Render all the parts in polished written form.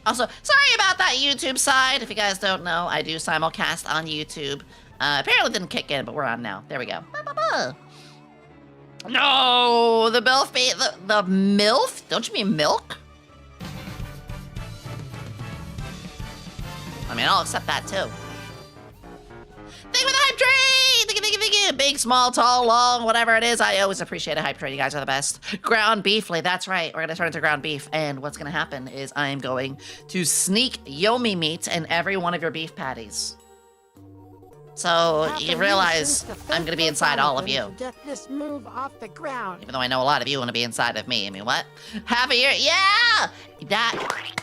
Also, sorry about that YouTube side. If you guys don't know, I do simulcast on YouTube. Apparently didn't kick in, but we're on now. There we go. No, the MILF, the MILF? Don't you mean milk? I mean, I'll accept that too. Thank you for the hype train! Thank you. Big, small, tall, long, whatever it is. I always appreciate a hype train. You guys are the best. Ground beefly, that's right. We're gonna turn into ground beef. And what's gonna happen is I am going to sneak Yomi meat in every one of your beef patties. So you realize I'm gonna be inside all of you. Get this move off the ground. Even though I know a lot of you want to be inside of me. I mean, what? Half a year? Yeah! That...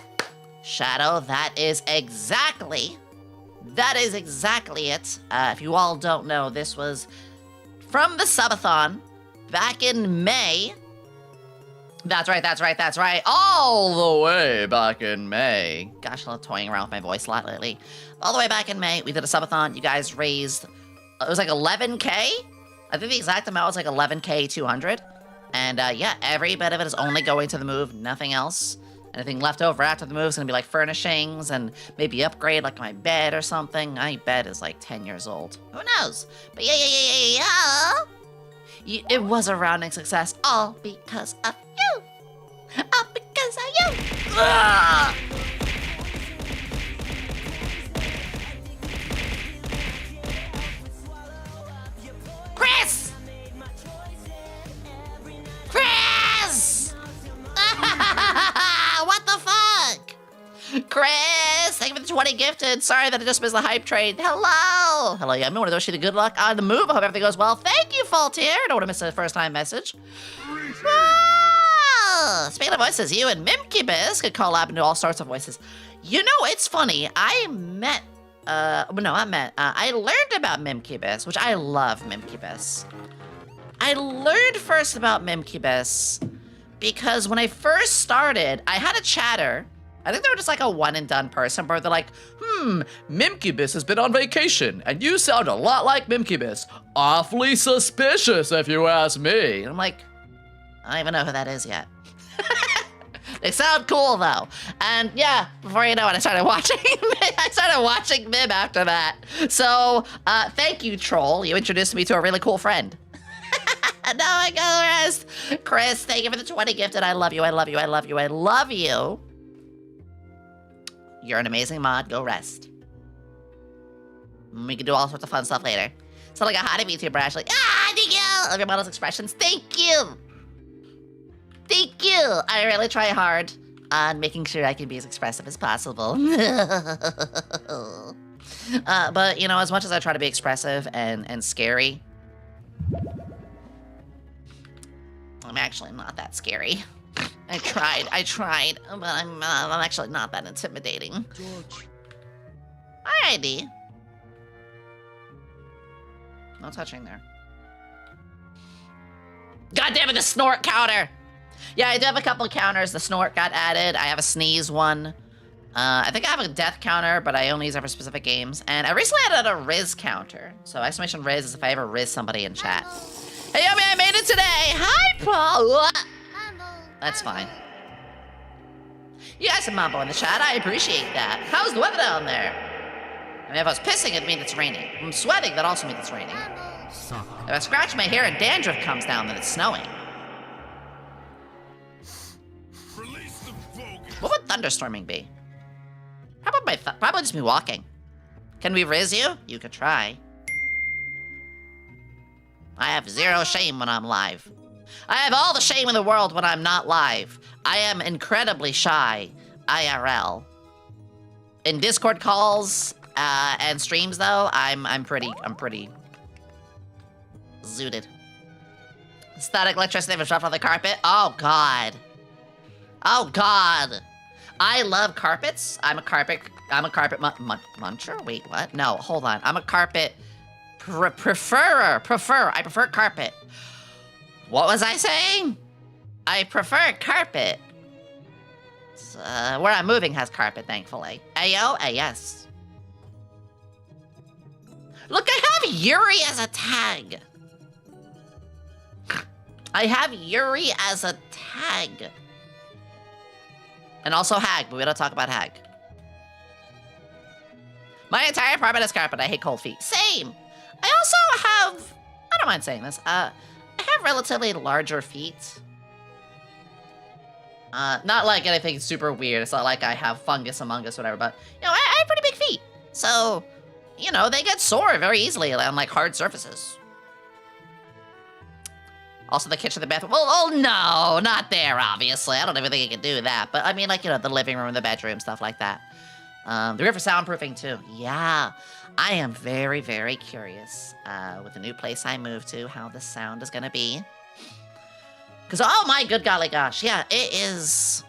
Shadow, that is exactly it. If you all don't know, this was from the subathon back in May. That's right. All the way back in May. Gosh, I'm toying around with my voice a lot lately. All the way back in May, we did a subathon. You guys raised, it was like 11K? I think the exact amount was like 11K 200. And yeah, every bit of it is only going to the move, nothing else. Anything left over after the move is gonna be like furnishings and maybe upgrade like my bed or something. My bed is like 10 years old. Who knows? But yeah. It was a rounding success, all because of you. All because of you. Ugh! Chris! What the fuck? Chris, thank you for the 20 gifted. Sorry that I just missed the hype train. Hello, yeah, I'm going to wish you the good luck on the move. I hope everything goes well. Thank you, Faultier. Don't want to miss a first-time message. Speaking of voices, you and Mimkibus could collab and do all sorts of voices. You know, it's funny. I learned about Mimkibus, which I love Mimkibus. I learned first about Mimkibus because when I first started, I had a chatter. I think they were just like a one and done person, but they're like, Mimkibus has been on vacation, and you sound a lot like Mimkibus. Awfully suspicious, if you ask me. And I'm like, I don't even know who that is yet. They sound cool though. And yeah, before you know it, I started watching Mim after that. So thank you, troll. You introduced me to a really cool friend. Now I go rest. Chris, thank you for the 20 gifted. I love you. You're an amazing mod. Go rest. We can do all sorts of fun stuff later. So like a hottie VTuber, Ashley. Thank you. I love your model's expressions. Thank you. I really try hard on making sure I can be as expressive as possible. But, you know, as much as I try to be expressive and scary, I'm actually not that scary. I tried, but I'm actually not that intimidating. George. Alrighty. No touching there. God damn it, the snort counter! Yeah, I do have a couple of counters. The snort got added. I have a sneeze one. I think I have a death counter, but I only use it for specific games. And I recently added a Riz counter. So exclamation Riz is if I ever Riz somebody in chat. Hey, Yomi, I made it today! Hi, Paul! That's fine. You guys are Mambo in the chat. I appreciate that. How's the weather down there? I mean, if I was pissing, it'd mean it's raining. If I'm sweating, that also means it's raining. If I scratch my hair and dandruff comes down, then it's snowing. What would thunderstorming be? Probably just me walking. Can we Riz you? You could try. I have zero shame when I'm live. I have all the shame in the world when I'm not live. I am incredibly shy, IRL. In Discord calls and streams, though, I'm pretty zooted. Static electricity was rough on the carpet. Oh God. I love carpets. I'm a carpet muncher. Wait, what? No, hold on. I'm a carpet preferer. I prefer carpet. What was I saying? I prefer carpet. Where I'm moving has carpet, thankfully. Ayo, yes. Look, I have Yuri as a tag. And also Hag, but we don't talk about Hag. My entire apartment is carpet. I hate cold feet. Same. I also have, I don't mind saying this, I have relatively larger feet. Not like anything super weird. It's not like I have fungus among us, whatever, but, you know, I have pretty big feet. So, you know, they get sore very easily on, like, hard surfaces. Also, the kitchen, the bathroom. Well, oh, no, not there, obviously. I don't even think you can do that. But, I mean, like, you know, the living room, the bedroom, stuff like that. The room for soundproofing, too. Yeah. I am very, very curious with the new place I moved to, how the sound is going to be. Because, oh, my good golly gosh. Yeah, it is...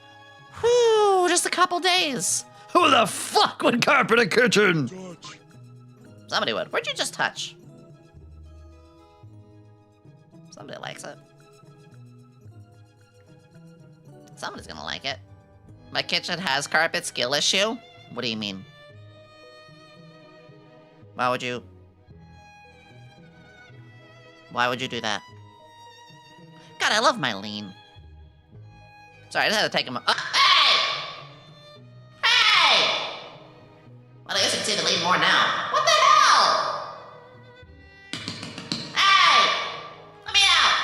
Whew, just a couple days. Who the fuck would carpet a kitchen? Somebody would. Where'd you just touch? Somebody likes it. Somebody's gonna like it. My kitchen has carpet skill issue? What do you mean? Why would you do that? God, I love my lean. Sorry, I just had to take him. Hey! Hey! Well, I guess you can see the lean more now. What the hell? Hey! Let me out!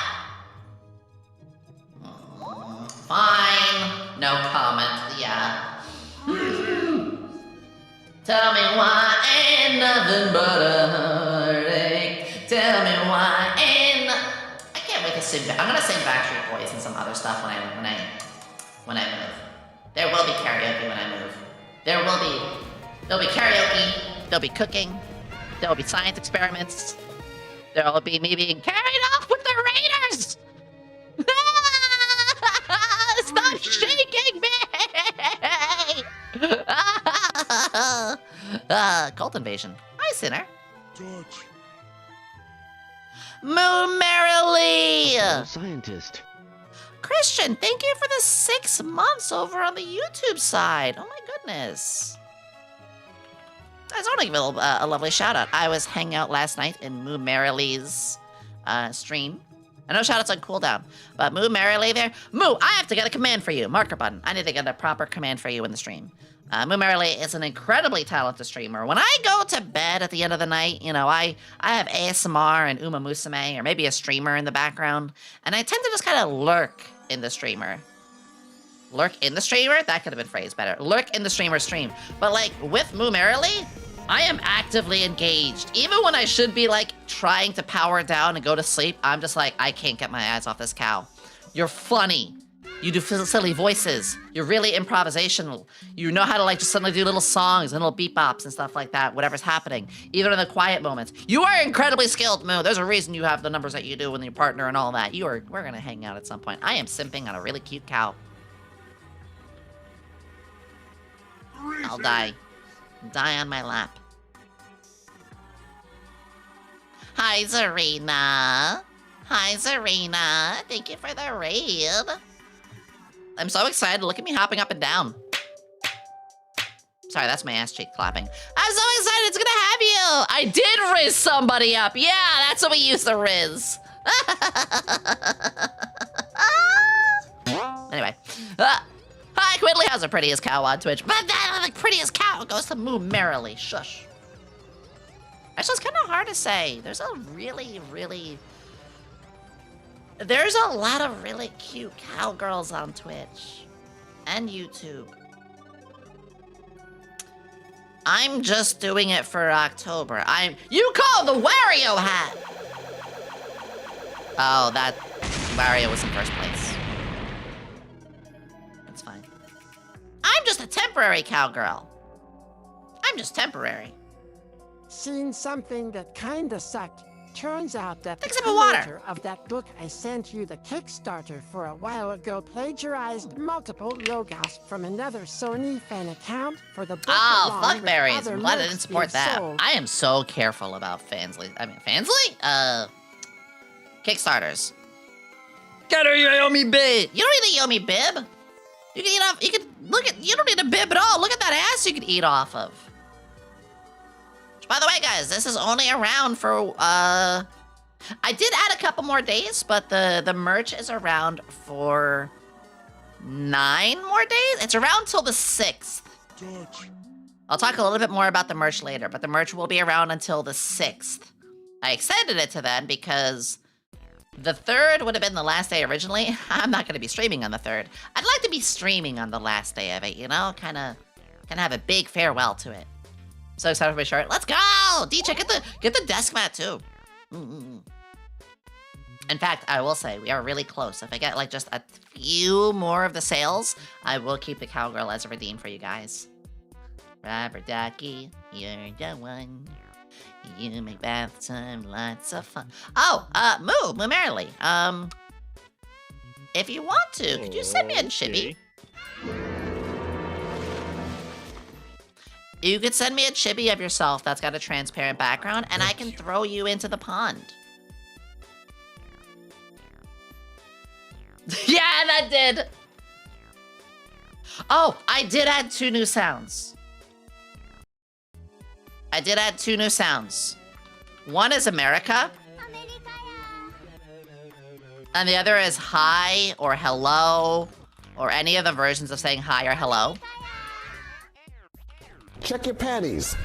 Fine. No comment. Yeah. Tell me why ain't nothing but a heartache. Tell me why ain't. I can't wait to sing. I'm gonna sing Backstreet Boys and some other stuff when I move. There will be karaoke when I move. There'll be karaoke. There'll be cooking. There'll be science experiments. There'll be me being carried off with the Raiders. Stop shaking me! Cult invasion. Hi, Sinner. George. Moo merrily! Scientist. Christian, thank you for the 6 months over on the YouTube side. Oh my goodness. I just want to give a lovely shout out. I was hanging out last night in Moo Merrily's stream. I know shout outs on cooldown, but Moo Merrily there. Moo, I have to get a command for you. Marker button. I need to get a proper command for you in the stream. Moo Merrily is an incredibly talented streamer. When I go to bed at the end of the night, you know, I have ASMR and Uma Musume, or maybe a streamer in the background, and I tend to just kind of lurk in the streamer. Lurk in the streamer? That could have been phrased better. Lurk in the streamer's stream. But like, with Moo Merrily, I am actively engaged. Even when I should be like trying to power down and go to sleep, I'm just like, I can't get my eyes off this cow. You're funny. You do silly voices. You're really improvisational. You know how to like just suddenly do little songs and little beat bops and stuff like that, whatever's happening. Even in the quiet moments. You are incredibly skilled, Moo. There's a reason you have the numbers that you do with your partner and all that. We're gonna hang out at some point. I am simping on a really cute cow. I'll die. Die on my lap. Hi, Zarina. Hi, Zarina. Thank you for the raid. I'm so excited. Look at me hopping up and down. Sorry, that's my ass cheek clapping. I'm so excited. It's gonna have you. I did riz somebody up. Yeah, that's what we use to riz. Anyway. Hi, Quinnley has the prettiest cow on Twitch. But the prettiest cow goes to Moo Merrily. Shush. Actually, it's kind of hard to say. There's a lot of really cute cowgirls on Twitch and YouTube. I'm just doing it for October. You call the Wario hat! Oh, that Wario was in first place. That's fine. I'm just a temporary cowgirl. I'm just temporary. Seen something that kinda sucked. Turns out that Take a the sip of water. creator of that book I sent you the Kickstarter for a while ago plagiarized multiple logos from another Sony fan account for the book. Oh, along with fuckberries. other I'm glad I notes didn't support being that. sold. I am so careful about Fansly. Kickstarters. Get her your Yomi bib. You don't need a Yomi bib. You can eat off, you don't need a bib at all. Look at that ass you can eat off of. By the way, guys, this is only around for, I did add a couple more days, but the merch is around for 9 more days? It's around till the 6th. I'll talk a little bit more about the merch later, but the merch will be around until the 6th. I extended it to then because the 3rd would have been the last day originally. I'm not going to be streaming on the 3rd. I'd like to be streaming on the last day of it, you know? Kind of have a big farewell to it. So excited for my shirt. Let's go! DJ, get the desk mat too. In fact, I will say, we are really close. If I get like just a few more of the sales, I will keep the cowgirl as a redeem for you guys. Rubber ducky, you're the one. You make bath time lots of fun. Oh, Moo Merrily. If you want to, could you send me a chibi? You could send me a chibi of yourself that's got a transparent background, and I can throw you into the pond. Yeah, that did. Oh, I did add 2 new sounds. I did add 2 new sounds. One is America. And the other is hi or hello, or any of the versions of saying hi or hello. Check your panties.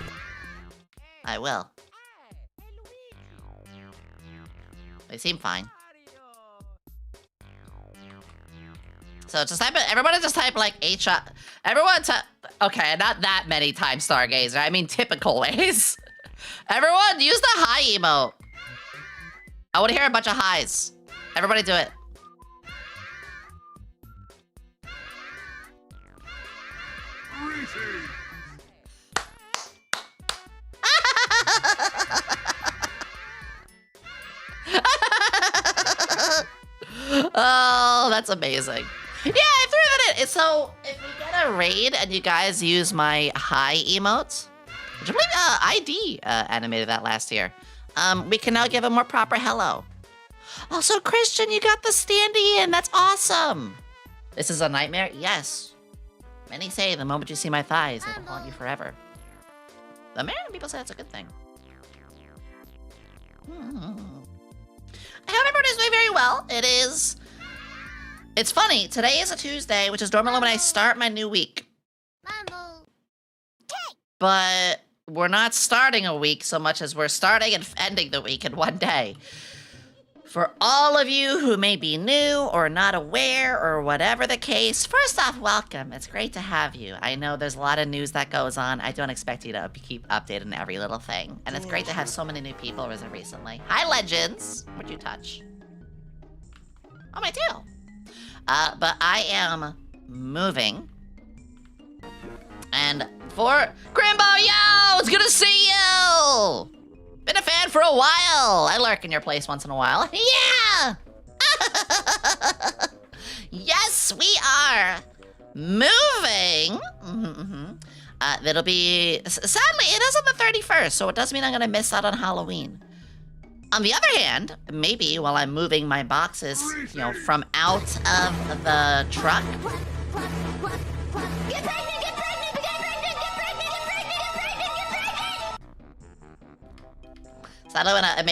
I will. They seem fine. So just type it. Everybody just type like H-shot. Everyone type. Okay, not that many times, Stargazer. I mean typical ways. Everyone use the hi emote. I want to hear a bunch of highs. Everybody do it. Oh, that's amazing. Yeah, I threw that in. So, if we get a raid and you guys use my hi emotes, which I believe ID animated that last year, we can now give a more proper hello. Also, Christian, you got the standee in. That's awesome. This is a nightmare? Yes. Many say the moment you see my thighs, it'll haunt you forever. The American people say it's a good thing. I hope everyone is doing very well. It's funny, today is a Tuesday, which is normally when I start my new week. But we're not starting a week so much as we're starting and ending the week in one day. For all of you who may be new or not aware or whatever the case, first off, welcome. It's great to have you. I know there's a lot of news that goes on. I don't expect you to keep updated on every little thing. And it's great to have so many new people recently. Hi, Legends. What'd you touch? Oh, my tail. But I am moving. And for Crimbo, yo, it's good to see you. Been a fan for a while. I lurk in your place once in a while. Yeah! Yes, we are moving. That'll be... Sadly, it is on the 31st, so it does mean I'm going to miss out on Halloween. On the other hand, maybe while I'm moving my boxes, you know, from out of the truck... Get pregnant! So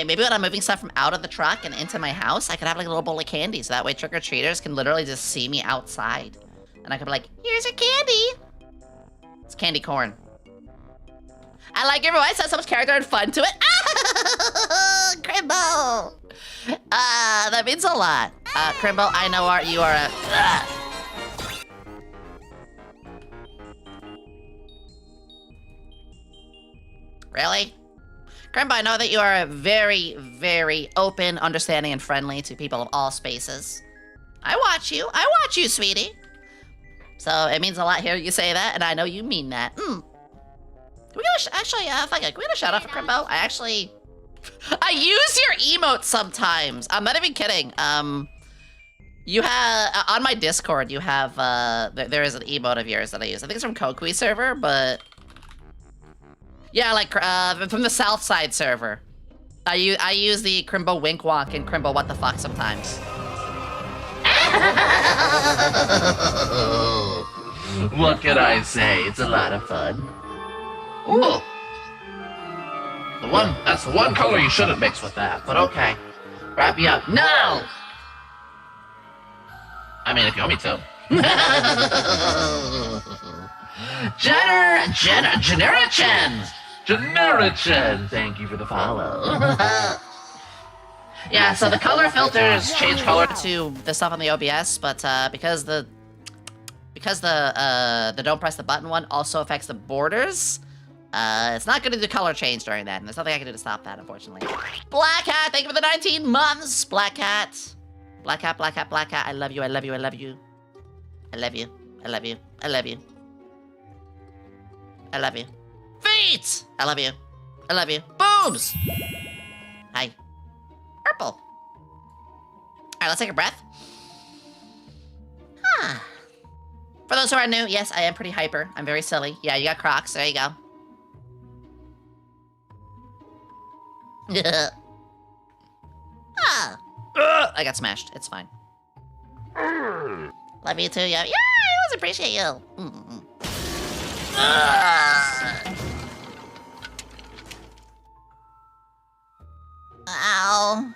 maybe when I'm moving stuff from out of the truck and into my house, I could have like a little bowl of candy, so that way trick-or-treaters can literally just see me outside. And I could be like, here's your candy! It's candy corn. I like your voice, has so much character and fun to it. Crimbo! That means a lot. Crimbo, I know you are a... Really? Crimbo, I know that you are very, very open, understanding, and friendly to people of all spaces. I watch you, sweetie. So it means a lot here you say that, and I know you mean that. Can we get a shout out for Crimbo? I use your emotes sometimes. I'm not even kidding. You have, on my Discord, you have, there is an emote of yours that I use. I think it's from Kokui server, but... Yeah, like, from the South Side server. I use the Crimbo Wink Wonk and Crimbo What the Fuck sometimes. What can I say? It's a lot of fun. Ooh. That's the one color you shouldn't mix with that, but okay. Wrap me up. No! I mean, if you want me to. Generichin, thank you for the follow. Yeah, so the color filters change color to the stuff on the OBS, but because the don't press the button one also affects the borders, it's not going to do color change during that, and there's nothing I can do to stop that, unfortunately. Black Hat, thank you for the 19 months, Black Hat. Black Hat, Black Hat, Black Hat, I love you, I love you, I love you. I love you, I love you, I love you. I love you. Feet! I love you. I love you. Boobs! Hi. Purple. Alright, let's take a breath. Huh. For those who are new, yes, I am pretty hyper. I'm very silly. Yeah, you got Crocs. There you go. Ah. I got smashed. It's fine. Love you too, yeah. Yeah, I always appreciate you. Ow.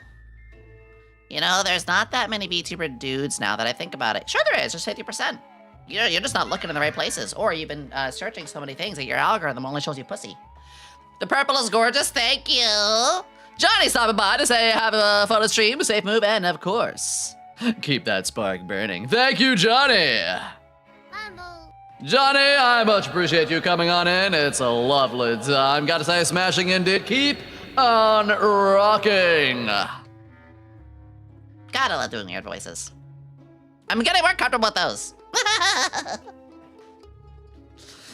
You know, there's not that many VTuber dudes now that I think about it. Sure there is, just 50%. You're just not looking in the right places, or you've been searching so many things that your algorithm only shows you pussy. The purple is gorgeous, thank you. Johnny stopping by to say have a photo stream, a safe move, and of course, keep that spark burning. Thank you, Johnny. Johnny, I much appreciate you coming on in. It's a lovely time. Gotta say, smashing indeed. Keep on rocking. Gotta love doing weird voices. I'm getting more comfortable with those.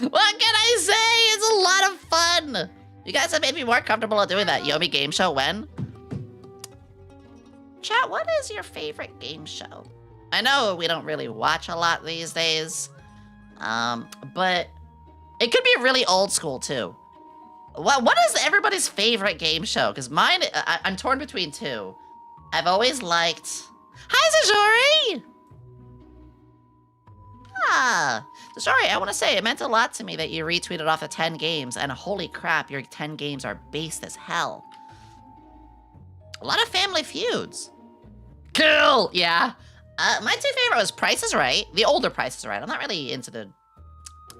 What can I say? It's a lot of fun. You guys have made me more comfortable at doing that. Yomi game show when? Chat, what is your favorite game show? I know we don't really watch a lot these days. But it could be really old school too. What is everybody's favorite game show? Because mine, I'm torn between two. I've always liked... Hi, Zajori! Ah, Zajori, I want to say, it meant a lot to me that you retweeted off the 10 games, and holy crap, your 10 games are based as hell. A lot of Family Feuds. Cool! Yeah. My two favorite was Price is Right. The older Price is Right. I'm not really into the...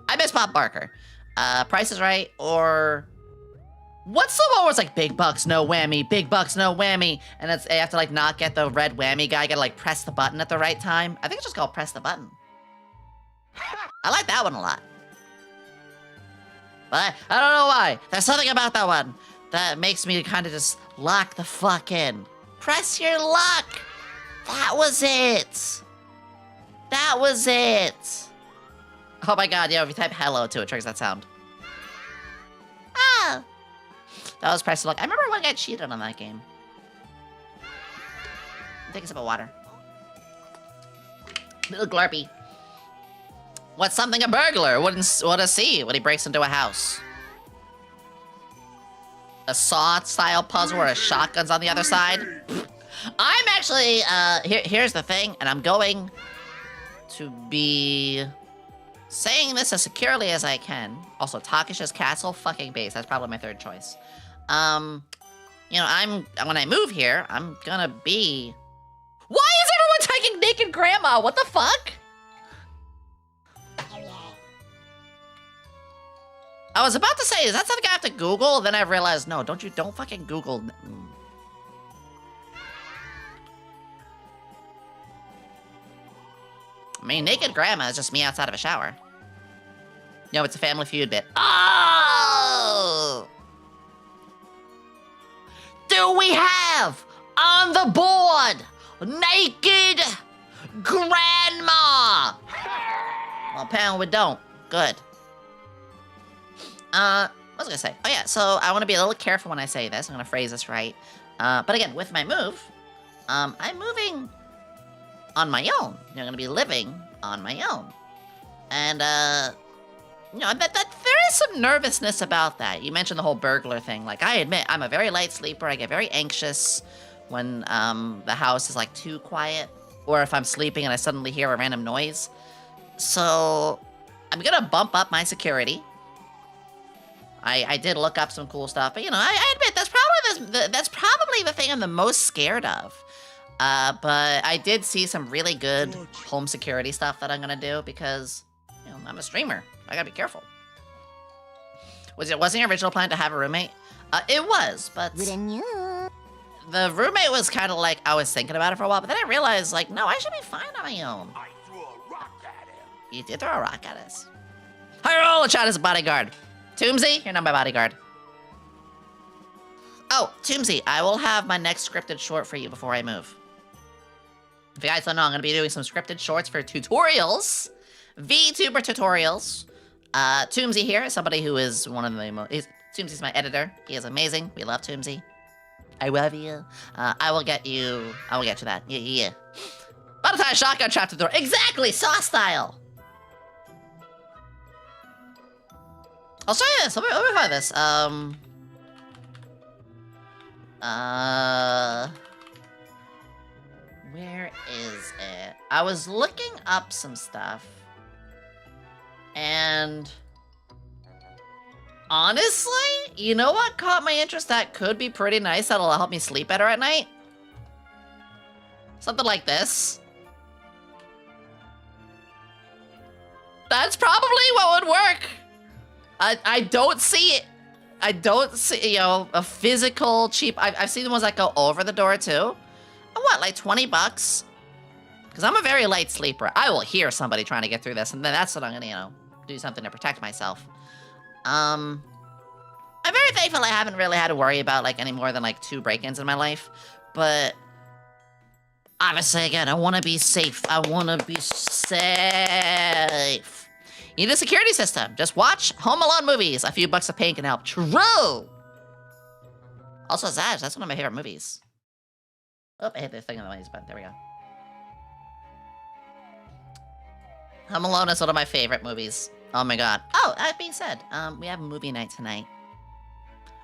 I miss Bob Barker. Price is Right, or... What's the one where it's like, big bucks, no whammy, big bucks, no whammy, and it's, you have to like not get the red whammy guy, you gotta like press the button at the right time. I think it's just called Press the Button. I like that one a lot. But I don't know why. There's something about that one that makes me kind of just lock the fuck in. Press your luck. That was it. That was it. Oh my god, yeah, if you type hello to it, triggers that sound. Ah. That was Press Your Luck. I remember one guy cheated on that game. Take a sip of water. Little glurpy. What's something a burglar wouldn't see when he breaks into a house? A Saw-style puzzle where a shotgun's on the other side? I'm actually, here's the thing, and I'm going to be saying this as securely as I can. Also, Takisha's Castle, fucking base. That's probably my third choice. You know, when I move here, I'm gonna be... Why is everyone taking Naked Grandma? What the fuck? I was about to say, is that something I have to Google? Then I realized, no, don't fucking Google. I mean, Naked Grandma is just me outside of a shower. No, it's a Family Feud bit. Oh! Do we have on the board Naked Grandma? Well, apparently we don't. Good. What was I gonna say? Oh yeah, so I want to be a little careful when I say this. I'm gonna phrase this right. But again, with my move, I'm moving on my own. I'm gonna be living on my own. And, you know, that there is some nervousness about that. You mentioned the whole burglar thing. Like, I admit, I'm a very light sleeper. I get very anxious when, the house is, like, too quiet. Or if I'm sleeping and I suddenly hear a random noise. So, I'm gonna bump up my security. I did look up some cool stuff, but, you know, I admit, that's probably the thing I'm the most scared of. But I did see some really good home security stuff that I'm gonna do because, you know, I'm a streamer. I gotta be careful. Wasn't your original plan to have a roommate? It was, but the roommate was kind of like, I was thinking about it for a while, but then I realized, like, no, I should be fine on my own. I threw a rock at him. You did throw a rock at us. Hi, chat as a bodyguard. Toomsy, you're not my bodyguard. Oh, Toomsy, I will have my next scripted short for you before I move. If you guys don't know, I'm gonna be doing some scripted shorts for tutorials. Vtuber tutorials. Toomsy here is somebody who is one of the Toomsy's my editor. He is amazing. We love Toomsy. I love you. I will get you that. Yeah. By the time shotgun trap tutorial. Exactly, Saw style. I'll show you this. Let me find this. Where is it? I was looking up some stuff. And honestly, you know what caught my interest that could be pretty nice that'll help me sleep better at night? Something like this. That's probably what would work. I don't see it. I don't see, you know, a physical cheap. I've seen the ones that go over the door too. What, like 20 bucks? Because I'm a very light sleeper. I will hear somebody trying to get through this, and then that's what I'm gonna, you know, do something to protect myself. I'm very thankful I haven't really had to worry about like any more than like 2 break-ins in my life. But obviously, again, I want to be safe. I want to be safe. You need a security system. Just watch Home Alone movies. A few bucks of pain can help. True. Also, Zaj, that's one of my favorite movies. Oh, I hit the thing on the lazy button. There we go. Home Alone is one of my favorite movies. Oh my god. Oh, that being said, we have a movie night tonight.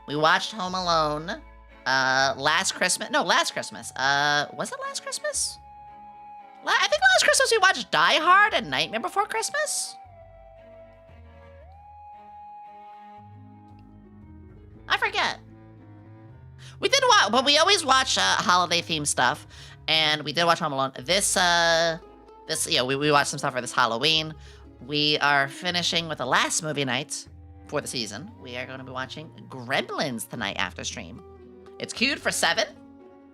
We watched Home Alone, last Christmas. No, last Christmas. Was it last Christmas? I think last Christmas we watched Die Hard and Nightmare Before Christmas. I forget. We did watch, but we always watch holiday-themed stuff, and we did watch Home Alone. This, yeah, we watched some stuff for this Halloween. We are finishing with the last movie night for the season. We are going to be watching Gremlins tonight after stream. It's queued for 7,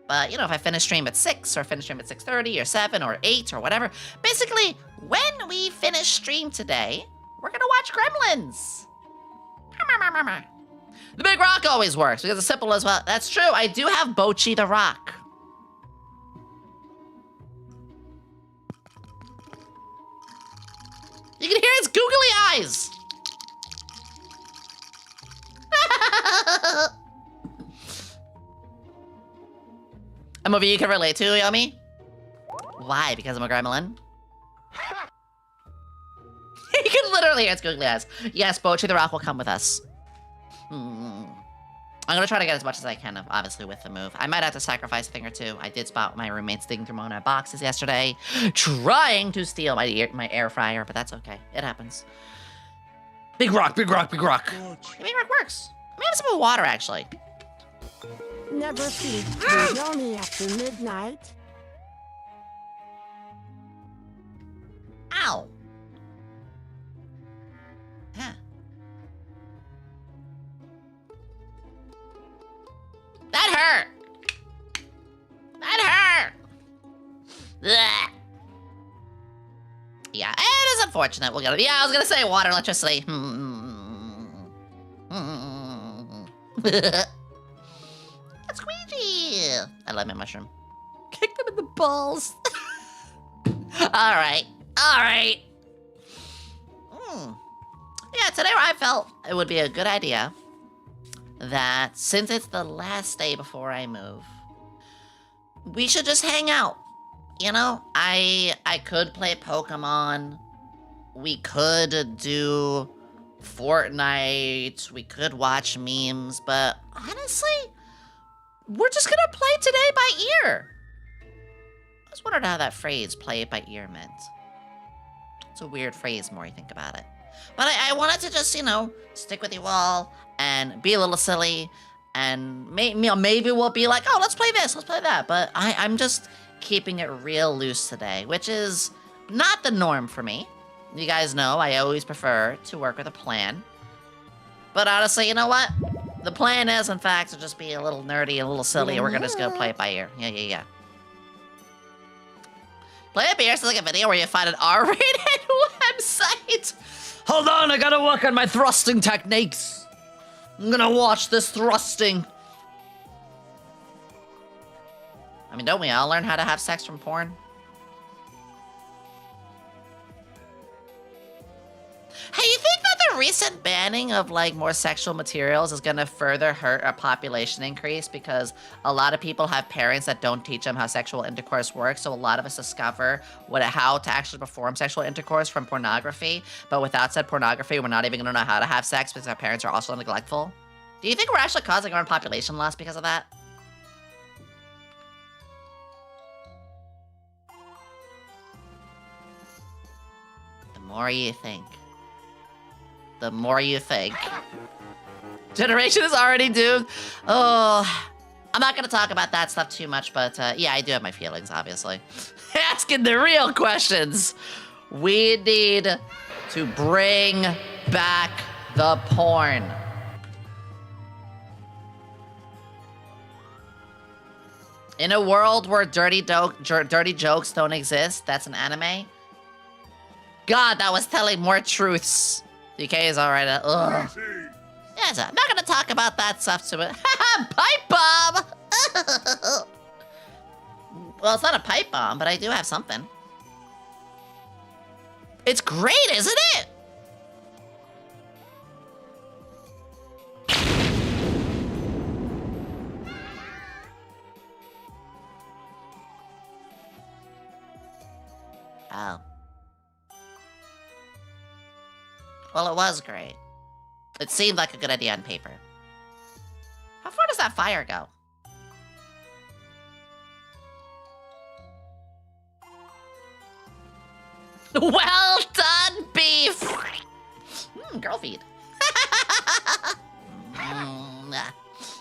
but, you know, if I finish stream at 6, or finish stream at 6:30, or 7, or 8, or whatever, basically, when we finish stream today, we're gonna watch Gremlins. The Big Rock always works, because it's simple as well. That's true, I do have Bochi the Rock. You can hear his googly eyes! A movie you can relate to, Yomi? Why? Because I'm a gremlin? You can literally hear its googly eyes. Yes, Bochi the Rock will come with us. I'm gonna try to get as much as I can, obviously, with the move. I might have to sacrifice a thing or two. I did spot my roommates digging through my boxes yesterday, trying to steal my air fryer, but that's okay. It happens. Big Rock, Big Rock, Big Rock. Big Rock works. Let me have some water, actually. Never feed Yomi after midnight. Ow. Huh. That hurt. That hurt. Ugh. Yeah, it is unfortunate. We'll get it. Yeah, I was gonna say water, electricity. That's squeegee. I love my mushroom. Kick them in the balls. All right. All right. Yeah, today I felt it would be a good idea that since it's the last day before I move, we should just hang out. You know, I could play Pokemon. We could do Fortnite. We could watch memes, but honestly, we're just gonna play today by ear. I was wondering how that phrase, play it by ear, meant. It's a weird phrase, more you think about it. But I wanted to just, you know, stick with you all and be a little silly, and maybe we'll be like, oh, let's play this, let's play that. But I'm just keeping it real loose today, which is not the norm for me. You guys know I always prefer to work with a plan. But honestly, you know what? The plan is, in fact, to just be a little nerdy and a little silly, and we're gonna just go play it by ear. Yeah. Play it by ear sounds like a video where you find an R-rated website. Hold on, I gotta work on my thrusting techniques. I'm gonna watch this thrusting. I mean, don't we all learn how to have sex from porn? Hey, you think that the recent banning of, like, more sexual materials is gonna further hurt our population increase? Because a lot of people have parents that don't teach them how sexual intercourse works, so a lot of us discover how to actually perform sexual intercourse from pornography, but without said pornography, we're not even gonna know how to have sex because our parents are also neglectful. Do you think we're actually causing our own population loss because of that? The more you think. The more you think. Generation is already doomed. Oh, I'm not gonna talk about that stuff too much, but yeah, I do have my feelings, obviously. Asking the real questions. We need to bring back the porn. In a world where dirty jokes don't exist, that's an anime. God, that was telling more truths. DK is alright. Ugh. Yes, I'm not gonna talk about that stuff too much. Pipe bomb! Well, it's not a pipe bomb, but I do have something. It's great, isn't it? Oh. Well, it was great. It seemed like a good idea on paper. How far does that fire go? Well done, beef! Girl feed.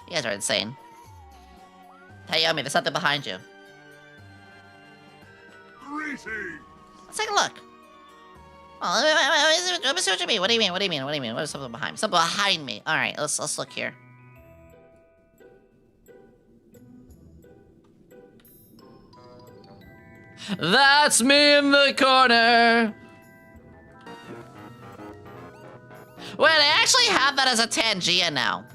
You guys are insane. Hey, Yomi, there's something behind you. Greetings. Let's take a look. Oh, let me see what you mean. What do you mean? What do you mean? What do you mean? What is something behind me? Something behind me. All right, let's look here. That's me in the corner. Wait, I actually have that as a Tangia now.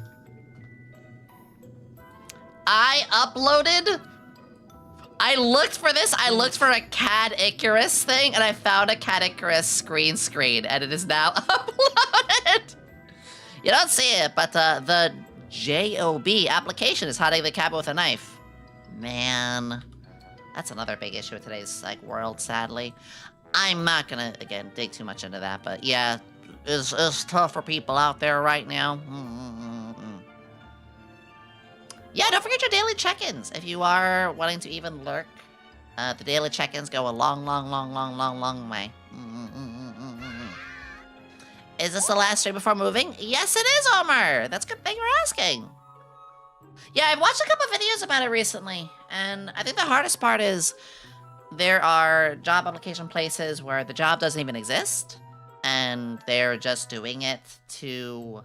I looked for this. I looked for a Cat Icarus thing, and I found a Cat Icarus green screen, and it is now uploaded. You don't see it, but the JOB application is hiding the cabin with a knife. Man, that's another big issue with today's world, sadly. I'm not gonna, again, dig too much into that, but yeah, it's tough for people out there right now. Yeah, don't forget your daily check-ins if you are wanting to even lurk. The daily check-ins go a long way. Is this the last stream before moving? Yes, it is, Omar. That's good. Thank you for asking. Yeah, I've watched a couple videos about it recently, and I think the hardest part is there are job application places where the job doesn't even exist, and they're just doing it to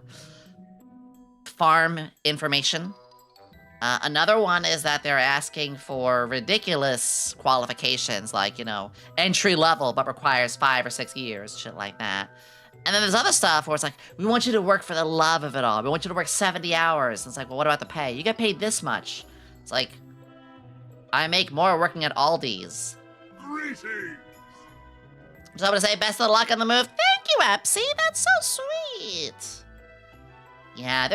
farm information. Another one is that they're asking for ridiculous qualifications, like, you know, entry level, but requires 5 or 6 years, shit like that. And then there's other stuff where it's like, we want you to work for the love of it all. We want you to work 70 hours. And it's like, well, what about the pay? You get paid this much. It's like, I make more working at Aldi's. Greetings. So I'm gonna say best of luck on the move. Thank you, Epsy. That's so sweet. Yeah,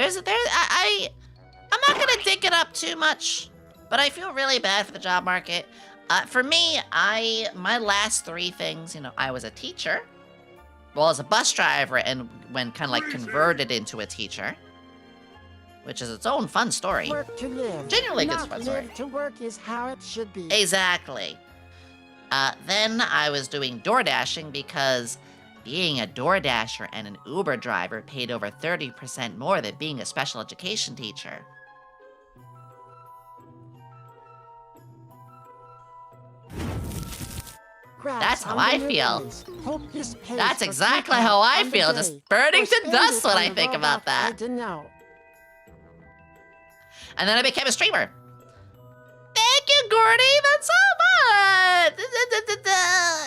I'm not gonna dick it up too much, but I feel really bad for the job market. For me, my last 3 things, you know, I was a teacher, well, as a bus driver, and when kind of like converted into a teacher, which is its own fun story. Work to live. Genuinely good Not fun story. live to work is how it should be. Exactly. Then I was doing door dashing because being a door dasher and an Uber driver paid over 30% more than being a special education teacher. That's how I feel. That's exactly how I feel, just burning to dust when I think about that. And then I became a streamer. Thank you, Gordy. That's so much.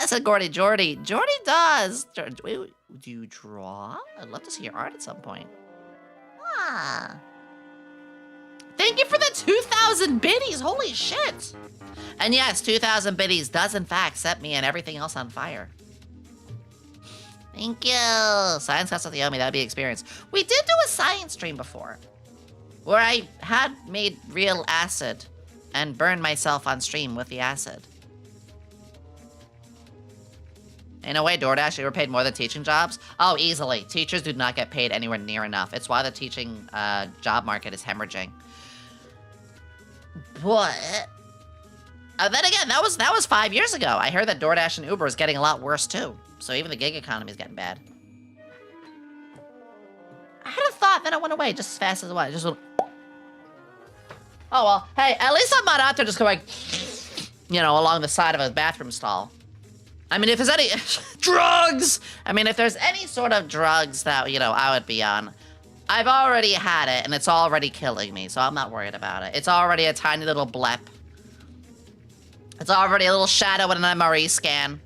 I said Gordy, Jordy. Jordy does. Do you draw? I'd love to see your art at some point. Ah. Thank you for the 2,000 biddies. Holy shit. And yes, 2,000 biddies does in fact set me and everything else on fire. Thank you. Science class with Yomi, that'd be experience. We did do a science stream before, where I had made real acid and burned myself on stream with the acid. In a way, DoorDash, you were paid more than teaching jobs? Oh, easily. Teachers do not get paid anywhere near enough. It's why the teaching job market is hemorrhaging. But then again, that was 5 years ago. I heard that DoorDash and Uber is getting a lot worse too. So even the gig economy is getting bad. I had a thought, then it went away just as fast as it went. Just went... Oh well, hey, at least I'm not out there just going, you know, along the side of a bathroom stall. I mean, if there's any drugs, I mean, if there's any sort of drugs that, you know, I would be on, I've already had it and it's already killing me, so I'm not worried about it. It's already a tiny little blep. It's already a little shadow in an MRE scan.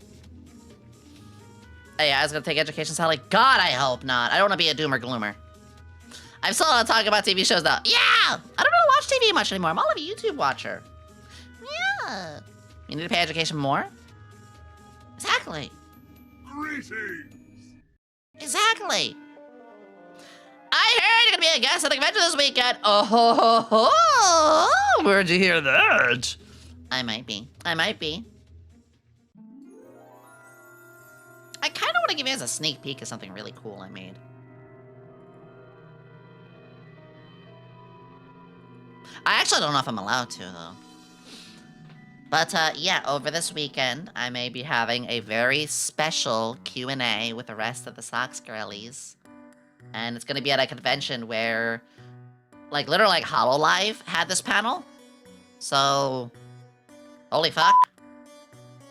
Hey, I was gonna take education Sally. God, I hope not. I don't want to be a doomer gloomer. I'm still not talking about TV shows though. Yeah! I don't really watch TV much anymore. I'm all of a YouTube watcher. Yeah. You need to pay education more? Exactly. Greetings. Exactly. I heard you're gonna be a guest at the convention this weekend. Oh, ho, ho, ho. Where'd you hear that? I might be. I might be. I kind of want to give you guys a sneak peek of something really cool I made. I actually don't know if I'm allowed to, though. But, yeah, over this weekend, I may be having a very special Q&A with the rest of the Sox girlies. And it's gonna be at a convention where, like, literally, like, HoloLive had this panel. So, holy fuck.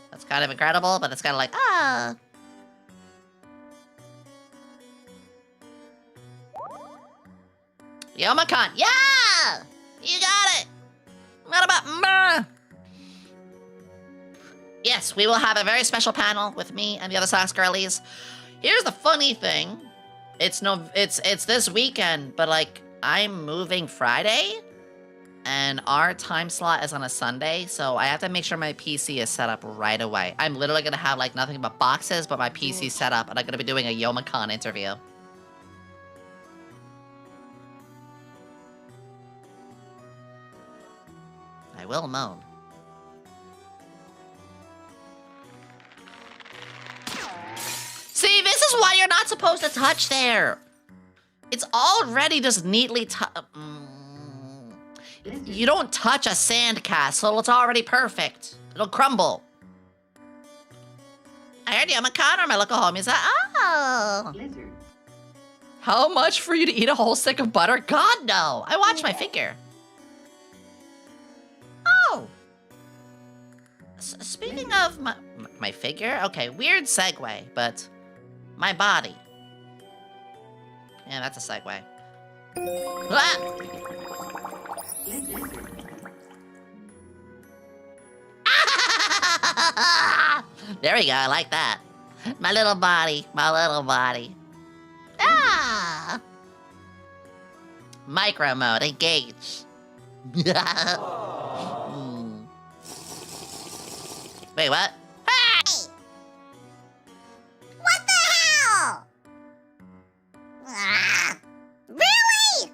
That's kind of incredible, but it's kind of like, ah. YomiCon, yeah! You got it! What about Yes, we will have a very special panel with me and the other Sox girlies. Here's the funny thing. It's this weekend, but like, I'm moving Friday, and our time slot is on a Sunday, so I have to make sure my PC is set up right away. I'm literally gonna have like nothing but boxes, but my PC set up, and I'm gonna be doing a YomiCon interview. I will moan. See, this is why you're not supposed to touch there. It's already just neatly You don't touch a sand castle, it's already perfect. It'll crumble. I heard YomiCon or my local homies. Oh. How much for you to eat a whole stick of butter? God, no. I watch my figure. Oh. Speaking of my figure, okay, weird segue, but my body. Yeah, that's a segue. Ah! There we go, I like that. My little body, my little body. Ah! Micro mode, engage. Wait, what? Hey! What the hell? Ah, really?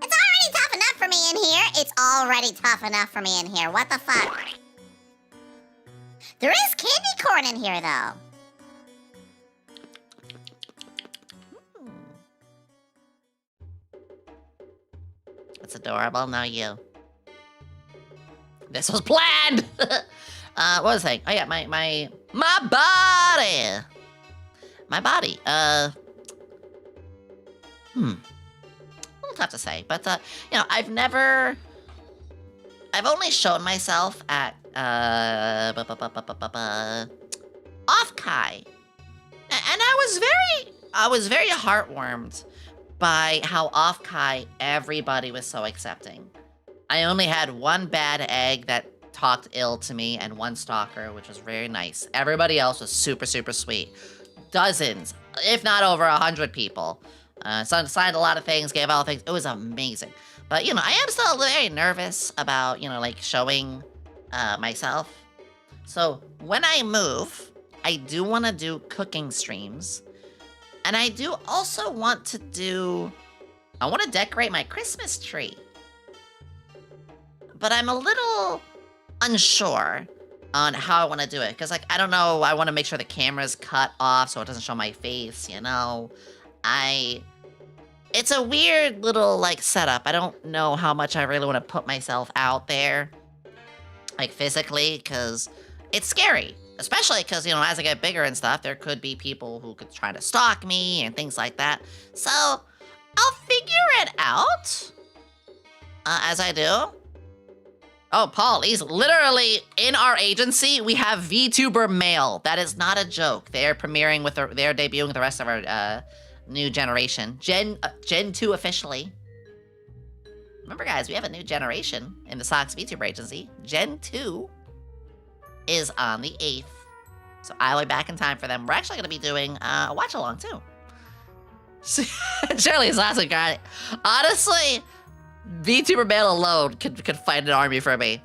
It's already tough enough for me in here. It's already tough enough for me in here. What the fuck? There is candy corn in here, though. That's adorable. No, you. This was planned. What was I saying? Oh yeah, my body. My body. A little tough to say, but you know, I've only shown myself at Off-Kai. And I was very heartwarmed by how Off-Kai everybody was so accepting. I only had one bad egg that talked ill to me and one stalker, which was very nice. Everybody else was super, super sweet. Dozens, if not over 100 people. Signed a lot of things, gave all things. It was amazing. But, you know, I am still very nervous about, you know, like, showing myself. So, when I move, I do want to do cooking streams. And I do also want to I want to decorate my Christmas tree. But I'm a little unsure on how I want to do it. Because, like, I don't know, I want to make sure the camera's cut off so it doesn't show my face, you know? It's a weird little, like, setup. I don't know how much I really want to put myself out there, like, physically, because it's scary. Especially because, you know, as I get bigger and stuff, there could be people who could try to stalk me and things like that. So, I'll figure it out as I do. Oh, Paul, he's literally in our agency. We have VTuber Male. That is not a joke. They're premiering with they're debuting with the rest of our new generation. Gen 2 officially. Remember, guys, we have a new generation in the Sox VTuber agency. Gen 2 is on the 8th. So I'll be back in time for them. We're actually going to be doing a watch-along, too. Shirley's last week, got it. Honestly, VTuber Male alone could fight an army for me.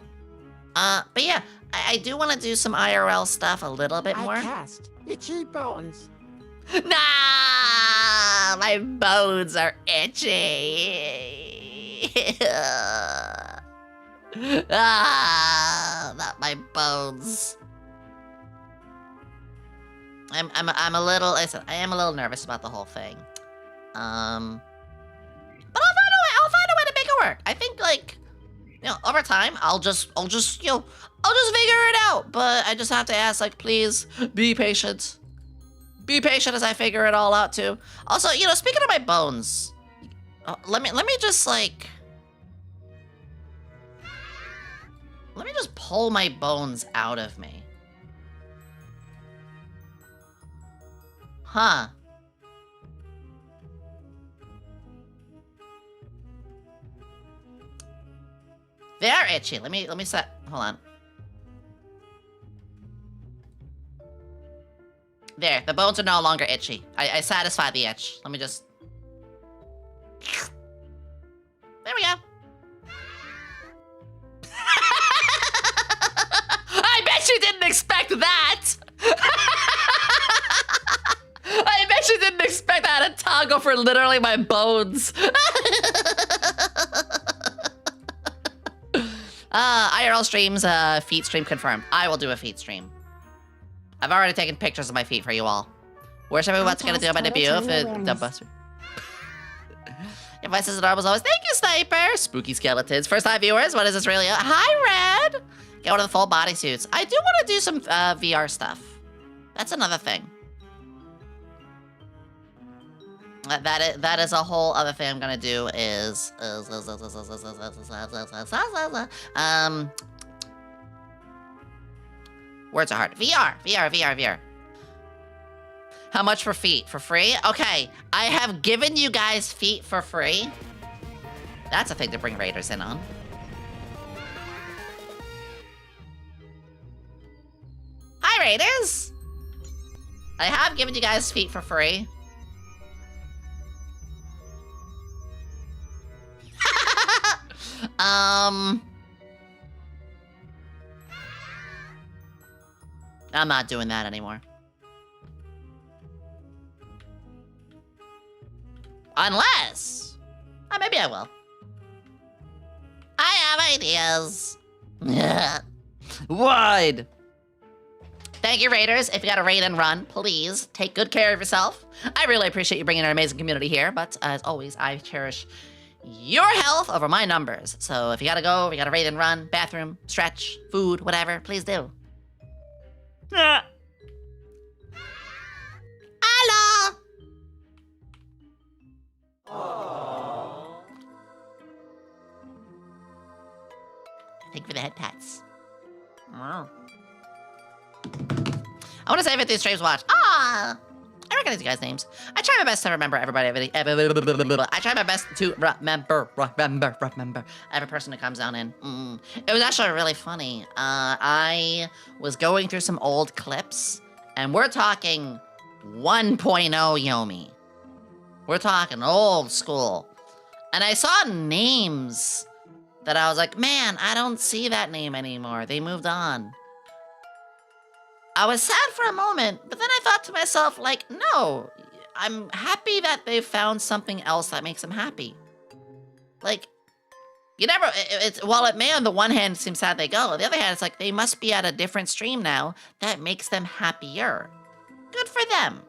But yeah, I do want to do some IRL stuff a little bit more. I cast itchy bones. Nah, my bones are itchy. Not my bones. I'm a little. Listen, I am a little nervous about the whole thing. But I'll find a way. I'll find a way to make it work. I think, like, you know, over time, I'll just figure it out. But I just have to ask, like, please be patient. Be patient as I figure it all out too. Also, you know, speaking of my bones, let me just like. Let me just pull my bones out of me. Huh. They are itchy. Let me set. Hold on. There, the bones are no longer itchy. I satisfied the itch. Let me just. There we go. I bet you didn't expect that! I bet you didn't expect that to toggle for literally my bones. IRL streams, feet stream confirmed. I will do a feet stream. I've already taken pictures of my feet for you all. Where's everyone what's gonna do my debut? The buster. Your voice is adorable as always. Thank you, Sniper! Spooky skeletons. First time viewers, what is this really? Hi, Red! Get one of the full bodysuits. I do want to do some VR stuff. That's another thing. That is a whole other thing I'm gonna do is words are hard. VR. How much for feet? For free? Okay, I have given you guys feet for free. That's a thing to bring raiders in on. Hi, raiders! I have given you guys feet for free. I'm not doing that anymore. Unless... maybe I will. I have ideas. Wide. Thank you, Raiders. If you got to raid and run, please take good care of yourself. I really appreciate you bringing our amazing community here, but as always, I cherish your health over my numbers. So if you gotta go, if you gotta raid and run, bathroom, stretch, food, whatever, please do. Hello! Thank you for the head pats. I want to say 50 streams watch. Ah, I recognize you guys' names. I try my best to remember everybody. I try my best to remember every person who comes down in. It was actually really funny. I was going through some old clips, and we're talking 1.0 Yomi. We're talking old school. And I saw names that I was like, man, I don't see that name anymore. They moved on. I was sad for a moment, but then I thought to myself, like, no, I'm happy that they found something else that makes them happy. Like, you never, while it may on the one hand seem sad they go, on the other hand, it's like they must be at a different stream now that makes them happier. Good for them.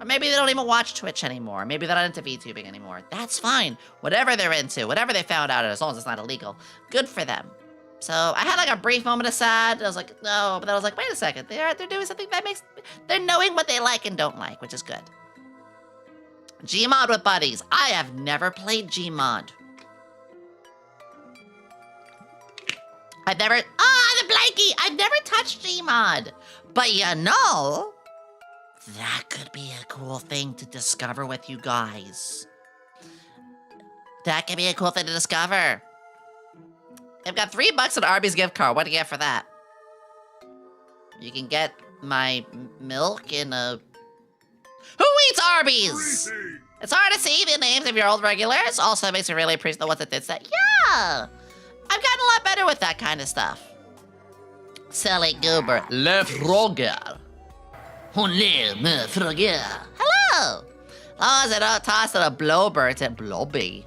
Or maybe they don't even watch Twitch anymore. Maybe they're not into VTubing anymore. That's fine. Whatever they're into, whatever they found out, as long as it's not illegal, good for them. So I had like a brief moment of sad. I was like, no, but then I was like, wait a second. They're doing something that makes, they're knowing what they like and don't like, which is good. Gmod with buddies. I have never played Gmod. I've never, the blankie. I've never touched Gmod. But you know, that could be a cool thing to discover with you guys. That could be a cool thing to discover. I've got $3 in Arby's gift card. What do you get for that? You can get my milk in a... Who eats Arby's? It's hard to see the names of your old regulars. Also, it makes me really appreciate the ones that did that. Yeah! I've gotten a lot better with that kind of stuff. Silly goober. Le Frogger. Le Frogger. Hello! Oh, is it a toss of a blowbird? It's a blobby.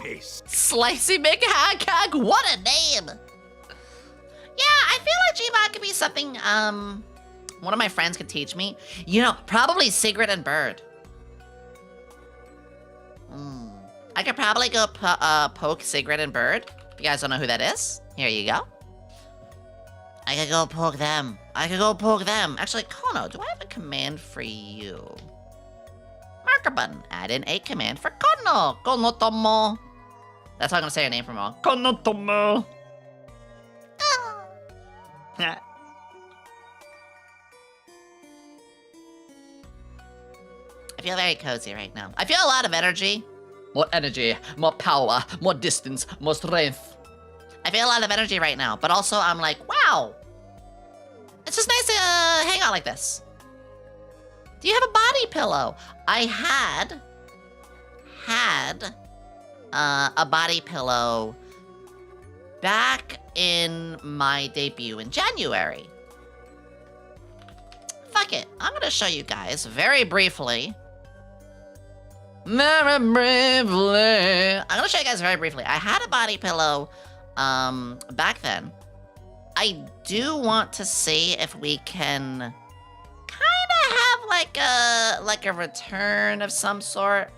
Slicey McHack, what a name! Yeah, I feel like Gmod could be something, one of my friends could teach me. You know, probably Sigrid and Bird. I could probably go poke Sigrid and Bird. If you guys don't know who that is, here you go. I could go poke them. Actually, Kono, do I have a command for you? Marker button. Add in a command for Kono. Kono Tomo. That's how I'm gonna say your name from all. Kono Tomo. I feel very cozy right now. I feel a lot of energy. More energy, more power, more distance, more strength. I feel a lot of energy right now, but also I'm like, wow. It's just nice to hang out like this. Do you have a body pillow? I had a body pillow back in my debut in January. Fuck it. I'm gonna show you guys very briefly. I'm gonna show you guys very briefly. I had a body pillow back then. I do want to see if we can kind of have like a return of some sort.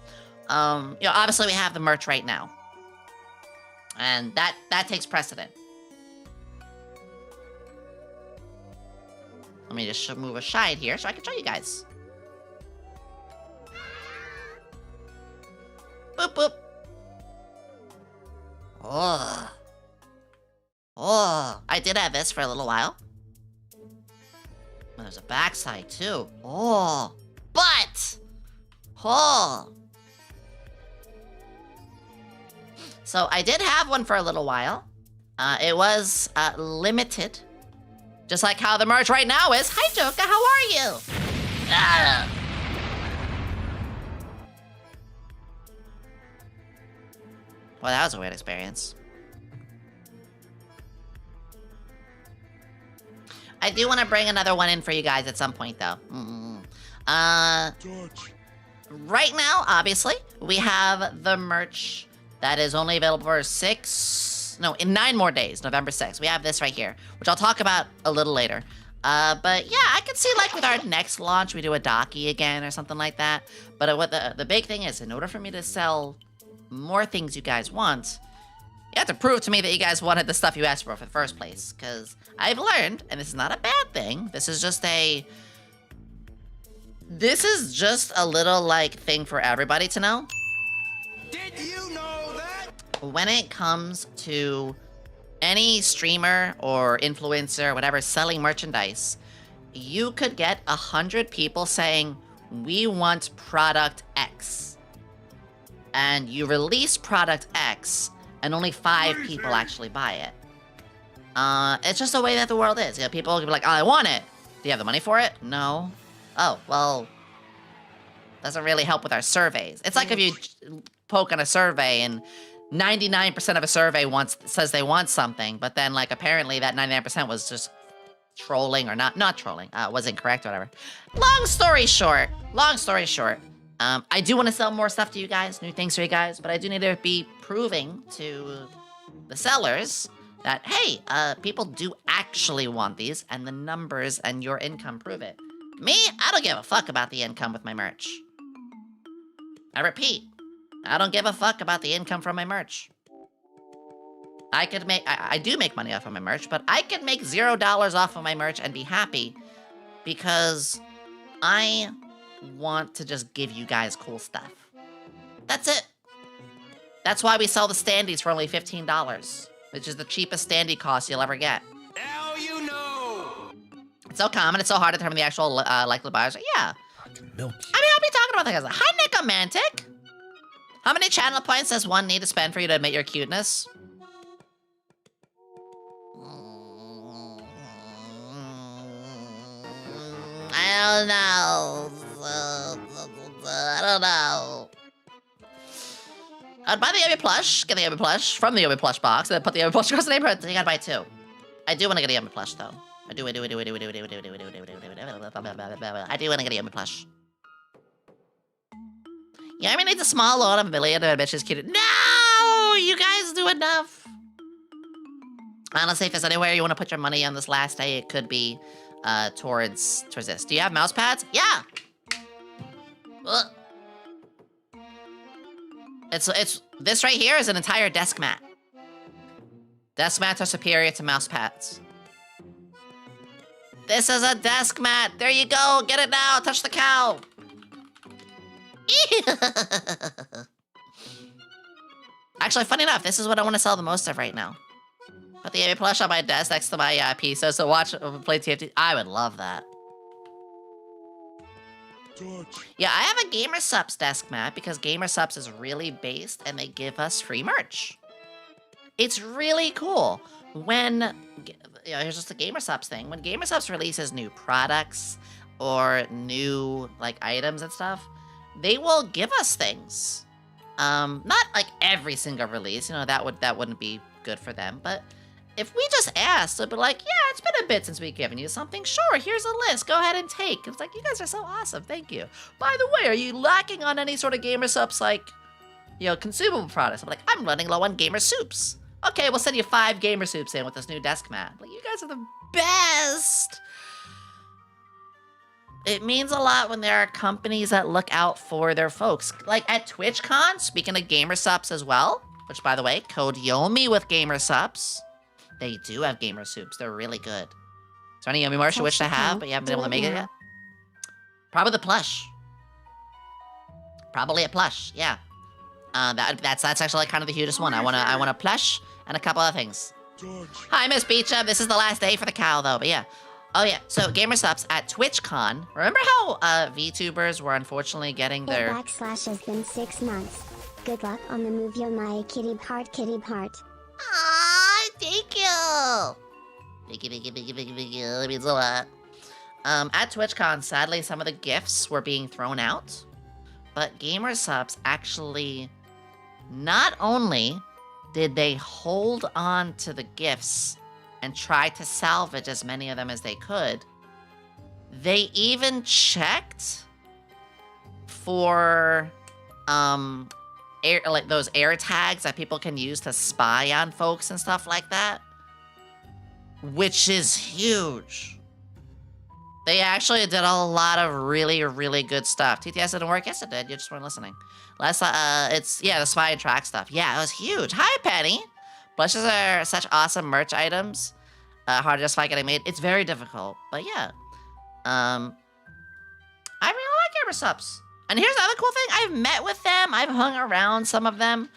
You know, obviously we have the merch right now. And that takes precedent. Let me just move aside here so I can show you guys. Boop, boop. Oh, I did have this for a little while. And there's a backside too. Oh, but, So I did have one for a little while. It was limited. Just like how the merch right now is. Hi, Joker, how are you? Well, that was a weird experience. I do want to bring another one in for you guys at some point, though. Right now, obviously, we have the merch that is only available for in 9 more days, November 6th. We have this right here, which I'll talk about a little later. But yeah, I could see like with our next launch, we do a Daki again or something like that. But what the big thing is, in order for me to sell more things you guys want, you have to prove to me that you guys wanted the stuff you asked for the first place. Because I've learned, and this is not a bad thing, this is just a little like thing for everybody to know. Did you know that? When it comes to any streamer or influencer, whatever, selling merchandise, you could get 100 people saying, we want product X. And you release product X, and only 5 people actually buy it. It's just the way that the world is. You know, people can be like, oh, I want it. Do you have the money for it? No. Oh, well, doesn't really help with our surveys. It's like if you poke on a survey and 99% of a survey says they want something, but then like apparently that 99% was just trolling or not trolling, was incorrect or whatever. Long story short, I do want to sell more stuff to you guys, new things for you guys, but I do need to be proving to the sellers that, hey, people do actually want these, and the numbers and your income prove it. Me, I don't give a fuck about the income with my merch. I repeat, I don't give a fuck about the income from my merch. I do make money off of my merch, but I could make $0 off of my merch and be happy because I want to just give you guys cool stuff. That's it. That's why we sell the standees for only $15, which is the cheapest standee cost you'll ever get. Now you know. It's so common, it's so hard to determine the actual likely buyers. Yeah. Milk. I mean, I'll be talking about that, guys. Hi, Nicomantic. How many channel points does one need to spend for you to admit your cuteness? I don't know. I don't know. I'd buy the Yomi plush, get the Yomi plush from the Yomi plush box, and then put the Yomi plush across the neighborhood. You gotta buy 2. I do want to get a Yomi plush, though. I do want to get a Yomi plush. Yomi needs a small loan of $1 million to admit she's cute. No! You guys do enough. Honestly, if there's anywhere you want to put your money on this last day, it could be towards this. Do you have mouse pads? Yeah! This right here is an entire desk mat. Desk mats are superior to mouse pads. This is a desk mat. There you go. Get it now. Touch the cow. Actually, funny enough, this is what I want to sell the most of right now. Put the Yomi plush on my desk next to my PC, so watch play TFT. I would love that. Yeah, I have a Gamer Subs desk mat because Gamer Subs is really based and they give us free merch. It's really cool. When, here's just a Gamer Subs thing. When Gamer Subs releases new products or new, like, items and stuff, they will give us things. Not, like, every single release. You know, that wouldn't be good for them, but if we just asked, they'd be like, yeah, it's been a bit since we've given you something. Sure, here's a list. Go ahead and take. It's like, you guys are so awesome. Thank you. By the way, are you lacking on any sort of Gamer Subs, like, you know, consumable products? I'm like, I'm running low on Gamer Soups. Okay, we'll send you 5 Gamer Soups in with this new desk mat. Like, you guys are the best. It means a lot when there are companies that look out for their folks. Like at TwitchCon, speaking of Gamer Subs as well, which, by the way, code Yomi with Gamer Subs. They do have Gamer Soups. They're really good. Is there any Yomi merch you wish to have, but you haven't been able to make it yet? Probably the plush. Probably a plush, yeah. That's actually like kind of the hugest one. I want a plush and a couple other things. Hi, Miss Beecham. This is the last day for the cow, though, but yeah. Oh, yeah. So, Gamer Subs at TwitchCon. Remember how VTubers were unfortunately getting their... backslash has been 6 months. Good luck on the move, Yomi kitty part. Aww, thank you. Thank you. That means a lot. At TwitchCon, sadly, some of the gifts were being thrown out. But Gamer Subs actually... Not only did they hold on to the gifts and try to salvage as many of them as they could, they even checked for those air tags that people can use to spy on folks and stuff like that, which is huge. They actually did a lot of really, really good stuff. TTS didn't work? Yes, it did. You just weren't listening. The spy and track stuff. Yeah, it was huge. Hi, Penny. Blushes are such awesome merch items. Hard to justify getting made. It's very difficult, but yeah. I really like Gamer Subs. And here's the other cool thing. I've met with them. I've hung around some of them.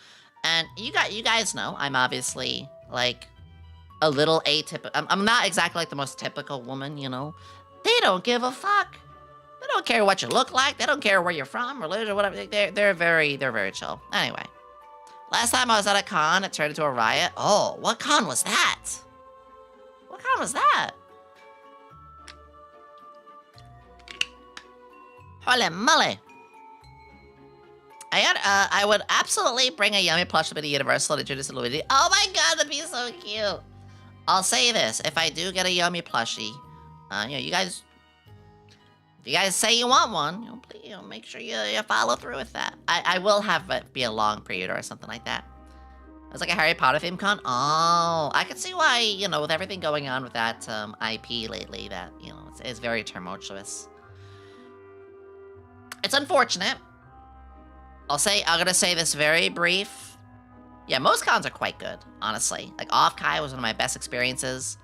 And you guys know I'm obviously, like, a little atypical. I'm not exactly like the most typical woman, you know. They don't give a fuck. They don't care what you look like. They don't care where you're from, religion, or whatever. They're very chill. Anyway, last time I was at a con, it turned into a riot. Oh, what con was that? What con was that? Holy moly! I would absolutely bring a Yomi plush to the Universal to introduce Luigi. Oh my god, that'd be so cute. I'll say this: if I do get a Yomi plushie, you know, you guys say you want one, you know, please, you know, make sure you follow through with that. I will have it be a long pre-order or something like that. It's like a Harry Potter theme con. Oh, I can see why, you know, with everything going on with that IP lately, that, you know, it's very tumultuous. It's unfortunate. I'm gonna say this very brief. Yeah, most cons are quite good, honestly. Like, Off-Kai was one of my best experiences,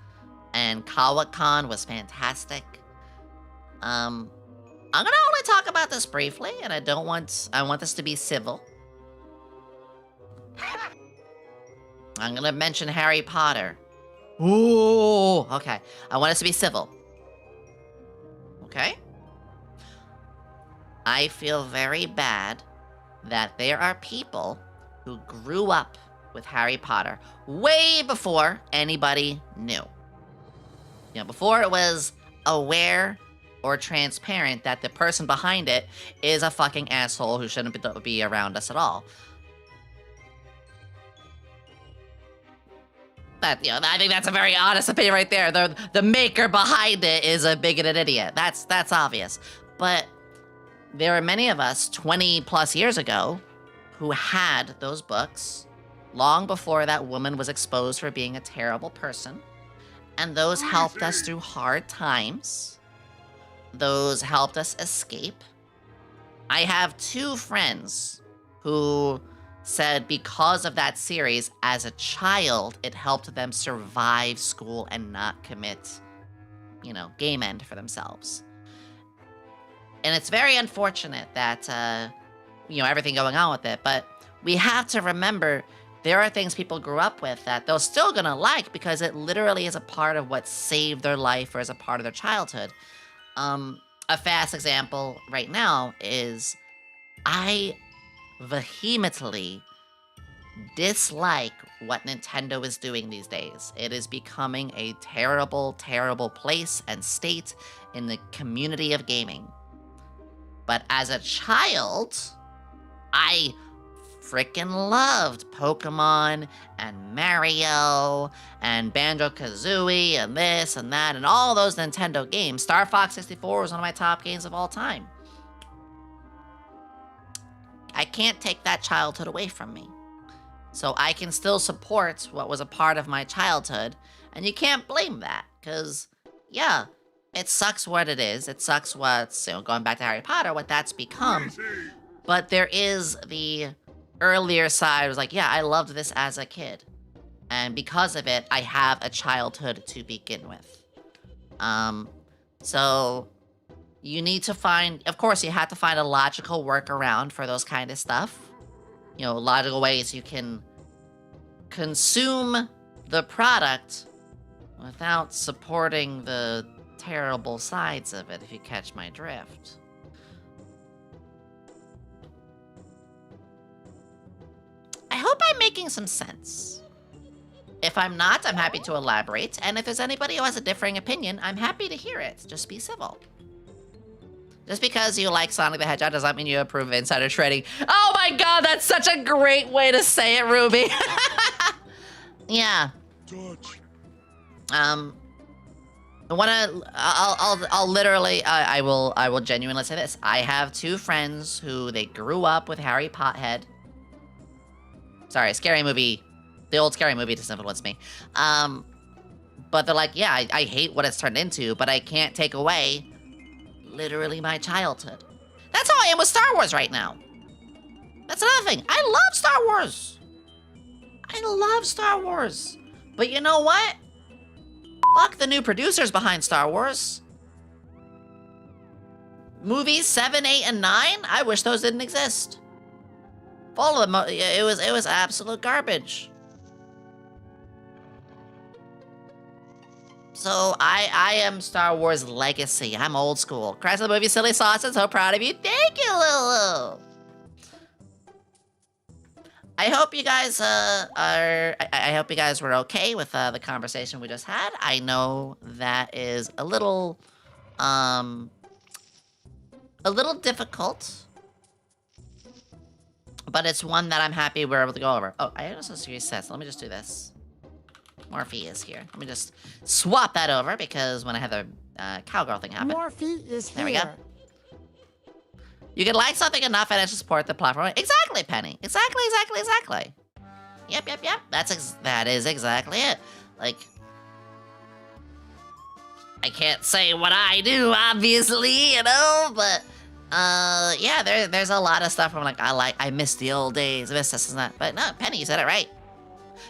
and Kawa-Con was fantastic. I'm gonna only talk about this briefly, and I want this to be civil. I'm gonna mention Harry Potter. Ooh, okay. I want us to be civil. Okay? I feel very bad that there are people who grew up with Harry Potter way before anybody knew. You know, before it was aware or transparent that the person behind it is a fucking asshole who shouldn't be around us at all. That, you know, I think that's a very honest opinion right there. The maker behind it is a bigoted idiot. That's obvious. But there are many of us 20 plus years ago who had those books long before that woman was exposed for being a terrible person. And those helped us through hard times. Those helped us escape. I have 2 friends who said because of that series, as a child, it helped them survive school and not commit, you know, game end for themselves. And it's very unfortunate that, you know, everything going on with it, but we have to remember there are things people grew up with that they're still gonna like because it literally is a part of what saved their life or is a part of their childhood. A fast example right now is I vehemently dislike what Nintendo is doing these days. It is becoming a terrible, terrible place and state in the community of gaming. But as a child, I freaking loved Pokemon and Mario and Banjo-Kazooie and this and that and all those Nintendo games. Star Fox 64 was one of my top games of all time. I can't take that childhood away from me. So I can still support what was a part of my childhood, and you can't blame that, because, yeah, it sucks what it is. It sucks what's, you know, going back to Harry Potter, what that's become. But there is the earlier side. It was like, yeah, I loved this as a kid. And because of it, I have a childhood to begin with. So you need to find, of course, you have to find a logical workaround for those kind of stuff. You know, logical ways you can consume the product without supporting the terrible sides of it, if you catch my drift. I hope I'm making some sense. If I'm not, I'm happy to elaborate, and if there's anybody who has a differing opinion, I'm happy to hear it. Just be civil. Just because you like Sonic the Hedgehog does not mean you approve of insider trading. Oh my god, that's such a great way to say it, Ruby. Yeah. I'll literally, I will genuinely say this. I have 2 friends who they grew up with Harry Pothead. Sorry, Scary Movie. The old Scary Movie just influenced me. But they're like, yeah, I hate what it's turned into, but I can't take away literally my childhood. That's how I am with Star Wars right now. That's another thing. I love Star Wars. I love Star Wars. But you know what? Fuck the new producers behind Star Wars. Movies 7, 8, and 9? I wish those didn't exist. All of them, it was absolute garbage. So I am Star Wars Legacy. I'm old school. Crash of the movie, silly sausage. So proud of you. Thank you, Lulu. I hope you guys I hope you guys were okay with the conversation we just had. I know that is a little difficult, but it's one that I'm happy we're able to go over. Oh, I also see says. Let me just do this. Morphe is here. Let me just swap that over because when I had the cowgirl thing happen. Morphe is here. There we go. You can like something enough and it should support the platform. Exactly, Penny. Exactly. Yep. That is exactly it. Like, I can't say what I do, obviously, you know, but yeah, there's a lot of stuff where I'm like, I miss the old days, I miss this and that. But no, Penny, you said it right.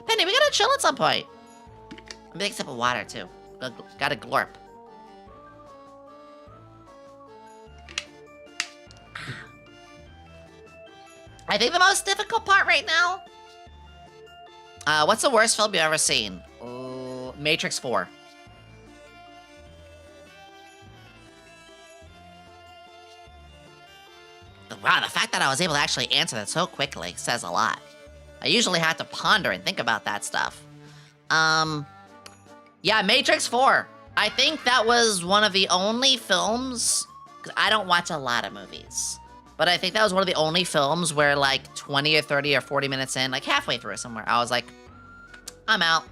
Penny, we gotta chill at some point. A big sip of water too. Gotta glorp. I think the most difficult part right now. What's the worst film you've ever seen? Matrix 4. Wow, the fact that I was able to actually answer that so quickly says a lot. I usually have to ponder and think about that stuff. Yeah, Matrix 4. I think that was one of the only films, because I don't watch a lot of movies, but I think that was one of the only films where like 20 or 30 or 40 minutes in, like halfway through somewhere, I was like, I'm out.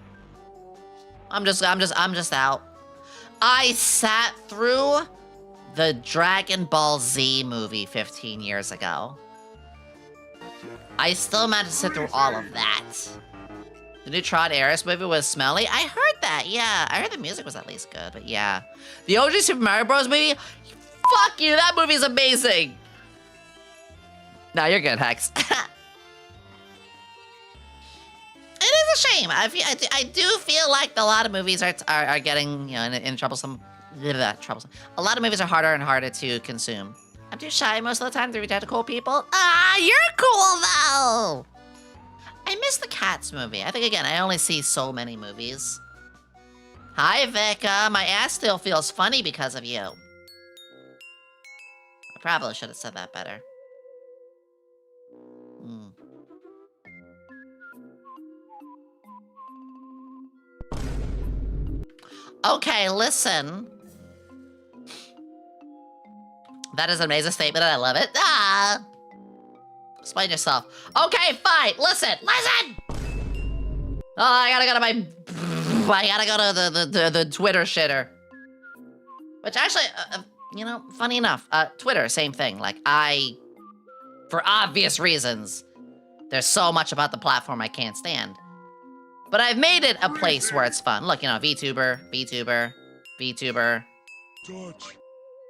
I'm just out. I sat through the Dragon Ball Z movie 15 years ago. I still managed to sit through all of that. The new Trod Ares movie was smelly. I heard that, yeah. I heard the music was at least good, but yeah. The OG Super Mario Bros. Movie? Fuck you, that movie's amazing. No, you're good, Hex. It is a shame. I do feel like a lot of movies are getting, you know, in troublesome. Troublesome. A lot of movies are harder and harder to consume. I'm too shy most of the time to reach out to cool people. Ah, you're cool though. I miss the Cats movie. I think again, I only see so many movies. Hi, Vika. My ass still feels funny because of you. I probably should have said that better. Okay, listen. That is an amazing statement and I love it. Ah! Explain yourself. Okay, fine. Listen. Oh, I gotta go to the Twitter shitter. Which actually, you know, funny enough, Twitter, same thing. Like, for obvious reasons, there's so much about the platform I can't stand. But I've made it a place where it's fun. Look, you know, VTuber.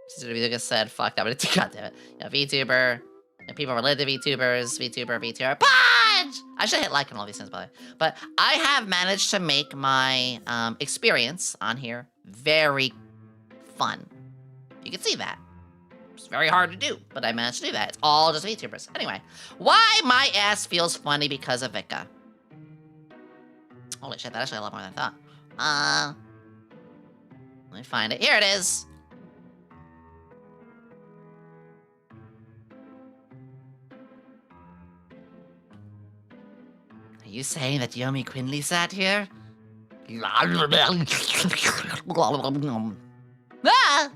Sister Vtuber said, fuck that, but God damn it. You know, VTuber, and people related to VTubers, VTuber, punch! I should hit like on all these things, by the way. But I have managed to make my experience on here very fun. You can see that. It's very hard to do, but I managed to do that. It's all just VTubers. Anyway, why my ass feels funny because of Vika. Holy shit, that actually a lot more than I thought. Let me find it. Here it is. Are you saying that Yomi Quinnley sat here? Ah!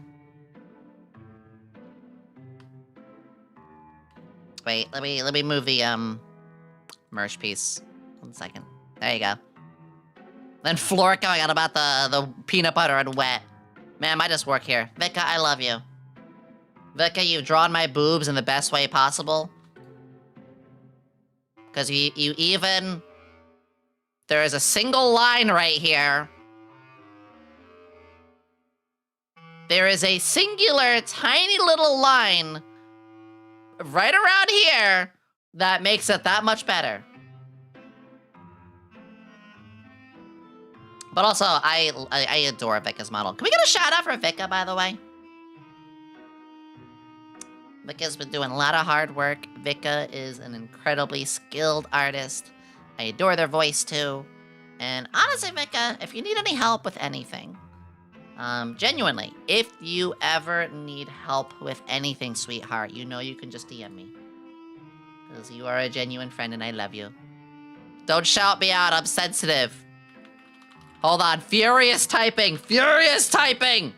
Wait, let me move the merch piece. 1 second. There you go. Then Flora going on about the peanut butter and wet. Man, I just work here. Vika, I love you. Vika, you've drawn my boobs in the best way possible. Because you even... There is a single line right here. There is a singular, tiny little line right around here that makes it that much better. But also, I adore Vika's model. Can we get a shout out for Vika, by the way? Vika's been doing a lot of hard work. Vika is an incredibly skilled artist. I adore their voice, too. And honestly, Vika, if you need any help with anything, Genuinely, if you ever need help with anything, sweetheart, you know you can just DM me. Because you are a genuine friend and I love you. Don't shout me out, I'm sensitive. Hold on, furious typing, furious typing!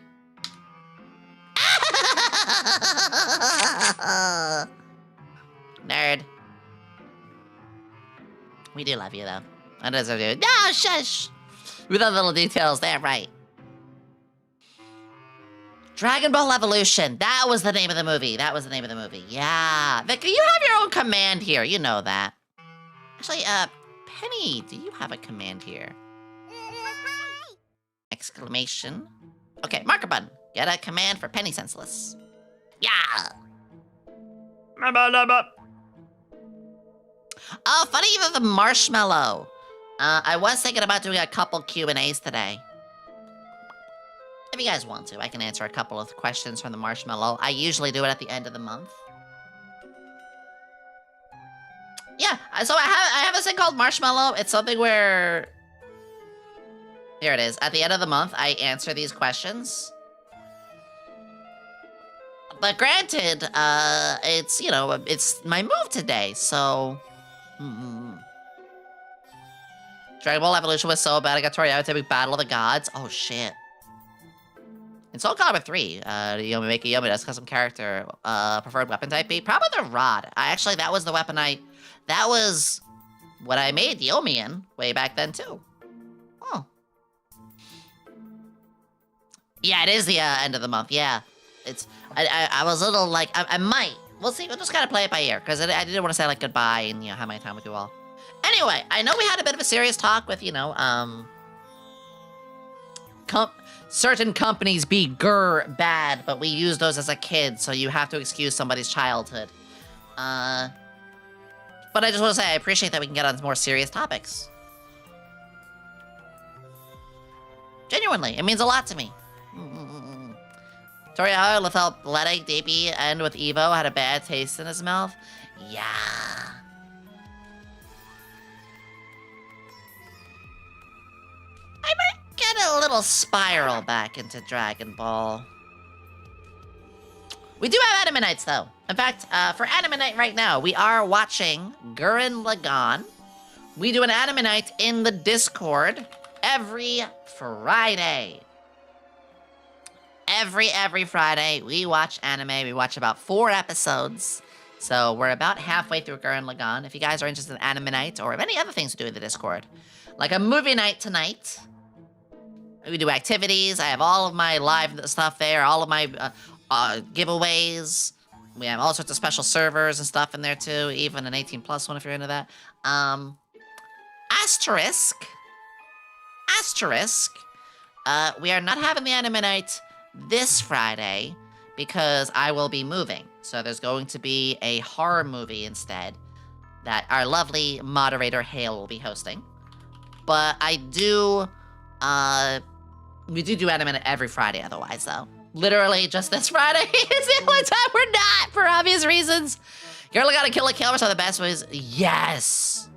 Nerd. We do love you, though. I deserve you. No, shush! With the little details there, right. Dragon Ball Evolution. That was the name of the movie. That was the name of the movie. Yeah. Vic, you have your own command here. You know that. Actually, Penny, do you have a command here? Exclamation. Okay, marker button. Get a command for Penny Senseless. Yeah! Oh, funny even the marshmallow. I was thinking about doing a couple Q&As today. If you guys want to, I can answer a couple of questions from the marshmallow. I usually do it at the end of the month. Yeah, so I have this thing called marshmallow. It's something where... Here it is. At the end of the month, I answer these questions. But granted, it's, you know, it's my move today, so... Dragon Ball Evolution was so bad, I got Toriyama to make Battle of the Gods. Oh, shit. In Soul Calibur 3, Yomi make a Yomi does custom character, preferred weapon type be? Probably the rod. That was the weapon that was what I made Yomi in way back then, too. Oh. Yeah, it is the end of the month, yeah. I was a little like, I might. We'll see, we'll just gotta play it by ear, because I didn't want to say like goodbye and, you know, have my time with you all. Anyway, I know we had a bit of a serious talk with, you know, certain companies be bad, but we use those as a kid, so you have to excuse somebody's childhood. But I just want to say I appreciate that we can get on more serious topics. Genuinely, it means a lot to me. Toriyama felt letting DB end with Evo had a bad taste in his mouth. Yeah. I might get a little spiral back into Dragon Ball. We do have anime nights, though. In fact, for anime night right now, we are watching Gurren Lagann. We do an anime night in the Discord every Friday. Every Friday, we watch anime. We watch about 4 episodes. So we're about halfway through Gurren Lagann. If you guys are interested in anime night or any other things to do in the Discord, like a movie night tonight, we do activities. I have all of my live stuff there, all of my giveaways. We have all sorts of special servers and stuff in there too, even an 18+ one if you're into that. Asterisk. We are not having the anime night this Friday because I will be moving. So there's going to be a horror movie instead that our lovely moderator Hale will be hosting. But I do, we do anime night every Friday otherwise though. Literally just this Friday is the only time we're not for obvious reasons. Girl Gotta Kill a Kill are some of the best ways. Yes.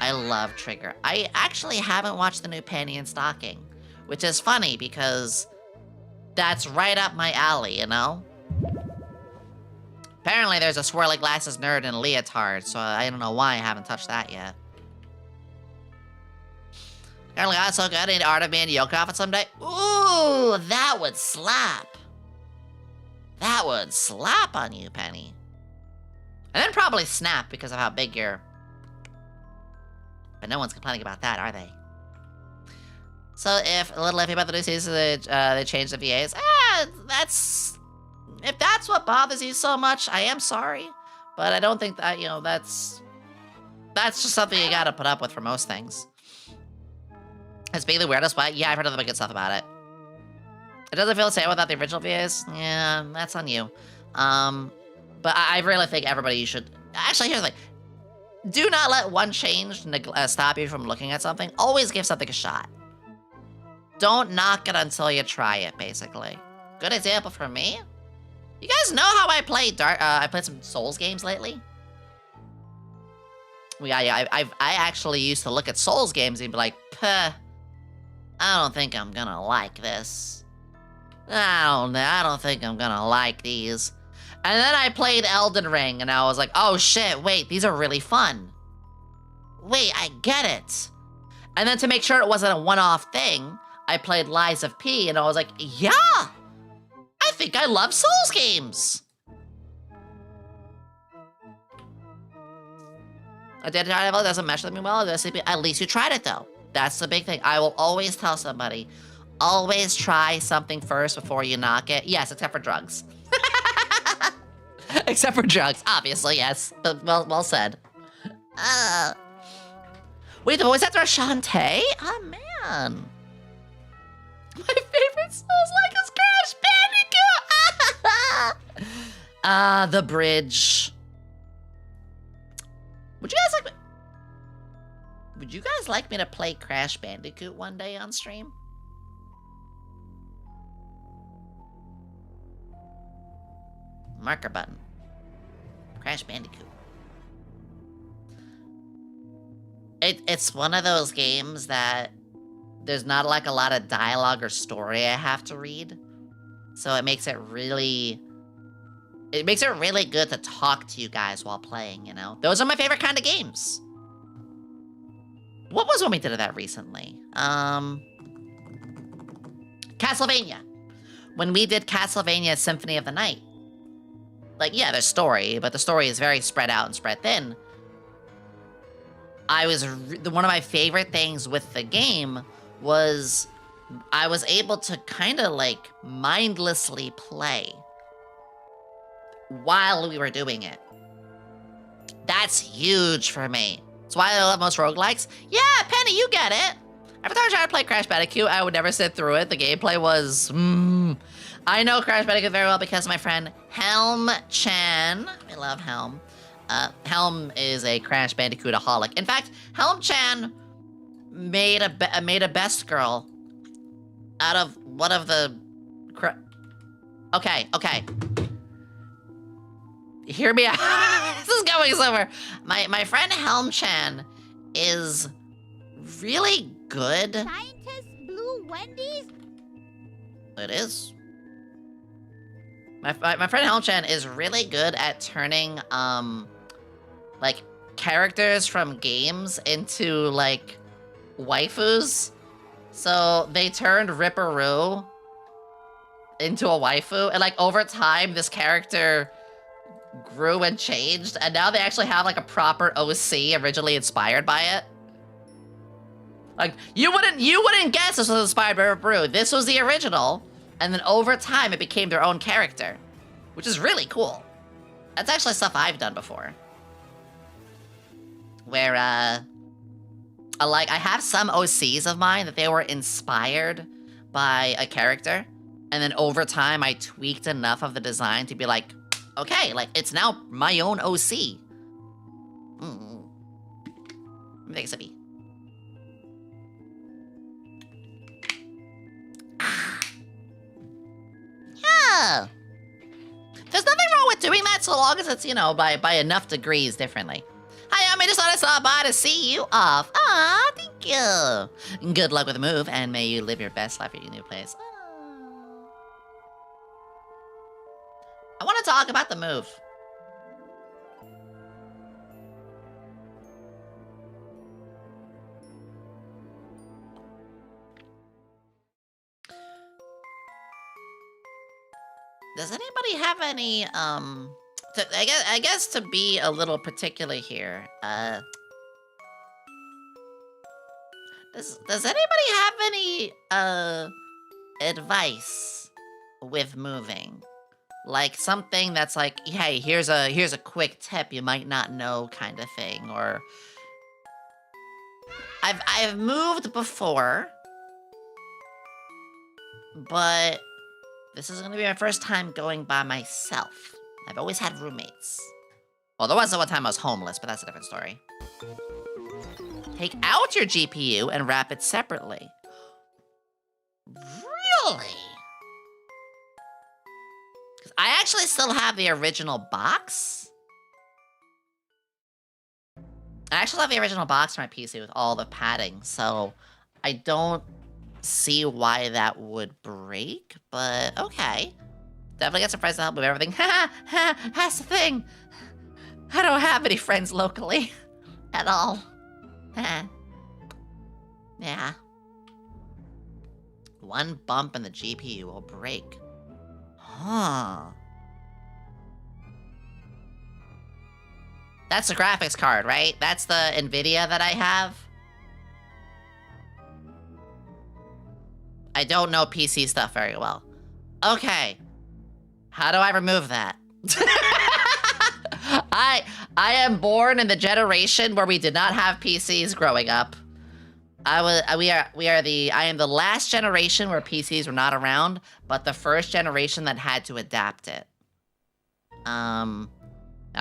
I love Trigger. I actually haven't watched the new Panty and Stocking, which is funny because that's right up my alley, you know? Apparently there's a swirly glasses nerd in a leotard, so I don't know why I haven't touched that yet. Girl Got So Good, I need Art of being Yoko outfit someday. Ooh, that would slap. That would slap on you, Penny. And then probably snap because of how big you're... But no one's complaining about that, are they? So if a little iffy about the new season, they changed the VAs. That's... If that's what bothers you so much, I am sorry. But I don't think that, you know, that's just something you gotta put up with for most things. It's being the weirdest, but yeah, I've heard other good stuff about it. It doesn't feel the same without the original VAs. Yeah, that's on you. But I really think everybody should... Actually, here's the thing. Do not let one change stop you from looking at something. Always give something a shot. Don't knock it until you try it, basically. Good example for me. You guys know how I play I played some Souls games lately? Well, yeah, I actually used to look at Souls games and be like, puh. I don't think I'm gonna like this. I don't think I'm gonna like these. And then I played Elden Ring, and I was like, oh shit, wait, these are really fun. Wait, I get it. And then to make sure it wasn't a one-off thing, I played Lies of P, and I was like, yeah! I think I love Souls games! A data level doesn't mesh with me well, at least you tried it though. That's the big thing. I will always tell somebody, always try something first before you knock it. Yes, except for drugs. Except for drugs, obviously, yes. But well said. Wait, the voice actor is Shantae? Oh, man. My favorite Souls-like is Crash Bandicoot! The bridge. Would you guys like me to play Crash Bandicoot one day on stream? Marker button. Crash Bandicoot. It's one of those games that there's not like a lot of dialogue or story I have to read. So it makes it really good to talk to you guys while playing, you know? Those are my favorite kind of games. What was when we did that recently? Castlevania. When we did Castlevania Symphony of the Night. Like, yeah, there's story, but the story is very spread out and spread thin. One of my favorite things with the game was I was able to kind of like mindlessly play while we were doing it. That's huge for me. That's why I love most roguelikes. Yeah, Penny, you get it. Every time I tried to play Crash Bandicoot, I would never sit through it. The gameplay was, I know Crash Bandicoot very well because of my friend Helm Chan. I love Helm. Helm is a Crash Bandicoot-aholic. In fact, Helm Chan made a best girl out of one of the... Okay. Hear me out. This is going somewhere. My friend Helm Chan is really good. Scientist Blue Wendy's? It is. My friend Helm Chan is really good at turning like characters from games into like waifus. So they turned Ripperoo into a waifu, and like over time this character grew and changed, and now they actually have like a proper OC originally inspired by it. Like you wouldn't guess this was inspired by Ripperoo. This was the original, and then over time it became their own character, which is really cool. That's actually stuff I've done before. Where like I have some OCs of mine that they were inspired by a character, and then over time I tweaked enough of the design to be like, okay, like it's now my own OC. Let me take a sippy. Yeah. There's nothing wrong with doing that so long as it's, you know, by enough degrees differently. Hi, I just thought I stopped by to see you off. Aw, thank you. Good luck with the move, and may you live your best life at your new place. I want to talk about the move. Does anybody have any, I guess to be a little particular here, does anybody have any, advice with moving? Like something that's like, hey, here's a quick tip you might not know kind of thing, or... I've moved before, but this is gonna be my first time going by myself. I've always had roommates. Well, there was the one time I was homeless, but that's a different story. Take out your GPU and wrap it separately. Really? Because I actually still have the original box. I actually have the original box for my PC with all the padding, so I don't see why that would break, but okay. Definitely get surprised to help with everything. Ha ha! That's the thing. I don't have any friends locally at all. Yeah. One bump and the GPU will break. Huh. That's the graphics card, right? That's the NVIDIA that I have. I don't know PC stuff very well. Okay. How do I remove that? I am born in the generation where we did not have PCs growing up. I am the last generation where PCs were not around, but the first generation that had to adapt it. I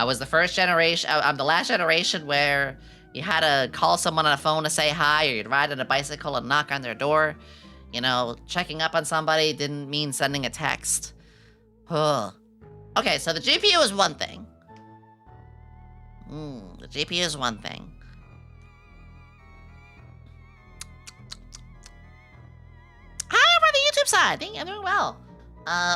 was the first generation, I'm the last generation where you had to call someone on a phone to say hi, or you'd ride on a bicycle and knock on their door. You know, checking up on somebody didn't mean sending a text. Ugh. Okay, so the GPU is one thing. The GPU is one thing. Hi, over the YouTube side. Thank you, I'm doing well.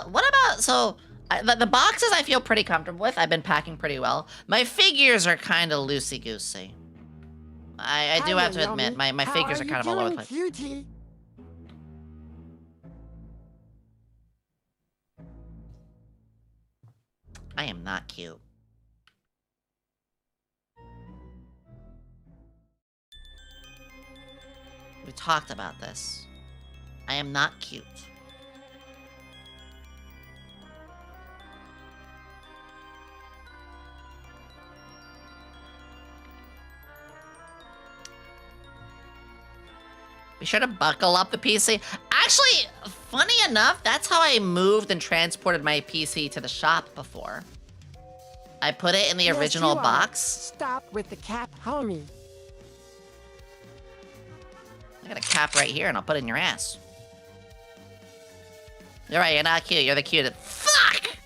What about, so, the boxes I feel pretty comfortable with. I've been packing pretty well. My figures are kind of loosey-goosey. I do have to admit, my figures are kind of all over the place. Cutie? I am not cute. We talked about this. I am not cute. Be sure to buckle up the PC. Actually, funny enough, that's how I moved and transported my PC to the shop before. I put it in the original box. Stop with the cap, homie. I got a cap right here, and I'll put it in your ass. You're right, you're not cute. You're the cutest. Fuck!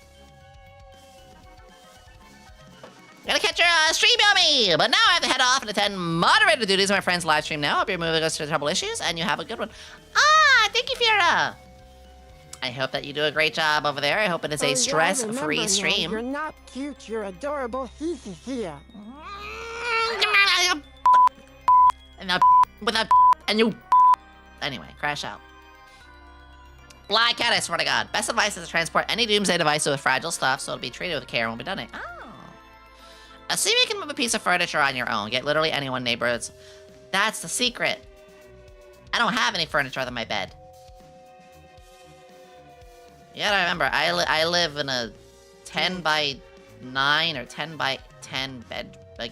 Gotta catch your stream, Yomi! But now I have to head off and attend moderator duties on my friend's live stream now. Hope your movie goes through trouble issues, and you have a good one. Ah, thank you, Fiora! I hope that you do a great job over there. I hope it is a stress-free stream. You're not cute, you're adorable. Here. And you... Anyway, crash out. Fly cat, I swear to God. Best advice is to transport any doomsday device with fragile stuff, so it'll be treated with care and won't be done it. Oh. Assume you can move a piece of furniture on your own. Get literally anyone, neighbors. That's the secret. I don't have any furniture other than my bed. You gotta remember, I live in a 10 by 9 or 10 by 10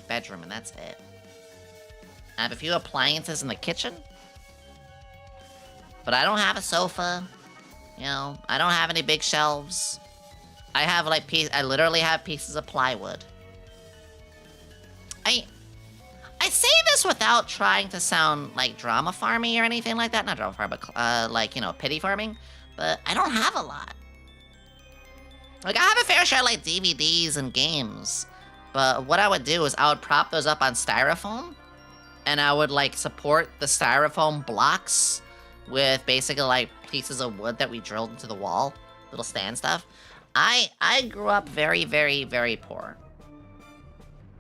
bedroom, and that's it. I have a few appliances in the kitchen. But I don't have a sofa. You know, I don't have any big shelves. I have I literally have pieces of plywood. I say this without trying to sound like drama farmy or anything like that. Not drama farm, but like, you know, pity farming. But I don't have a lot. Like, I have a fair share of, like, DVDs and games. But what I would do is I would prop those up on styrofoam. And I would, like, support the styrofoam blocks with basically, like, pieces of wood that we drilled into the wall. Little stand stuff. I grew up very, very, very poor.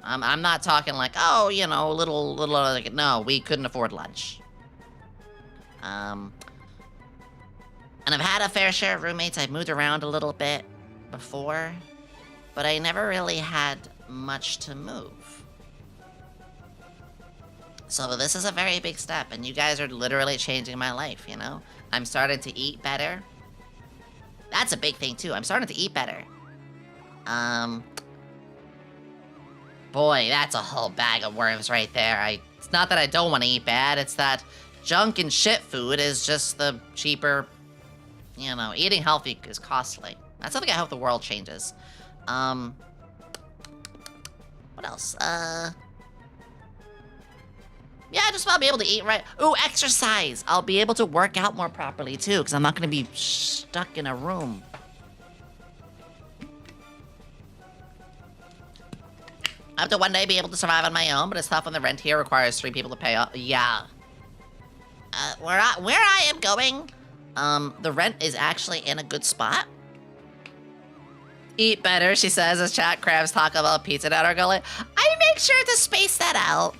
I'm not talking like, oh, you know, little, like, no, we couldn't afford lunch. And I've had a fair share of roommates. I've moved around a little bit before, but I never really had much to move. So this is a very big step, and you guys are literally changing my life, you know? I'm starting to eat better. That's a big thing, too. I'm starting to eat better. Boy, that's a whole bag of worms right there. It's not that I don't want to eat bad, it's that junk and shit food is just the cheaper, you know, eating healthy is costly. That's something I hope the world changes. What else? Yeah, just I'll be able to eat right. Ooh, exercise. I'll be able to work out more properly, too, because I'm not going to be stuck in a room. I hope to one day be able to survive on my own, but it's tough when the rent here requires 3 people to pay off. Yeah. where I am going, the rent is actually in a good spot. Eat better, she says as chat crabs talk about pizza down our gullet. I make sure to space that out.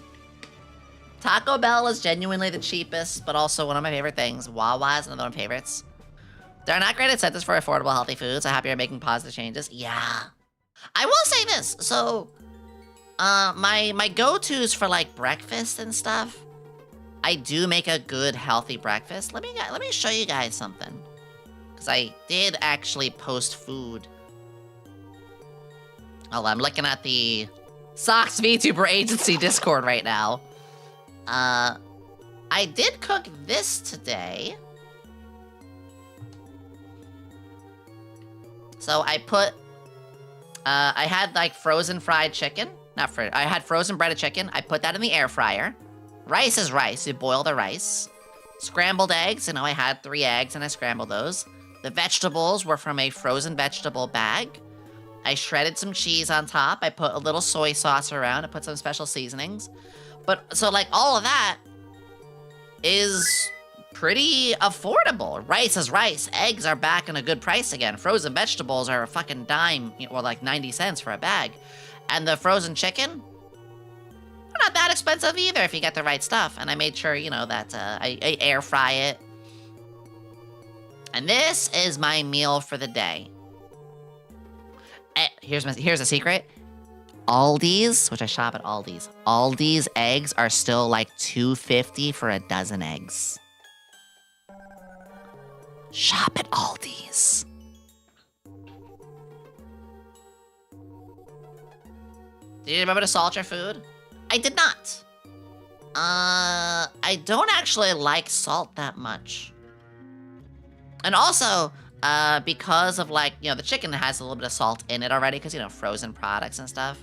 Taco Bell is genuinely the cheapest, but also one of my favorite things. Wawa is another one of my favorites. There are not great incentives for affordable, healthy foods. I'm happy you're making positive changes. Yeah. I will say this. So, my go-tos for like breakfast and stuff, I do make a good, healthy breakfast. Let me show you guys something. Because I did actually post food. Oh, I'm looking at the Socks VTuber Agency Discord right now. I did cook this today. So I put, I had like frozen fried chicken. I had frozen breaded chicken. I put that in the air fryer. Rice is rice. You boil the rice. Scrambled eggs. You know, I had 3 eggs and I scrambled those. The vegetables were from a frozen vegetable bag. I shredded some cheese on top. I put a little soy sauce around. I put some special seasonings. But, so like all of that is pretty affordable. Rice is rice. Eggs are back in a good price again. Frozen vegetables are a fucking dime, or like 90 cents for a bag. And the frozen chicken, they're not that expensive either if you get the right stuff. And I made sure, you know, that I air fry it. And this is my meal for the day. Here's a secret. Aldi's, which I shop at Aldi's eggs are still like $2.50 for a dozen eggs. Shop at Aldi's. Do you remember to salt your food? I did not. I don't actually like salt that much. And also, because of like, you know, the chicken has a little bit of salt in it already because, you know, frozen products and stuff.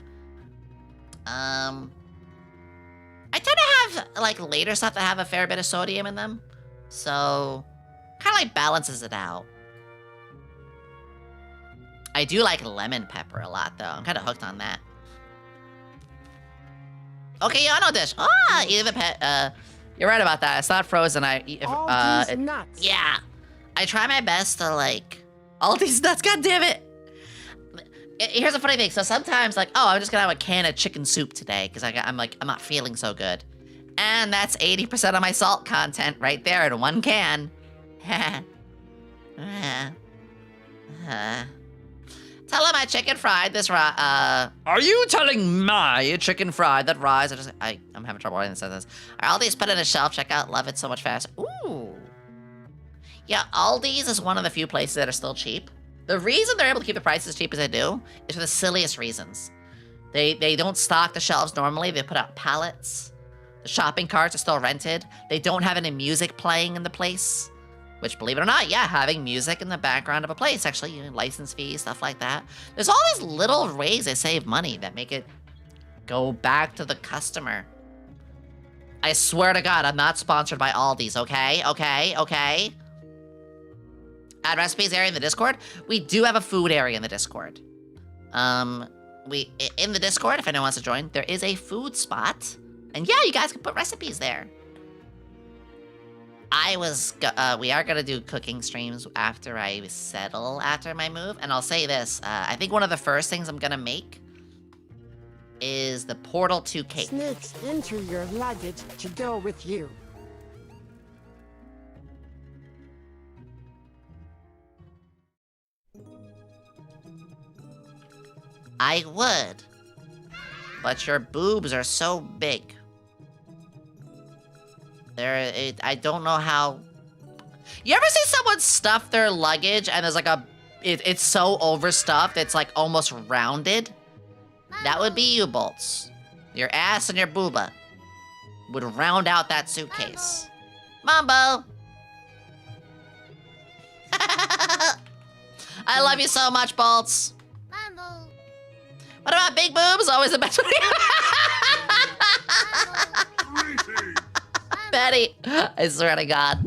I tend to have like later stuff that have a fair bit of sodium in them. So, kind of like balances it out. I do like lemon pepper a lot though. I'm kind of hooked on that. Okay, Yano dish. Ah, eat the pet. You're right about that. It's not frozen. All these nuts. Yeah. I try my best to like all these nuts. God damn it! Here's a funny thing. So sometimes like, oh, I'm just gonna have a can of chicken soup today because I'm not feeling so good, and that's 80% of my salt content right there in one can. Tell him I chicken fried this Are you telling my chicken fried that rise? I'm having trouble writing this sentence. Aldi's put it on a shelf. Check out. Love it so much fast. Ooh. Yeah, Aldi's is one of the few places that are still cheap. The reason they're able to keep the prices as cheap as they do is for the silliest reasons. They don't stock the shelves normally. They put out pallets. The shopping carts are still rented. They don't have any music playing in the place. Which, believe it or not, yeah, having music in the background of a place, actually, you know, license fees, stuff like that. There's all these little ways they save money that make it go back to the customer. I swear to God, I'm not sponsored by Aldi's, okay? Okay? Add recipes area in the Discord. We do have a food area in the Discord. In the Discord, if anyone wants to join, there is a food spot. And yeah, you guys can put recipes there. We are gonna do cooking streams after I settle after my move. And I'll say this, I think one of the first things I'm gonna make is the Portal 2 cake. Snakes into your luggage to go with you. I would, but your boobs are so big. I don't know how. You ever see someone stuff their luggage and there's like it's so overstuffed it's like almost rounded? That would be you, Bolts. Your ass and your booba would round out that suitcase. Mambo! I love you so much, Bolts. Mambo. What about big boobs? Always the best one. Betty, I swear to God.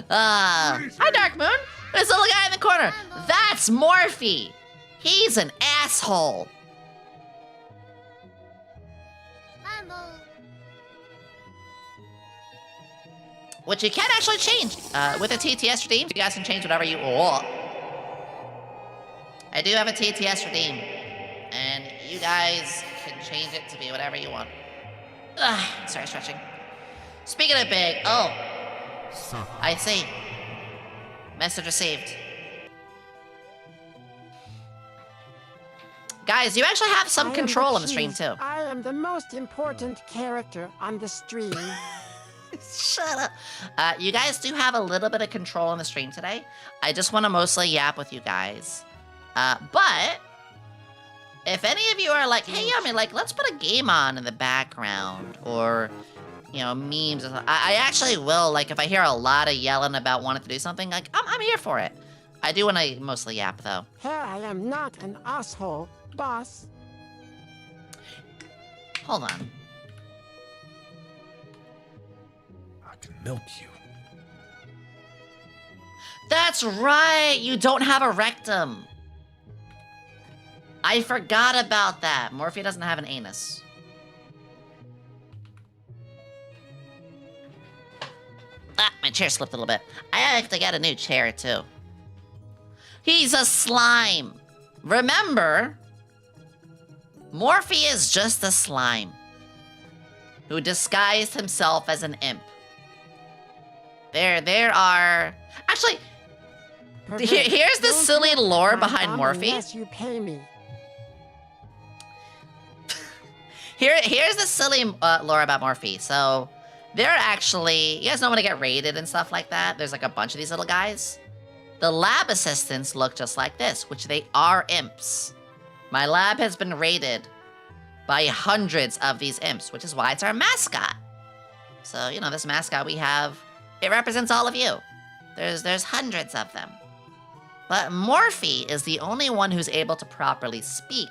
Hi, Dark Moon. There's a little guy in the corner. That's Morphe. He's an asshole. which you can actually change. With a TTS redeem, you guys can change whatever you want. I do have a TTS redeem, and you guys can change it to be whatever you want. Ugh, sorry, stretching. Speaking of big, oh, I see. Message received. Guys, you actually have some control on the stream, too. I am the most important character on the stream. Shut up. You guys do have a little bit of control on the stream today. I just want to mostly yap with you guys. But if any of you are like, hey, Yomi, like, let's put a game on in the background, or, you know, memes or something. I actually will, like, if I hear a lot of yelling about wanting to do something, like, I'm here for it. I do want to mostly yap, though. Hey, I am not an asshole, boss. Hold on. I can milk you. That's right! You don't have a rectum. I forgot about that. Morphe doesn't have an anus. Ah, my chair slipped a little bit. I have to get a new chair, too. He's a slime. Remember, Morphe is just a slime who disguised himself as an imp. There are... Actually, here's the silly lore behind Morphe. Unless you pay me. Here's the silly lore about Morphe. So, they're actually... You guys know when to get raided and stuff like that? There's like a bunch of these little guys. The lab assistants look just like this, which they are imps. My lab has been raided by hundreds of these imps, which is why it's our mascot. So, you know, this mascot we have, it represents all of you. There's hundreds of them. But Morphe is the only one who's able to properly speak,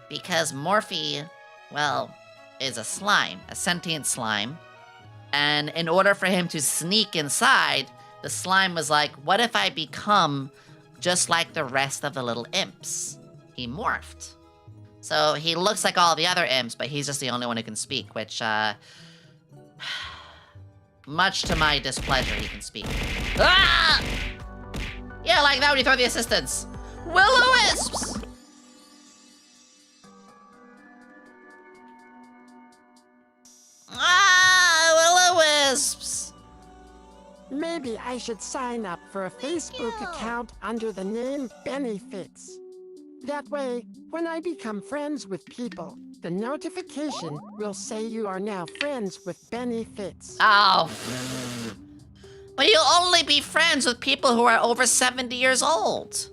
because Morphe, well, is a slime, a sentient slime. And in order for him to sneak inside, the slime was like, what if I become just like the rest of the little imps? He morphed. So he looks like all the other imps, but he's just the only one who can speak, which, much to my displeasure, he can speak. Ah! Yeah, like that when you throw the assistants. Will-o-wisps! Ah, will-o-wisps! Maybe I should sign up for a Facebook account under the name Benefits. That way, when I become friends with people, the notification will say you are now friends with Benefits. Oh. But you'll only be friends with people who are over 70 years old.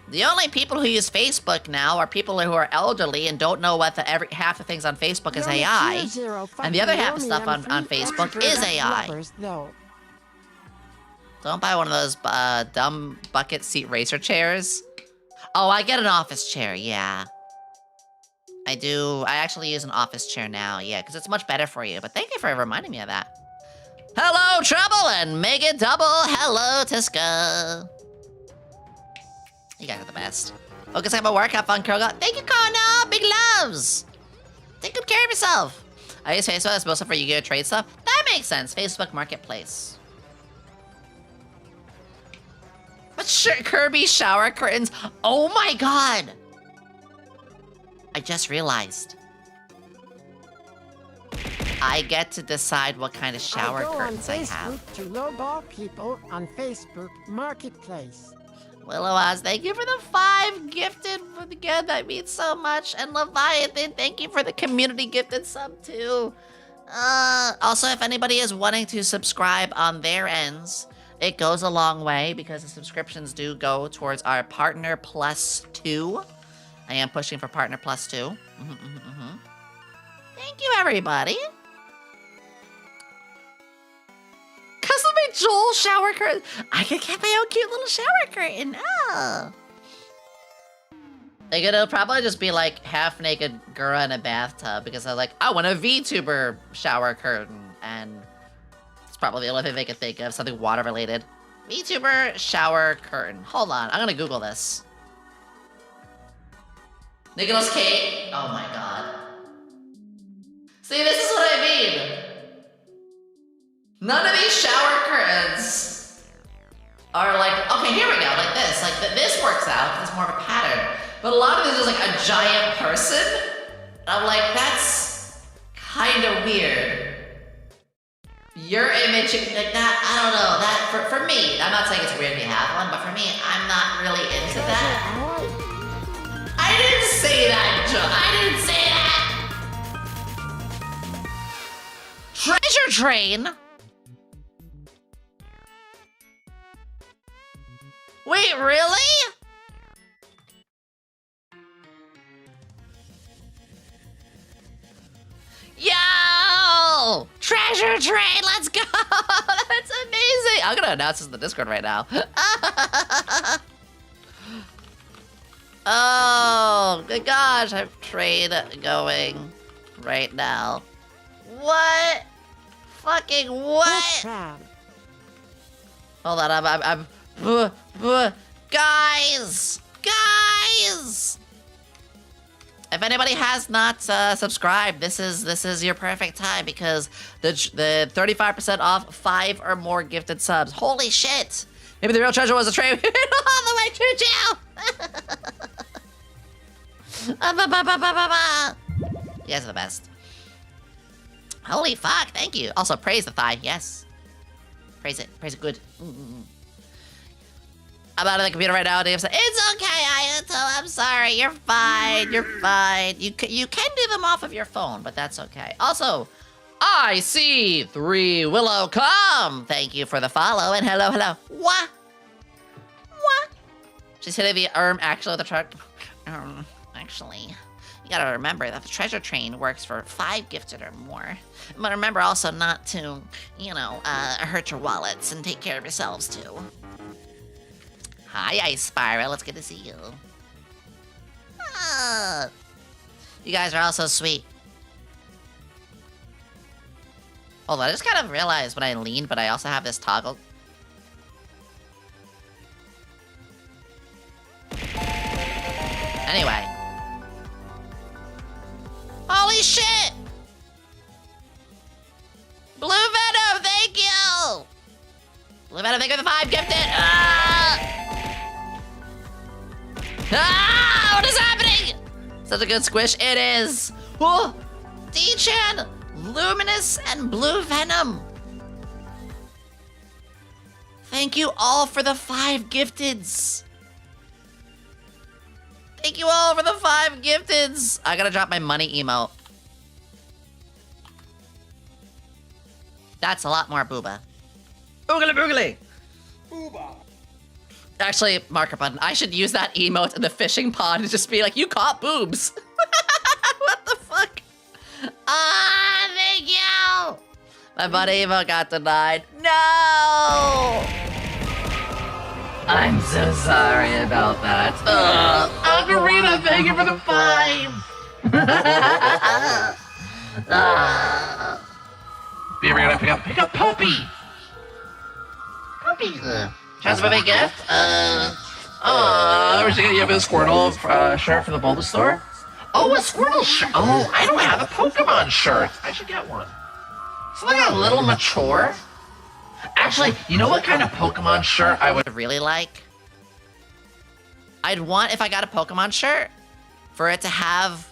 The only people who use Facebook now are people who are elderly and don't know what half the things on Facebook is AI. And the other half of stuff on Facebook is AI. Don't buy one of those dumb bucket seat racer chairs. Oh, I get an office chair, yeah. I do. I actually use an office chair now, yeah, because it's much better for you. But thank you for reminding me of that. Hello, Trouble, and make it double. Hello, Tiska. You guys are the best. Focus on my work. Have fun, Kroga. Thank you, Kana. Big loves. Take good care of yourself. I use Facebook as mostly for Yu-Gi-Oh! Trade stuff. That makes sense. Facebook Marketplace. But Kirby shower curtains. Oh my god. I just realized. I get to decide what kind of shower curtains I have. To lowball people on Facebook Marketplace. Willow Oz, thank you for the 5 gifted again. That means so much. And Leviathan, thank you for the community gifted sub too. Also, if anybody is wanting to subscribe on their ends, it goes a long way because the subscriptions do go towards our Partner Plus 2. I am pushing for Partner Plus 2. Thank you, everybody. Custom-made Joel shower curtain. I can get my own cute little shower curtain. Oh. Like, it'll probably just be like half-naked girl in a bathtub because I want a VTuber shower curtain, and it's probably the only thing they could think of, something water-related. VTuber shower curtain. Hold on, I'm gonna Google this. Nicholas Cage. Oh my god. See, this is what I mean. None of these shower curtains are like, okay, here we go, like this. Like, this works out, it's more of a pattern. But a lot of these are like a giant person. And I'm like, that's kind of weird. Your image, like that, I don't know, that, for me, I'm not saying it's weird if you have one, but for me, I'm not really into that. I didn't say that, Joe. I didn't say that. Treasure train? Wait, really? Yo! Treasure train, let's go! That's amazing! I'm gonna announce this in the Discord right now. Oh, good gosh, I have train going right now. What? Fucking what? Hold on, guys! Guys! If anybody has not subscribed, this is your perfect time because the 35% off 5 or more gifted subs. Holy shit! Maybe the real treasure was a train all the way to jail. You guys are the best. Holy fuck! Thank you. Also, praise the thigh. Yes, praise it. Praise it good. I'm out of the computer right now. Dave said, "It's okay, Ayato. I'm sorry. You're fine. You're fine. You can do them off of your phone, but that's okay." Also, I see 3 Willow come. Thank you for the follow and hello. What? She's hitting the actually the truck. Actually, you gotta remember that the treasure train works for 5 gifted or more. But remember also not to, hurt your wallets and take care of yourselves too. Hi, Ice Spiral. It's good to see you. You guys are all so sweet. Hold on, I just kind of realized when I lean, but I also have this toggle. Anyway. Holy shit! Blue Venom, thank you! Blue Venom, thank you for the 5 gifted! What is happening? Such a good squish. It is. Oh, D-Chan, Luminous, and Blue Venom. Thank you all for the 5 gifteds. Thank you all for the 5 gifteds. I gotta drop my money emote. That's a lot more booba. Boogly boogly. Booba. Actually, marker button. I should use that emote in the fishing pod and just be like, you caught boobs. What the fuck? Thank you. My buddy emote got denied. No. I'm so sorry about that. Ocarina, thank you for the 5. Be ever gonna pick up Puppy. Chance of a big gift? We're just gonna give a Squirtle shirt for the Bulbasaur. Oh, a Squirtle shirt! Oh, I don't have a Pokemon shirt. I should get one. Something a little mature. Actually, you know what kind of Pokemon shirt I would really like? I'd want, if I got a Pokemon shirt, for it to have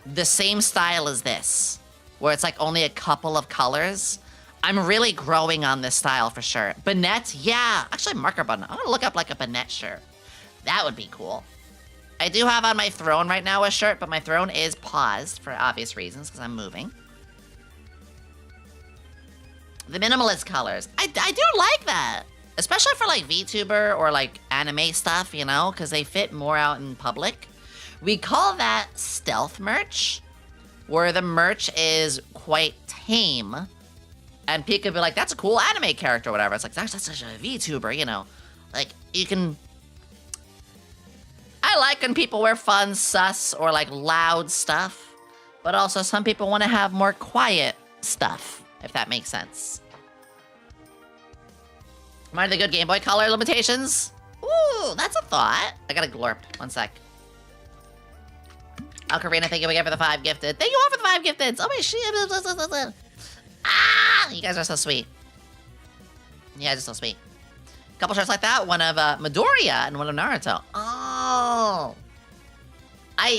the same style as this, where it's like only a couple of colors. I'm really growing on this style for sure. Banette, yeah. Actually, marker button. I'm gonna look up like a Banette shirt. That would be cool. I do have on my throne right now a shirt, but my throne is paused for obvious reasons because I'm moving. The minimalist colors. I do like that. Especially for like VTuber or like anime stuff, because they fit more out in public. We call that stealth merch, where the merch is quite tame. And people could be like, that's a cool anime character or whatever. It's like, that's such a VTuber, Like, you can... I like when people wear fun, sus, or like loud stuff. But also some people want to have more quiet stuff, if that makes sense. Mind the good Game Boy Color limitations? Ooh, that's a thought. I got a glorp. 1 sec. Ocarina, thank you again for the 5 gifted. Thank you all for the 5 gifted. Oh my shit. You guys are so sweet. Yeah, it's just so sweet. Couple shirts like that. One of Midoriya and one of Naruto. Oh. I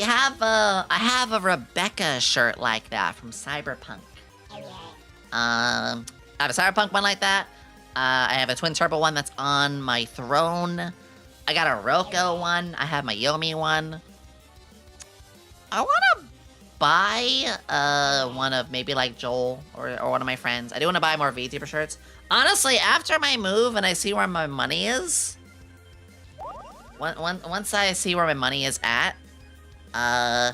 have a Rebecca shirt like that from Cyberpunk. I have a Cyberpunk one like that. I have a Twin Turbo one that's on my throne. I got a Roko one. I have my Yomi one. I want to buy one of maybe like Joel or one of my friends. I do want to buy more Vtuber shirts. Honestly, after my move and I see where my money is, once I see where my money is at, I'll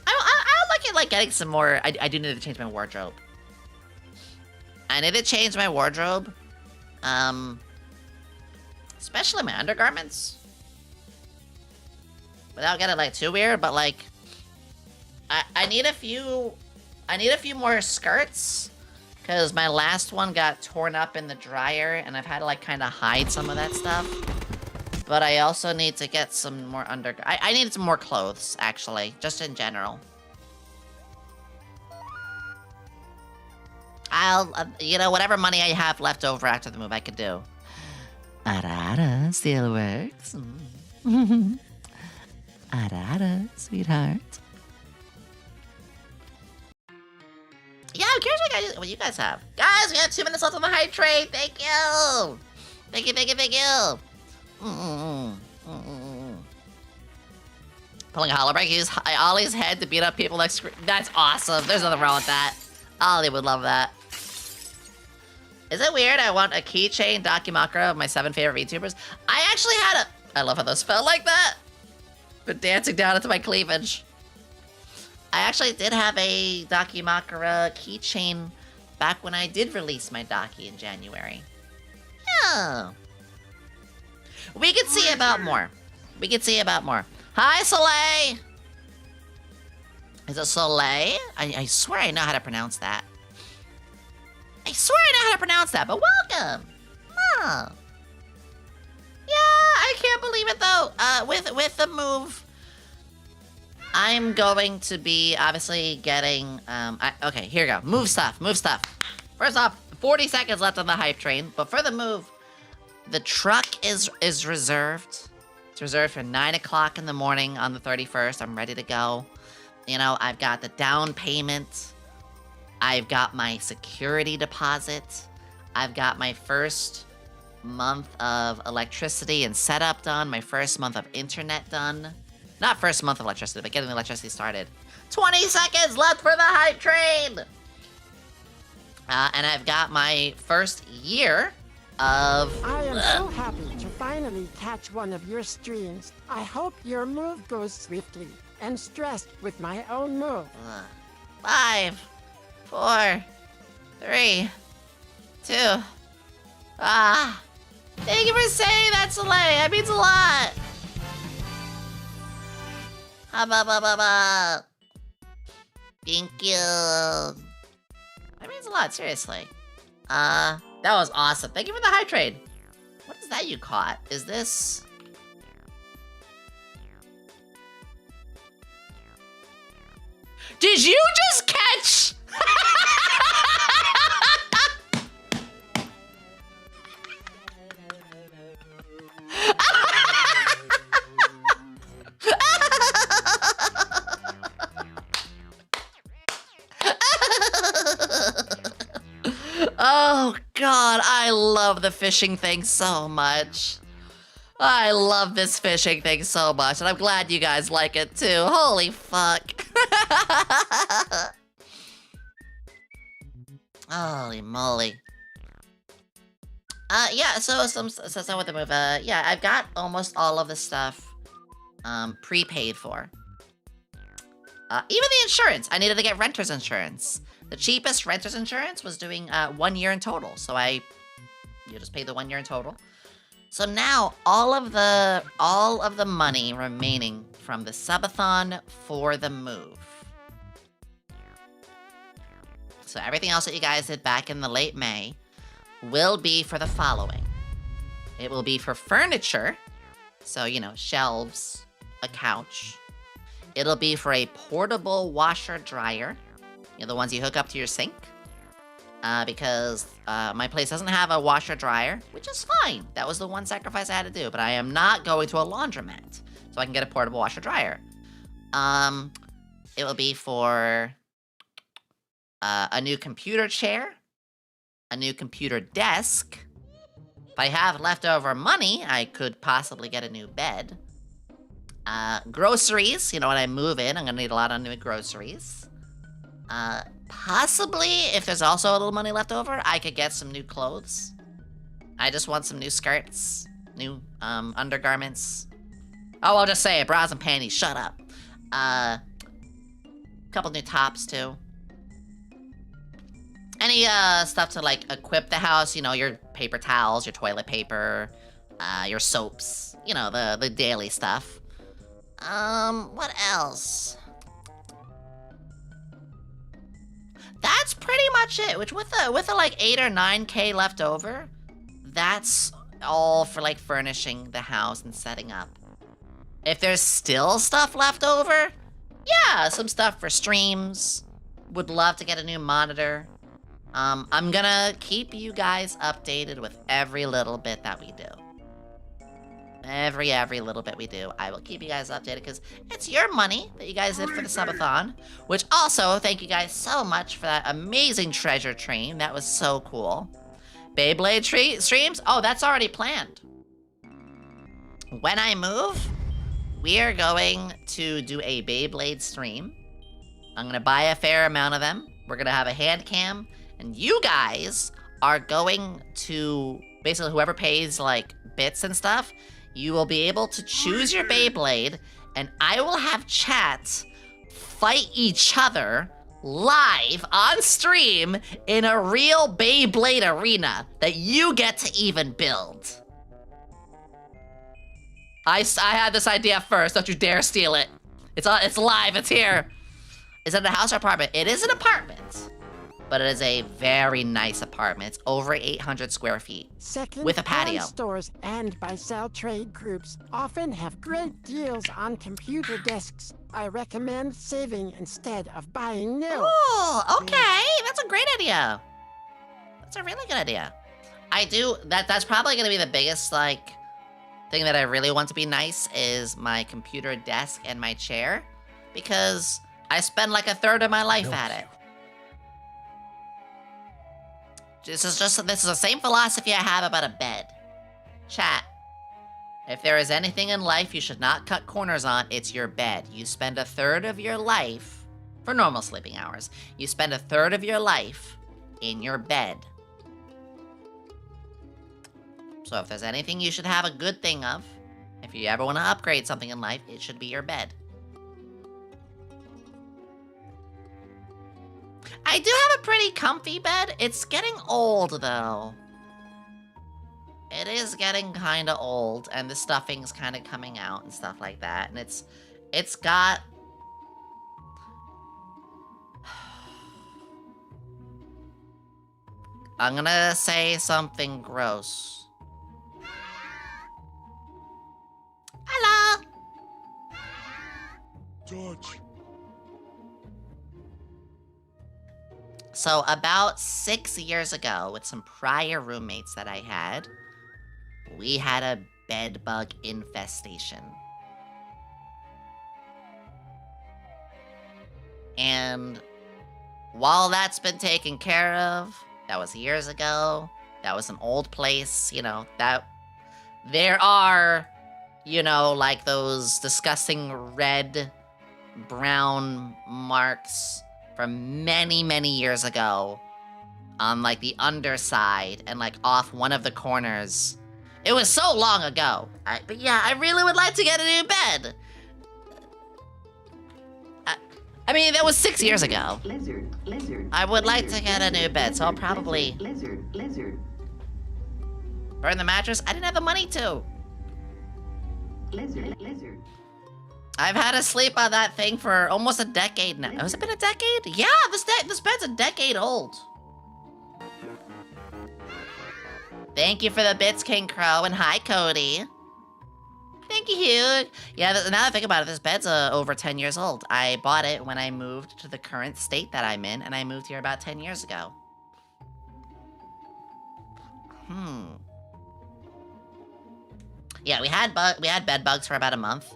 look at like getting some more. I do need to change my wardrobe. I need to change my wardrobe. Especially my undergarments. Without getting like too weird, but like I need a few more skirts because my last one got torn up in the dryer and I've had to like kind of hide some of that stuff. But I also need to get some more I need some more clothes actually, just in general. I'll, you know, whatever money I have left over after the move, I could do. Arara still works. Arara, sweetheart. Yeah, I'm curious what you guys have. Guys, we have 2 minutes left on the hype train. Thank you. Thank you, thank you, thank you. Pulling a hollow break, use Ollie's head to beat up people next screen. That's awesome. There's nothing wrong with that. Ollie would love that. Is it weird I want a keychain Dakimakura of my 7 favorite VTubers? I actually had a... I love how those felt like that. But dancing down into my cleavage. I actually did have a Dakimakura keychain back when I did release my Daki in January. Yeah. We could see about more. We could see about more. Hi, Soleil! Is it Soleil? I swear I know how to pronounce that. I swear I know how to pronounce that, but welcome! Huh. Yeah, I can't believe it though. With the move, I'm going to be obviously getting, okay, here we go. Move stuff. First off, 40 seconds left on the hype train, but for the move, the truck is reserved. It's reserved for 9 o'clock in the morning on the 31st. I'm ready to go. You know, I've got the down payment. I've got my security deposit. I've got my first month of electricity and setup done. My first month of internet done. Not first month of electricity, but getting the electricity started. 20 seconds left for the hype train! And I've got my first year of... I am so happy to finally catch one of your streams. I hope your move goes swiftly and stressed with my own move. 5, 4, 3, 2. Thank you for saying that, Soleil. That means a lot. Thank you. That means a lot, seriously. That was awesome. Thank you for the hype trade. What is that you caught? Is this... Did you just catch? Oh god, I love the fishing thing so much. I love this fishing thing so much, and I'm glad you guys like it too. Holy fuck. Holy moly. Yeah, so with the move, yeah, I've got almost all of the stuff, prepaid for. Even the insurance, I needed to get renter's insurance. The cheapest renter's insurance was doing, 1 year in total, so you just pay the 1 year in total. So now, all of the money remaining from the subathon for the move. So everything else that you guys did back in the late May will be for the following. It will be for furniture, so, you know, shelves, a couch. It'll be for a portable washer dryer, you know, the ones you hook up to your sink. because my place doesn't have a washer dryer, which is fine. That was the one sacrifice I had to do, but I am not going to a laundromat, so I can get a portable washer dryer. It will be for a new computer chair, a new computer desk. If I have leftover money, I could possibly get a new bed. Groceries, you know, when I move in, I'm gonna need a lot of new groceries. Possibly, if there's also a little money left over, I could get some new clothes. I just want some new skirts, new undergarments. Oh, I'll just say it, bras and panties, shut up. Couple new tops, too. Any stuff to, like, equip the house, you know, your paper towels, your toilet paper, your soaps, you know, the daily stuff. What else? That's pretty much it, which with a like 8 or 9K left over, that's all for like furnishing the house and setting up. If there's still stuff left over, yeah, some stuff for streams. Would love to get a new monitor. I'm gonna keep you guys updated with every little bit that we do. Every little bit we do, I will keep you guys updated because it's your money that you guys did for the subathon. Which also, thank you guys so much for that amazing treasure train. That was so cool. Beyblade streams? Oh, that's already planned. When I move, we are going to do a Beyblade stream. I'm gonna buy a fair amount of them. We're gonna have a hand cam, and you guys are going to, basically whoever pays like bits and stuff, you will be able to choose your Beyblade, and I will have chat fight each other live on stream in a real Beyblade arena that you get to even build. I had this idea first, don't you dare steal it. It's live, it's here. Is it a house or apartment? It is an apartment, but it is a very nice apartment. It's over 800 square feet with a patio. Stores and buy-sell trade groups often have great deals on computer desks. I recommend saving instead of buying new. Oh, okay. That's a great idea. That's a really good idea. That's probably gonna be the biggest, like, thing that I really want to be nice is my computer desk and my chair, because I spend like a third of my life at it. This is the same philosophy I have about a bed. Chat. If there is anything in life you should not cut corners on, it's your bed. You spend a third of your life, for normal sleeping hours, you spend a third of your life in your bed. So if there's anything you should have a good thing of, if you ever want to upgrade something in life, it should be your bed. I do have a pretty comfy bed. It's getting old, though. It is getting kind of old, and the stuffing's kind of coming out and stuff like that. And it's got... I'm gonna say something gross. Hello! George. So about 6 years ago, with some prior roommates that I had, we had a bed bug infestation. And while that's been taken care of, that was years ago, that was an old place, you know, that there are, you know, like those disgusting red, brown marks from many, many years ago on like the underside and like off one of the corners. It was so long ago. But yeah, I really would like to get a new bed. I mean, that was 6 years ago. Lizard. I would like to get a new bed, so I'll probably Lizard. burn the mattress. I didn't have the money to. Lizard. I've had to sleep on that thing for almost a decade now. Has it been a decade? Yeah, this bed's a decade old. Thank you for the bits, King Crow, and hi, Cody. Thank you, Hugh. Yeah, now that I think about it, this bed's over 10 years old. I bought it when I moved to the current state that I'm in, and I moved here about 10 years ago. Yeah, we had bed bugs for about a month.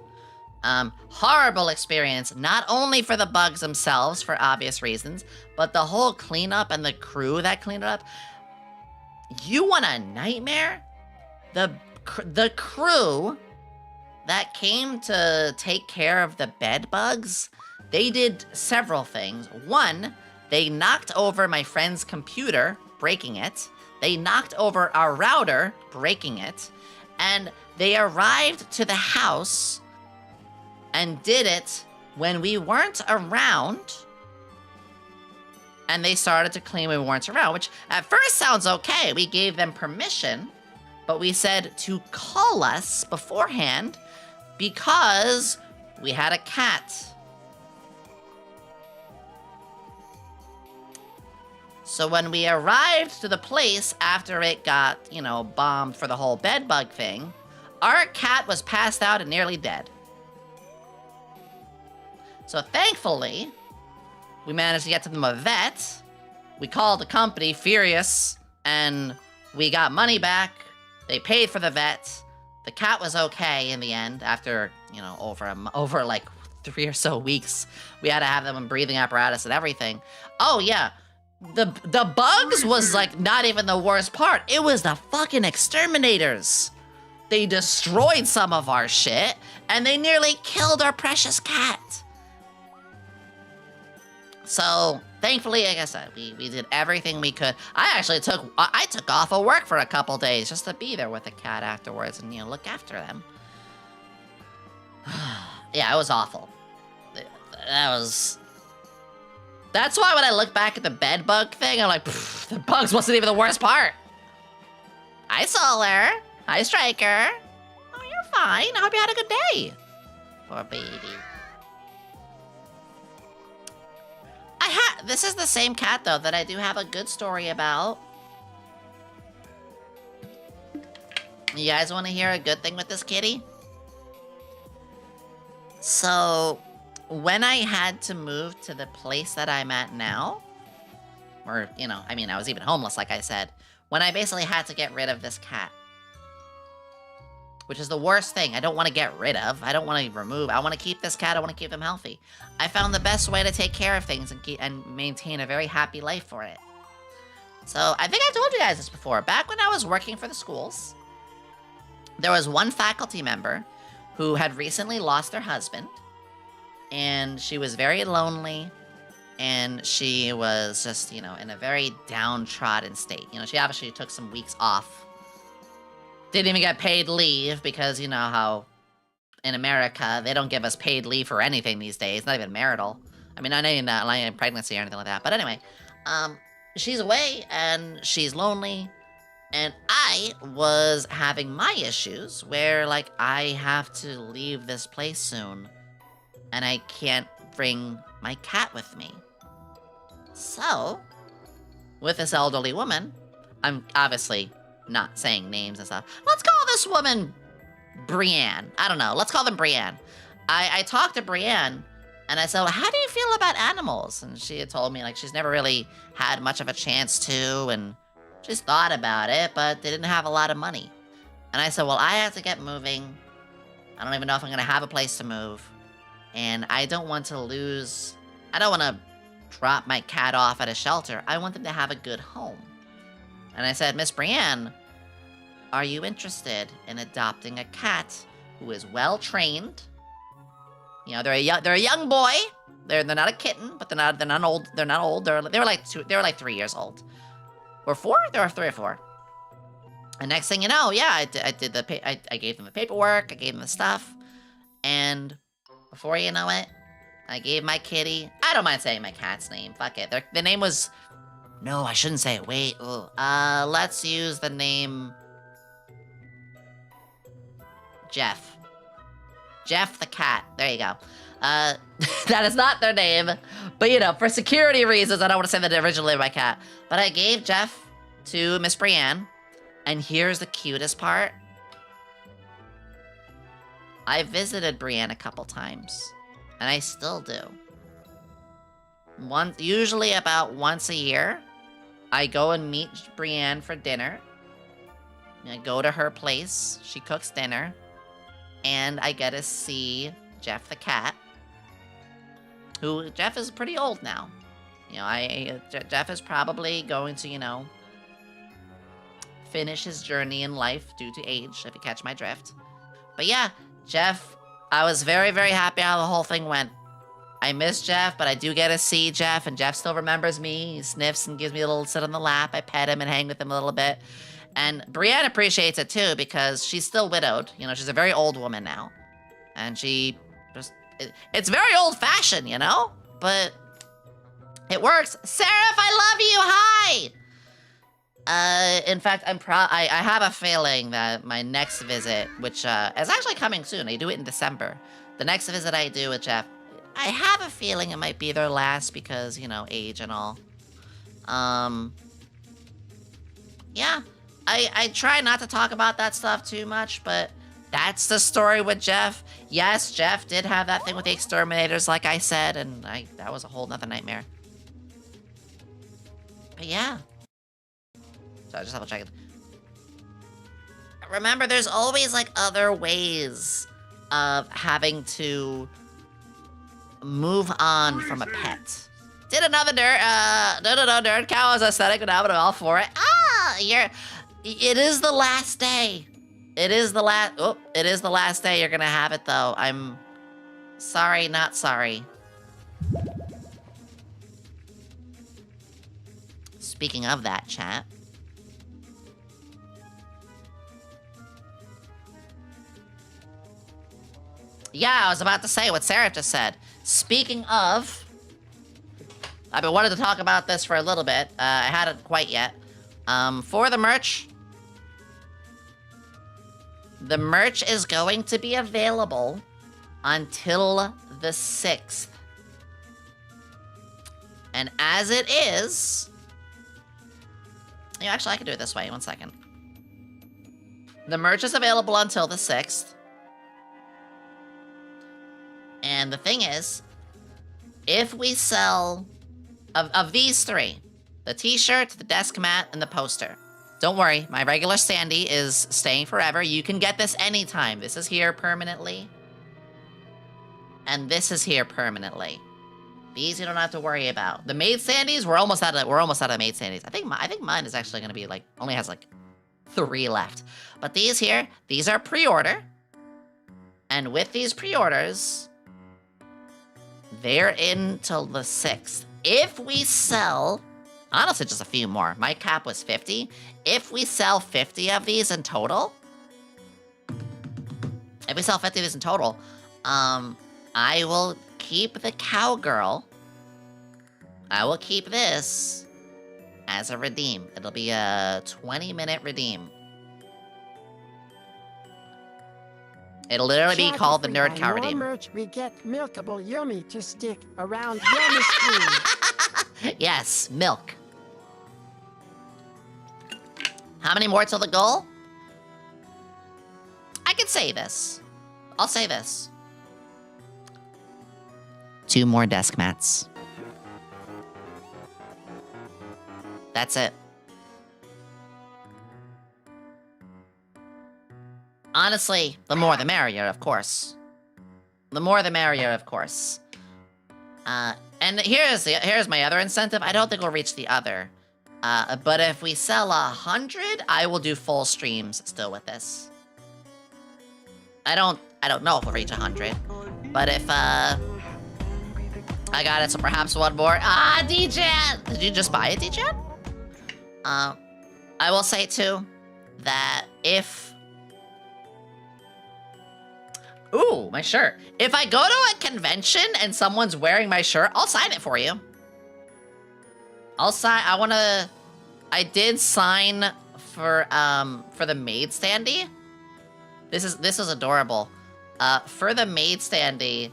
Horrible experience, not only for the bugs themselves, for obvious reasons, but the whole cleanup and the crew that cleaned it up. You want a nightmare? The crew that came to take care of the bed bugs, they did several things. One, they knocked over my friend's computer, breaking it. They knocked over our router, breaking it. And they arrived to the house and did it when we weren't around. And they started to clean when we weren't around, which at first sounds okay. We gave them permission, but we said to call us beforehand because we had a cat. So when we arrived to the place after it got, bombed for the whole bed bug thing, our cat was passed out and nearly dead. So thankfully, we managed to get to them a vet. We called the company furious, and we got money back. They paid for the vet. The cat was okay in the end. After over like 3 or so weeks, we had to have them in breathing apparatus and everything. Oh yeah, the bugs was like not even the worst part. It was the fucking exterminators. They destroyed some of our shit, and they nearly killed our precious cat. So, thankfully, like I said, we did everything we could. I took off of work for a couple days just to be there with the cat afterwards and, look after them. Yeah, it was awful. That's why when I look back at the bed bug thing, I'm like, the bugs wasn't even the worst part. Hi, Solar. Hi, Striker. Oh, you're fine. I hope you had a good day. Poor baby. This is the same cat, though, that I do have a good story about. You guys want to hear a good thing with this kitty? So, when I had to move to the place that I'm at now, or, I was even homeless, like I said, when I basically had to get rid of this cat, which is the worst thing. I don't want to get rid of. I don't want to remove. I want to keep this cat. I want to keep him healthy. I found the best way to take care of things and maintain a very happy life for it. So I think I told you guys this before. Back when I was working for the schools, there was one faculty member who had recently lost their husband, and she was very lonely, and she was just, in a very downtrodden state. She obviously took some weeks off. Didn't even get paid leave because, how in America, they don't give us paid leave for anything these days, not even marital. Not even pregnancy or anything like that. But anyway, she's away and she's lonely. And I was having my issues where, I have to leave this place soon. And I can't bring my cat with me. So, with this elderly woman, I'm obviously not saying names and stuff. Let's call this woman Brienne. I don't know. Let's call them Brienne. I talked to Brienne, and I said, well, how do you feel about animals? And she had told me, she's never really had much of a chance to, and she's thought about it, but they didn't have a lot of money. And I said, well, I have to get moving. I don't even know if I'm going to have a place to move. And I don't want to drop my cat off at a shelter. I want them to have a good home. And I said, Miss Brienne, are you interested in adopting a cat who is well trained? They're a young boy. They're not a kitten, but they're not old. They're not old. They were like 3 years old, or 4. They were 3 or 4. And next thing you know, yeah, I gave them the paperwork. I gave them the stuff, and before you know it, I gave my kitty. I don't mind saying my cat's name. Fuck it. The name was. No, I shouldn't say it. Wait. Let's use the name Jeff. Jeff the cat. There you go. That is not their name. But, for security reasons, I don't want to say the original name of my cat. But I gave Jeff to Miss Brienne. And here's the cutest part. I visited Brienne a couple times. And I still do. Usually about once a year. I go and meet Brienne for dinner, I go to her place. She cooks dinner. And I get to see Jeff the cat. Who, Jeff is pretty old now. You know, Jeff is probably going to, you know, finish his journey in life due to age, if you catch my drift. But yeah, Jeff, I was very, very happy how the whole thing went. I miss Jeff, but I do get to see Jeff, and Jeff still remembers me. He sniffs and gives me a little sit on the lap. I pet him and hang with him a little bit. And Brienne appreciates it too, because she's still widowed. You know, she's a very old woman now. And she just, it's very old-fashioned, you know? But it works. Seraph, I love you, hi! In fact, I have a feeling that my next visit, which is actually coming soon, I do it in December. The next visit I do with Jeff, I have a feeling it might be their last because, you know, age and all. Yeah, I try not to talk about that stuff too much, but that's the story with Jeff. Yes, Jeff did have that thing with the exterminators, like I said, and that was a whole nother nightmare. But yeah. So I just double checked. Remember, there's always like other ways of having to move on from a pet. Did another nerd, no, nerd cow is aesthetic, but I'm all for it. It is the last day. It is the last day you're gonna have it though. I'm sorry, not sorry. Speaking of that, chat. Yeah, I was about to say what Sarah just said. Speaking of, I've been wanting to talk about this for a little bit. I hadn't quite yet. For the merch is going to be available until the 6th. And as it is, actually I can do it this way, 1 second. The merch is available until the 6th. And the thing is, if we sell, of these three, the t-shirt, the desk mat, and the poster, don't worry, my regular Sandy is staying forever. You can get this anytime. This is here permanently. And this is here permanently. These you don't have to worry about. The maid Sandies, we're almost out of maid Sandies. I think mine is actually gonna be like, only has like 3 left. But these here, these are pre-order. And with these pre-orders, they're in till the 6th. If we sell, honestly, just a few more. My cap was 50. If we sell 50 of these in total, I will keep the cowgirl. I will keep this as a redeem. It'll be a 20-minute redeem. It'll literally be called the Nerd Cow Redeem. Merch, we get milkable Yomi to stick around Yomi's screen. Yes, milk. How many more till the goal? I can say this. I'll say this. 2 more desk mats. That's it. Honestly, the more the merrier, of course. The more the merrier, of course. And here's my other incentive. I don't think we'll reach the other. But if we sell 100, I will do full streams still with this. I don't know if we'll reach 100. But if, I got it, so perhaps one more. DJ! Did you just buy it, DJ? I will say, too, that if... Ooh, my shirt. If I go to a convention and someone's wearing my shirt, I'll sign it for you. I did sign for the maid standee. This is adorable. For the maid standee,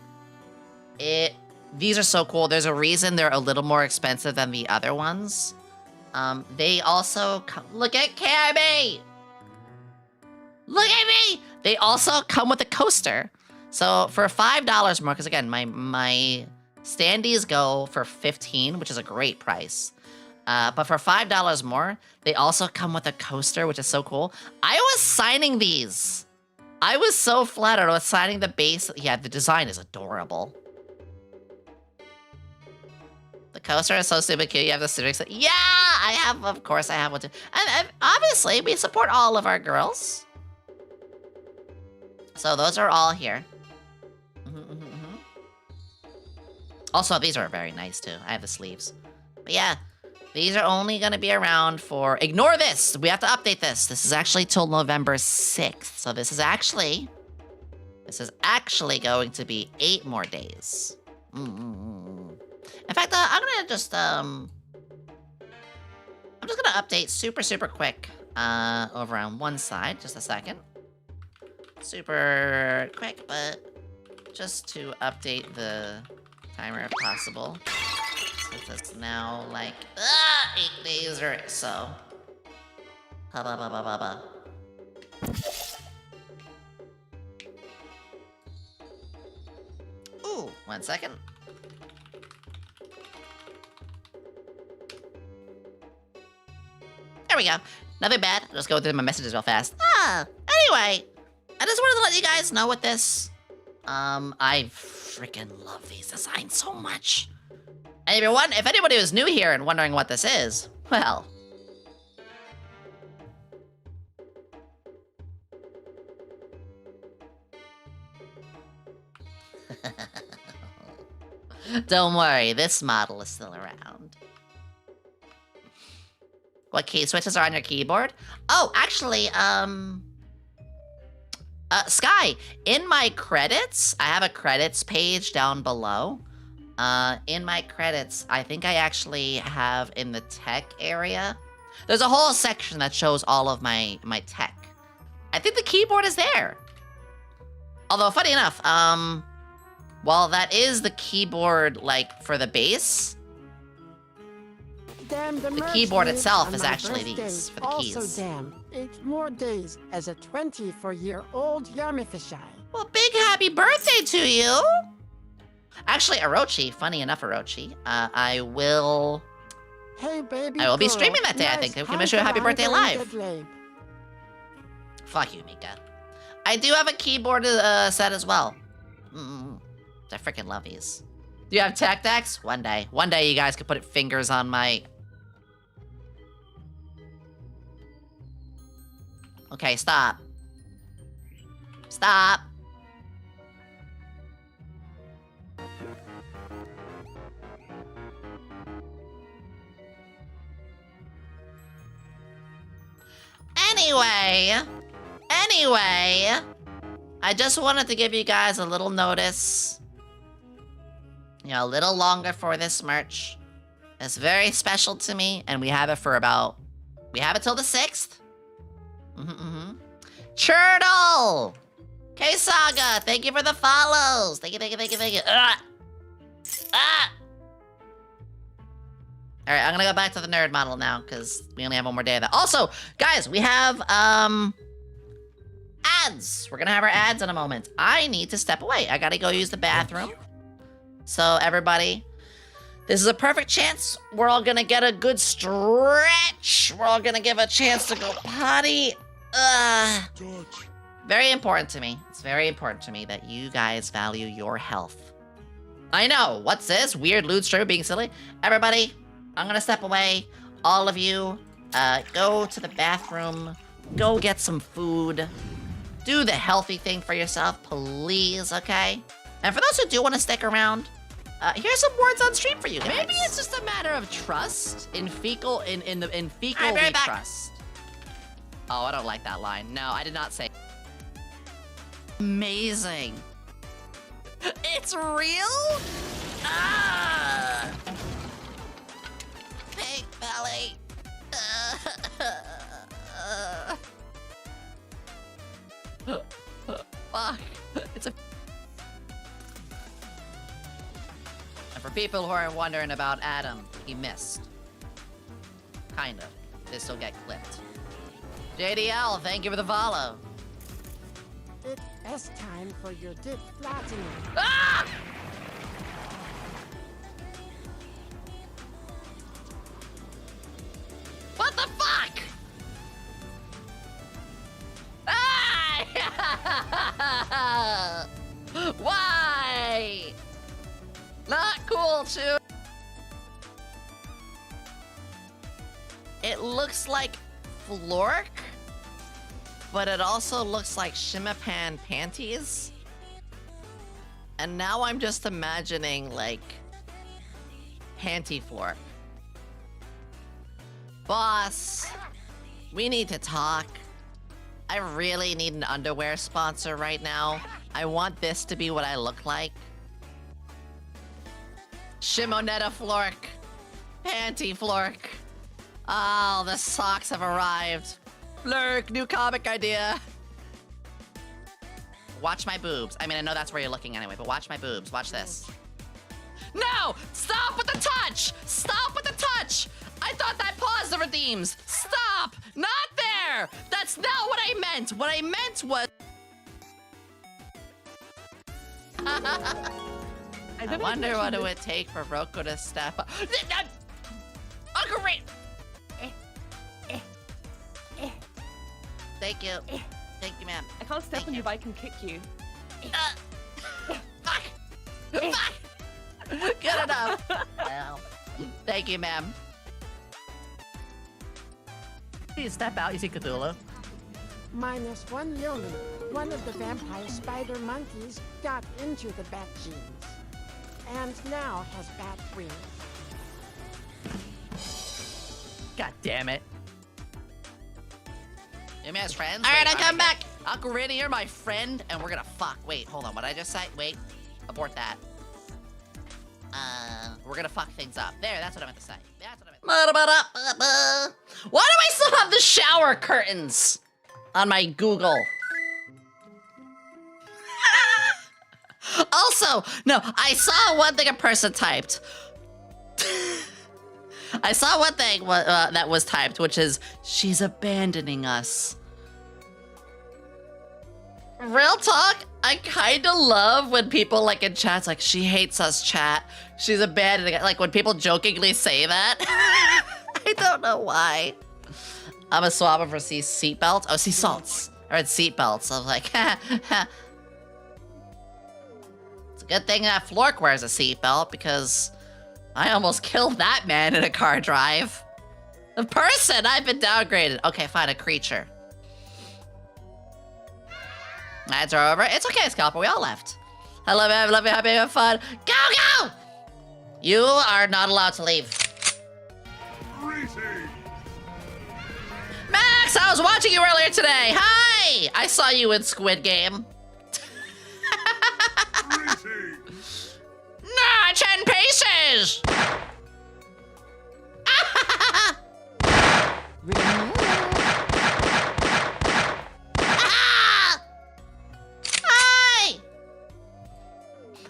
these are so cool. There's a reason they're a little more expensive than the other ones. They also look at Cabby. Look at me! They also come with a coaster. So for $5 more, because again, my standees go for $15, which is a great price. But for $5 more, they also come with a coaster, which is so cool. I was signing these. I was so flattered. I was signing the base. Yeah, the design is adorable. The coaster is so super cute. You have the civics. Yeah, I have. Of course, I have one too. And obviously, we support all of our girls. So those are all here. Also, these are very nice too. I have the sleeves. But yeah, these are only going to be around for... Ignore this! We have to update this. This is actually till November 6th. So this is actually going to be 8 more days. In fact, I'm gonna just I'm just gonna update super quick over on one side. Just a second. Super quick, but just to update the timer if possible. Since it's now like 8 days or so. Ooh, 1 second. There we go. Nothing bad. I'll just go through my messages real fast. Anyway, I just wanted to let you guys know what this. I freaking love these designs so much. And if anybody was new here and wondering what this is, well. Don't worry, this model is still around. What key switches are on your keyboard? Oh, actually, Sky, in my credits, I have a credits page down below. In my credits, I think I actually have in the tech area, there's a whole section that shows all of my tech. I think the keyboard is there. Although, funny enough, while that is the keyboard, like, for the base, the keyboard itself is actually these for the keys. Also, damn, 8 more days as a 24-year-old Yumify. Well, big happy birthday to you! Actually, Orochi, funny enough, Orochi, I will be streaming that day, I think. I'm gonna wish you a happy birthday live. Fuck you, Mika. I do have a keyboard set as well. I freaking love these. Do you have tech decks? One day. One day you guys could put fingers on my... Okay, stop. Stop. Anyway, I just wanted to give you guys a little notice. You know, a little longer for this merch. It's very special to me, and we have it till the 6th. Churtle! K-Saga, thank you for the follows. Thank you. Alright, I'm gonna go back to the nerd model now, because we only have one more day of that. Also, guys, we have, ads. We're gonna have our ads in a moment. I need to step away. I gotta go use the bathroom. So, everybody, this is a perfect chance. We're all gonna get a good stretch. We're all gonna give a chance to go potty. Very important to me. It's very important to me that you guys value your health. I know, what's this? Weird loot stream being silly? Everybody, I'm gonna step away. All of you, go to the bathroom. Go get some food. Do the healthy thing for yourself, please, okay? And for those who do want to stick around, here's some words on stream for you guys. Maybe it's just a matter of trust. In fecal we trust. Oh, I don't like that line. No, I did not say. Amazing. It's real? Ah! Pig belly. Fuck. It's a... And for people who are wondering about Adam, he missed. Kind of. This will get clipped. JDL, thank you for the follow. It's time for your dip flattening. Why? Not cool, Chew. It looks like Flork, but it also looks like Shimapan panties. And now I'm just imagining, like, Panty Flork. Boss, we need to talk. I really need an underwear sponsor right now. I want this to be what I look like. Shimonetta Flork. Panty Flork. Oh, the socks have arrived. Flurk, new comic idea. Watch my boobs. I mean, I know that's where you're looking anyway, but watch my boobs. Watch this. No! Stop with the touch! Stop with the touch! I thought that paused the redeems. Stop! Not there! That's not what I meant. What I meant was... I wonder what it would take for Roko to step up. Uncle Ray! Thank you. Thank you, ma'am. I can't step on your bike and kick you. Fuck! Fuck! Good enough. Well, thank you, ma'am. Please step out. You see Cthulhu? -1 Yomi. One of the vampire spider monkeys got into the bat genes. And now has bat wings. God damn it. Yomi has friends? Alright, I come back. Uncle Randy, you're my friend, and we're gonna fuck. Wait, hold on. What did I just say? Wait. Abort that. We're gonna fuck things up. There, that's what I meant to say. That's what I meant to say. Why do I still have the shower curtains on my Google? Also, no, I saw one thing a person typed. I saw one thing that was typed, which is, she's abandoning us. Real talk, I kind of love when people, like, in chats, like, she hates us, chat. She's abandoning us. Like, when people jokingly say that. I don't know why. I'm a swabber for sea seatbelts. Oh, sea salts. I read seatbelts. I was like, It's a good thing that Flork wears a seatbelt, because I almost killed that man in a car drive. A person, I've been downgraded. Okay, fine, a creature. Nights are over. It's okay, Scalper, we all left. I love you, happy, have fun. Go, go! You are not allowed to leave. Max, I was watching you earlier today. Hi! I saw you in Squid Game. Nah, 10 paces! Hi!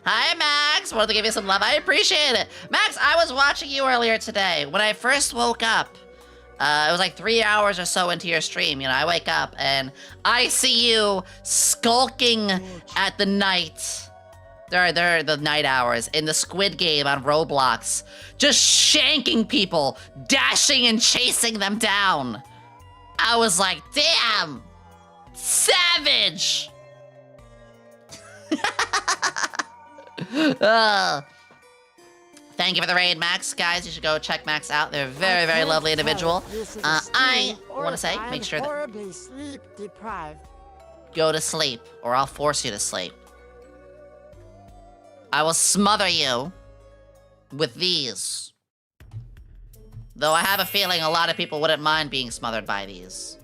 Hi, Max. Wanted to give you some love. I appreciate it. Max, I was watching you earlier today. When I first woke up, it was like 3 hours or so into your stream. You know, I wake up and I see you skulking at the night. They're the night hours in the Squid Game on Roblox. Just shanking people, dashing and chasing them down. I was like, damn! Savage! Thank you for the raid, Max. Guys, you should go check Max out. They're a very, very lovely individual. I want to say, make sure that... horribly sleep deprived. Go to sleep, or I'll force you to sleep. I will smother you with these. Though I have a feeling a lot of people wouldn't mind being smothered by these.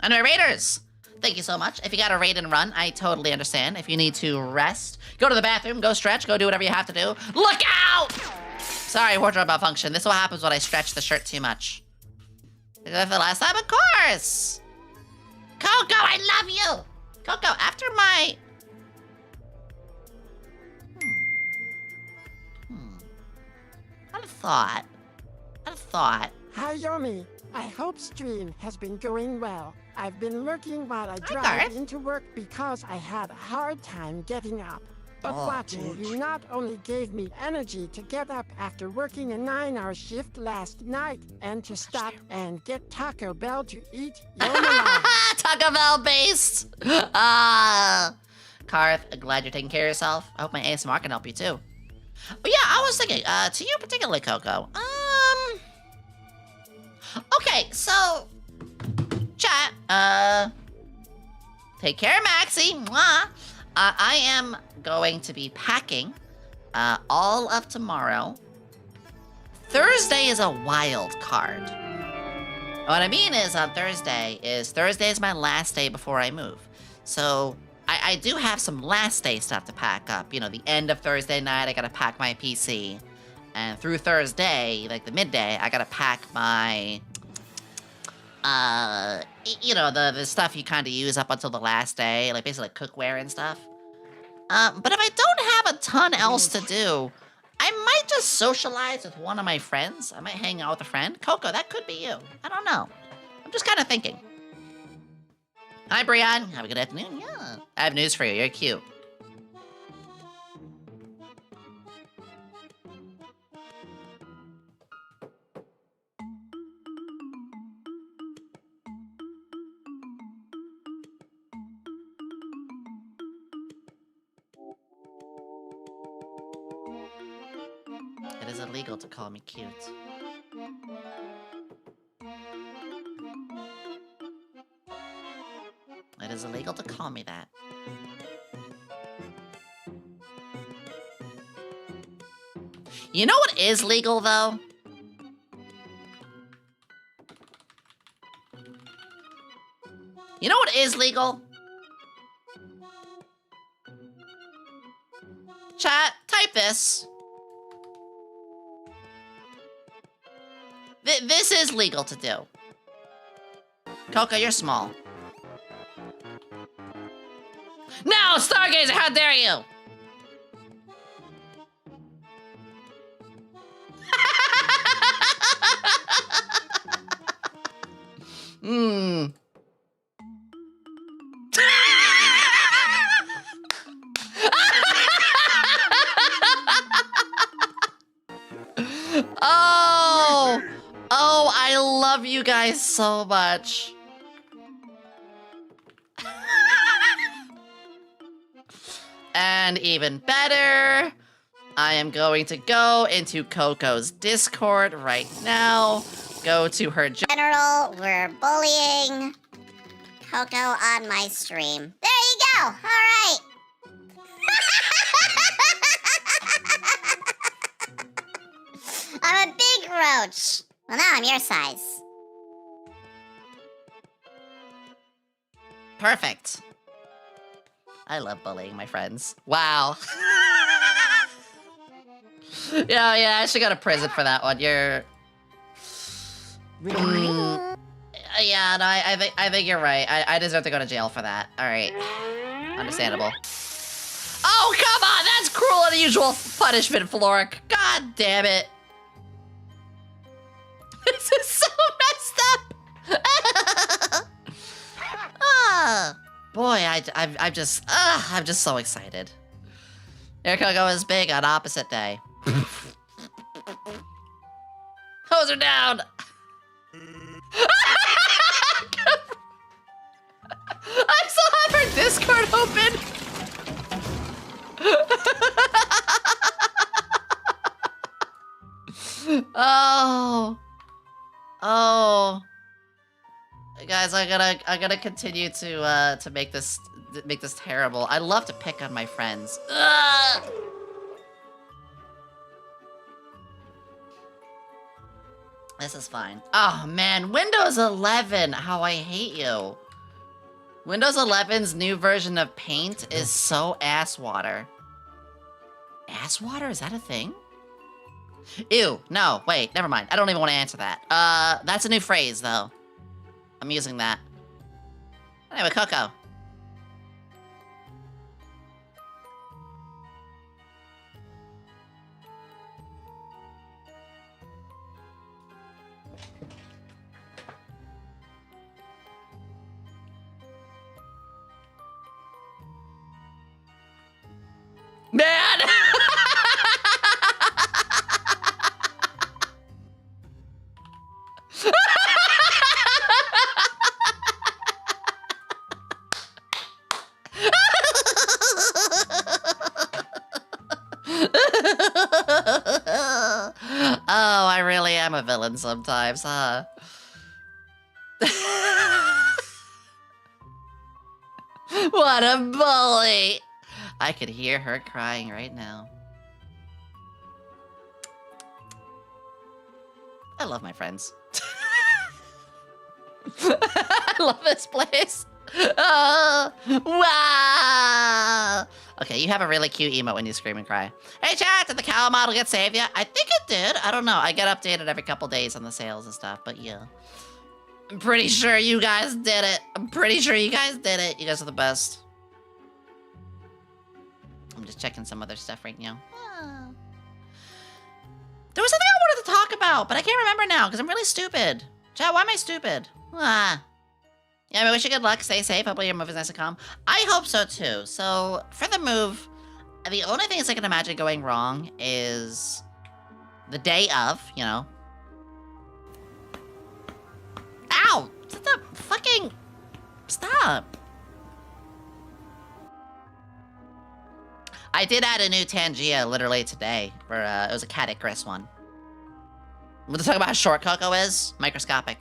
Anyway, Raiders, thank you so much. If you got a raid and run, I totally understand. If you need to rest, go to the bathroom, go stretch, go do whatever you have to do. Look out! Sorry, wardrobe malfunction. This is what happens when I stretch the shirt too much. Is that the last time? Of course! Coco, I love you! Coco, after my... I had a thought. Hi, Yomi. I hope stream has been going well. I've been lurking while I drive into work because I had a hard time getting up. But Oh. watching you not only gave me energy to get up after working a 9-hour shift last night and to stop and get Taco Bell to eat Yomi. Taco Bell based. Ah, Karth, glad you're taking care of yourself. I hope my ASMR can help you too. But yeah, I was thinking, to you particularly, Coco. Okay, so, chat, take care, Maxie. Mwah. I am going to be packing, all of tomorrow. Thursday is a wild card. What I mean is on Thursday is my last day before I move. So I do have some last day stuff to pack up. You know, the end of Thursday night, I gotta pack my PC. And through Thursday, like the midday, I gotta pack my, you know, the stuff you kind of use up until the last day, like basically like cookware and stuff. But if I don't have a ton else to do, I might just socialize with one of my friends. I might hang out with a friend. Coco, that could be you. I don't know. I'm just kind of thinking. Hi, Brian. Have a good afternoon. Yeah. I have news for you. You're cute. It is illegal to call me cute. It is illegal to call me that. You know what is legal, though? You know what is legal? Chat, type this. This is legal to do. Coco, you're small. No, Stargazer, how dare you! Hmm. Oh, I love you guys so much. And even better, I am going to go into Coco's Discord right now. Go to her General, we're bullying Coco on my stream. There you go. All right. I'm a big roach. Well, now I'm your size. Perfect. I love bullying my friends. Wow. Yeah, I should go to prison for that one. You're... yeah, no, I think you're right. I deserve to go to jail for that. All right. Understandable. Oh, come on! That's cruel and unusual punishment, Floric. God damn it. This is so messed up. Boy, I'm just so excited. Here Coco is big on opposite day. Hose her down. I still have her Discord open. Oh. Guys, I gotta continue to make this terrible. I love to pick on my friends. Ugh! This is fine. Oh man, Windows 11. How I hate you. Windows 11's new version of Paint is so ass water. Ass water? Is that a thing? Ew. No, wait, never mind. I don't even want to answer that. That's a new phrase though. I'm using that. Anyway, Coco. Oh, I really am a villain sometimes, huh? What a bully! I could hear her crying right now. I love my friends. I love this place. Wow! Okay, you have a really cute emote when you scream and cry. Hey chat, did the cow model get saved yet? I think it did. I don't know. I get updated every couple days on the sales and stuff, but yeah. I'm pretty sure you guys did it. I'm pretty sure you guys did it. You guys are the best. I'm just checking some other stuff right now. There was something I wanted to talk about, but I can't remember now because I'm really stupid. Chat, why am I stupid? Yeah, I wish you good luck. Stay safe. Hopefully your move is nice and calm. I hope so too. So for the move, the only things I can imagine going wrong is the day of, you know. Ow! Stop! Fucking stop! I did add a new Tangia literally today. For it was a Cat Icarus one. We'll talk about how short Coco is. Microscopic.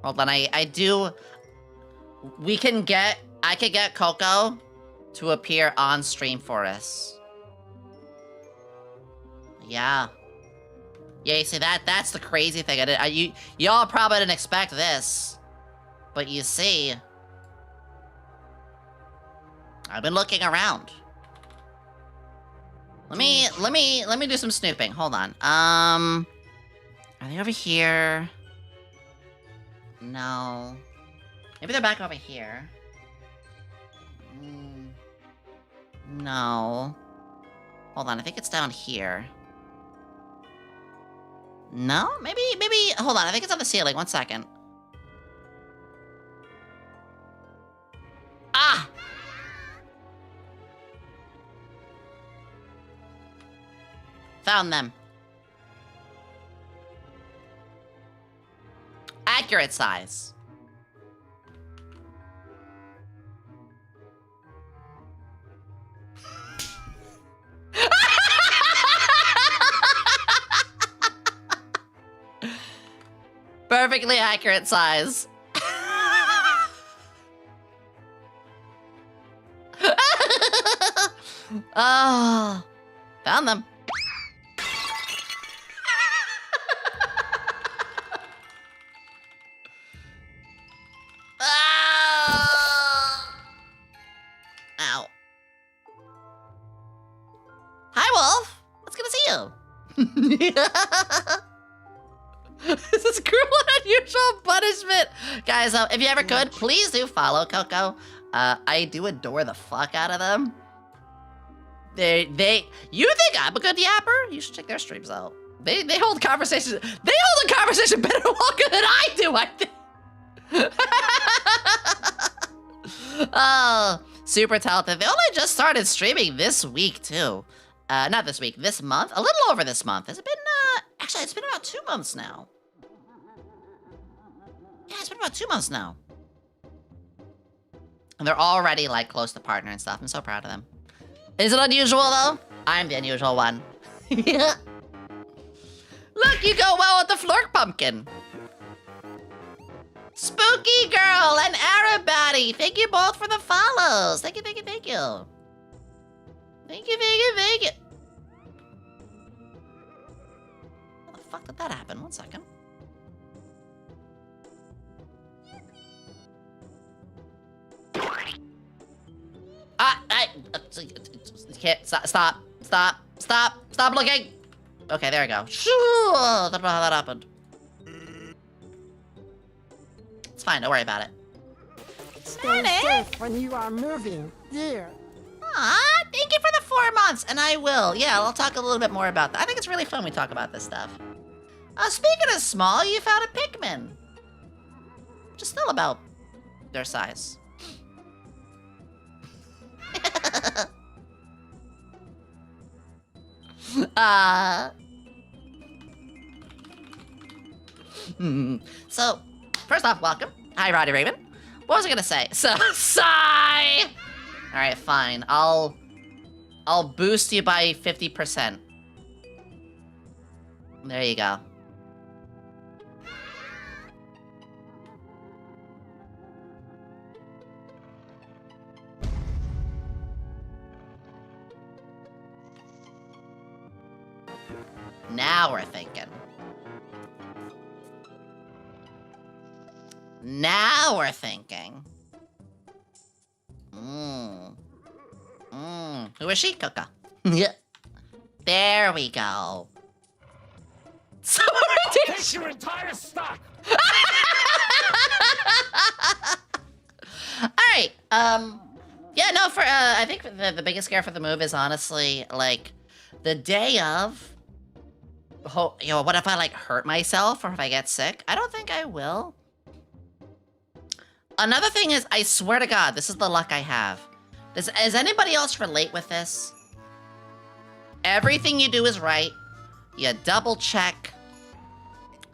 Hold on, I could get Coco to appear on stream for us. Yeah. Yeah, you see that's the crazy thing. Y'all probably didn't expect this. But you see, I've been looking around. Let me do some snooping. Hold on. Are they over here? No. Maybe they're back over here. No. Hold on, I think it's down here. No? Maybe, hold on, I think it's on the ceiling. 1 second. Ah! Found them. Accurate size. Perfectly accurate size. Oh, found them. Ow. Hi, Wolf. It's good to see you. This is cruel and unusual punishment. Guys, if you ever could, please do follow Coco. I do adore the fuck out of them. You think I'm a good yapper? You should check their streams out. They hold conversations. They hold a conversation better longer than I do, I think. Oh, super talented. They only just started streaming this week, too. Not this week, this month. A little over this month. Has it been, actually, it's been about 2 months now. Yeah, it's been about 2 months now. And they're already, like, close to partner and stuff. I'm so proud of them. Is it unusual, though? I'm the unusual one. Yeah. Look, you go well with the Flork Pumpkin. Spooky Girl and Arabati, thank you both for the follows. Thank you, thank you, thank you. Thank you, thank you, thank you. How the fuck did that happen? 1 second. Can't stop looking. Okay, there we go. I don't know how that happened. It's fine, don't worry about it. Stay safe when you are moving, dear. Aw, thank you for the 4 months, and I will. Yeah, I'll talk a little bit more about that. I think it's really fun we talk about this stuff. Speaking of small, you found a Pikmin. Just still about their size. So, first off, welcome. Hi, Roddy Raven. What was I gonna say? So, sigh! Alright, fine. I'll boost you by 50%. There you go. Now we're thinking. Now we're thinking. Who is she, Coca? Yeah. There we go. So Take your entire stock. Alright, yeah, no, for, I think the biggest scare for the move is honestly, like, the day of, you know, what if I, like, hurt myself or if I get sick? I don't think I will. Another thing is, I swear to God, this is the luck I have. Does anybody else relate with this? Everything you do is right. You double check.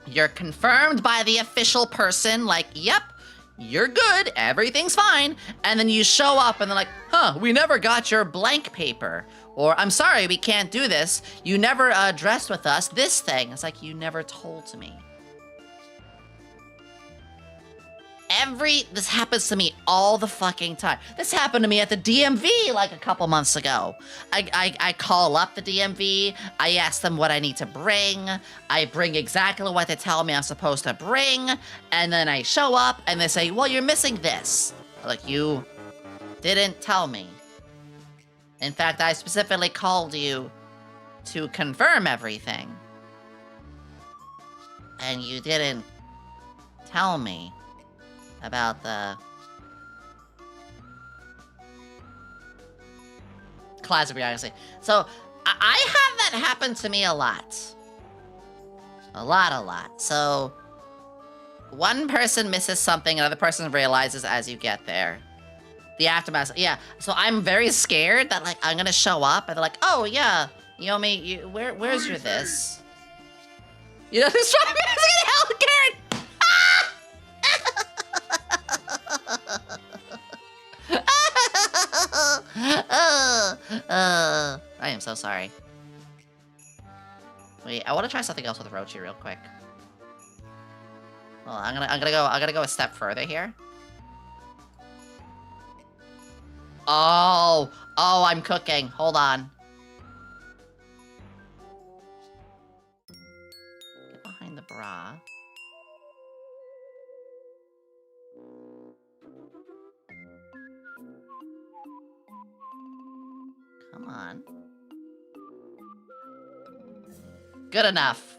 You're confirmed by the official person, like, yep, you're good, everything's fine. And then you show up and they're like, huh, we never got your blank paper. Or, I'm sorry, we can't do this. You never addressed with us this thing. It's like, you never told me. This happens to me all the fucking time. This happened to me at the DMV like a couple months ago. I call up the DMV, I ask them what I need to bring, I bring exactly what they tell me I'm supposed to bring, and then I show up and they say, well, you're missing this. Like, you didn't tell me. In fact, I specifically called you to confirm everything. And you didn't tell me about the classic bureaucracy. So I have that happen to me a lot. A lot. So one person misses something, another person realizes as you get there. The aftermath, yeah. So I'm very scared that, like, I'm gonna show up and they're like, oh yeah, Yomi, where's your this? You know, this driving music in hell, Karen! I am so sorry. Wait, I want to try something else with Rochi real quick. Well, I'm gonna go a step further here. Oh, I'm cooking. Hold on. Get behind the bra. Come on. Good enough.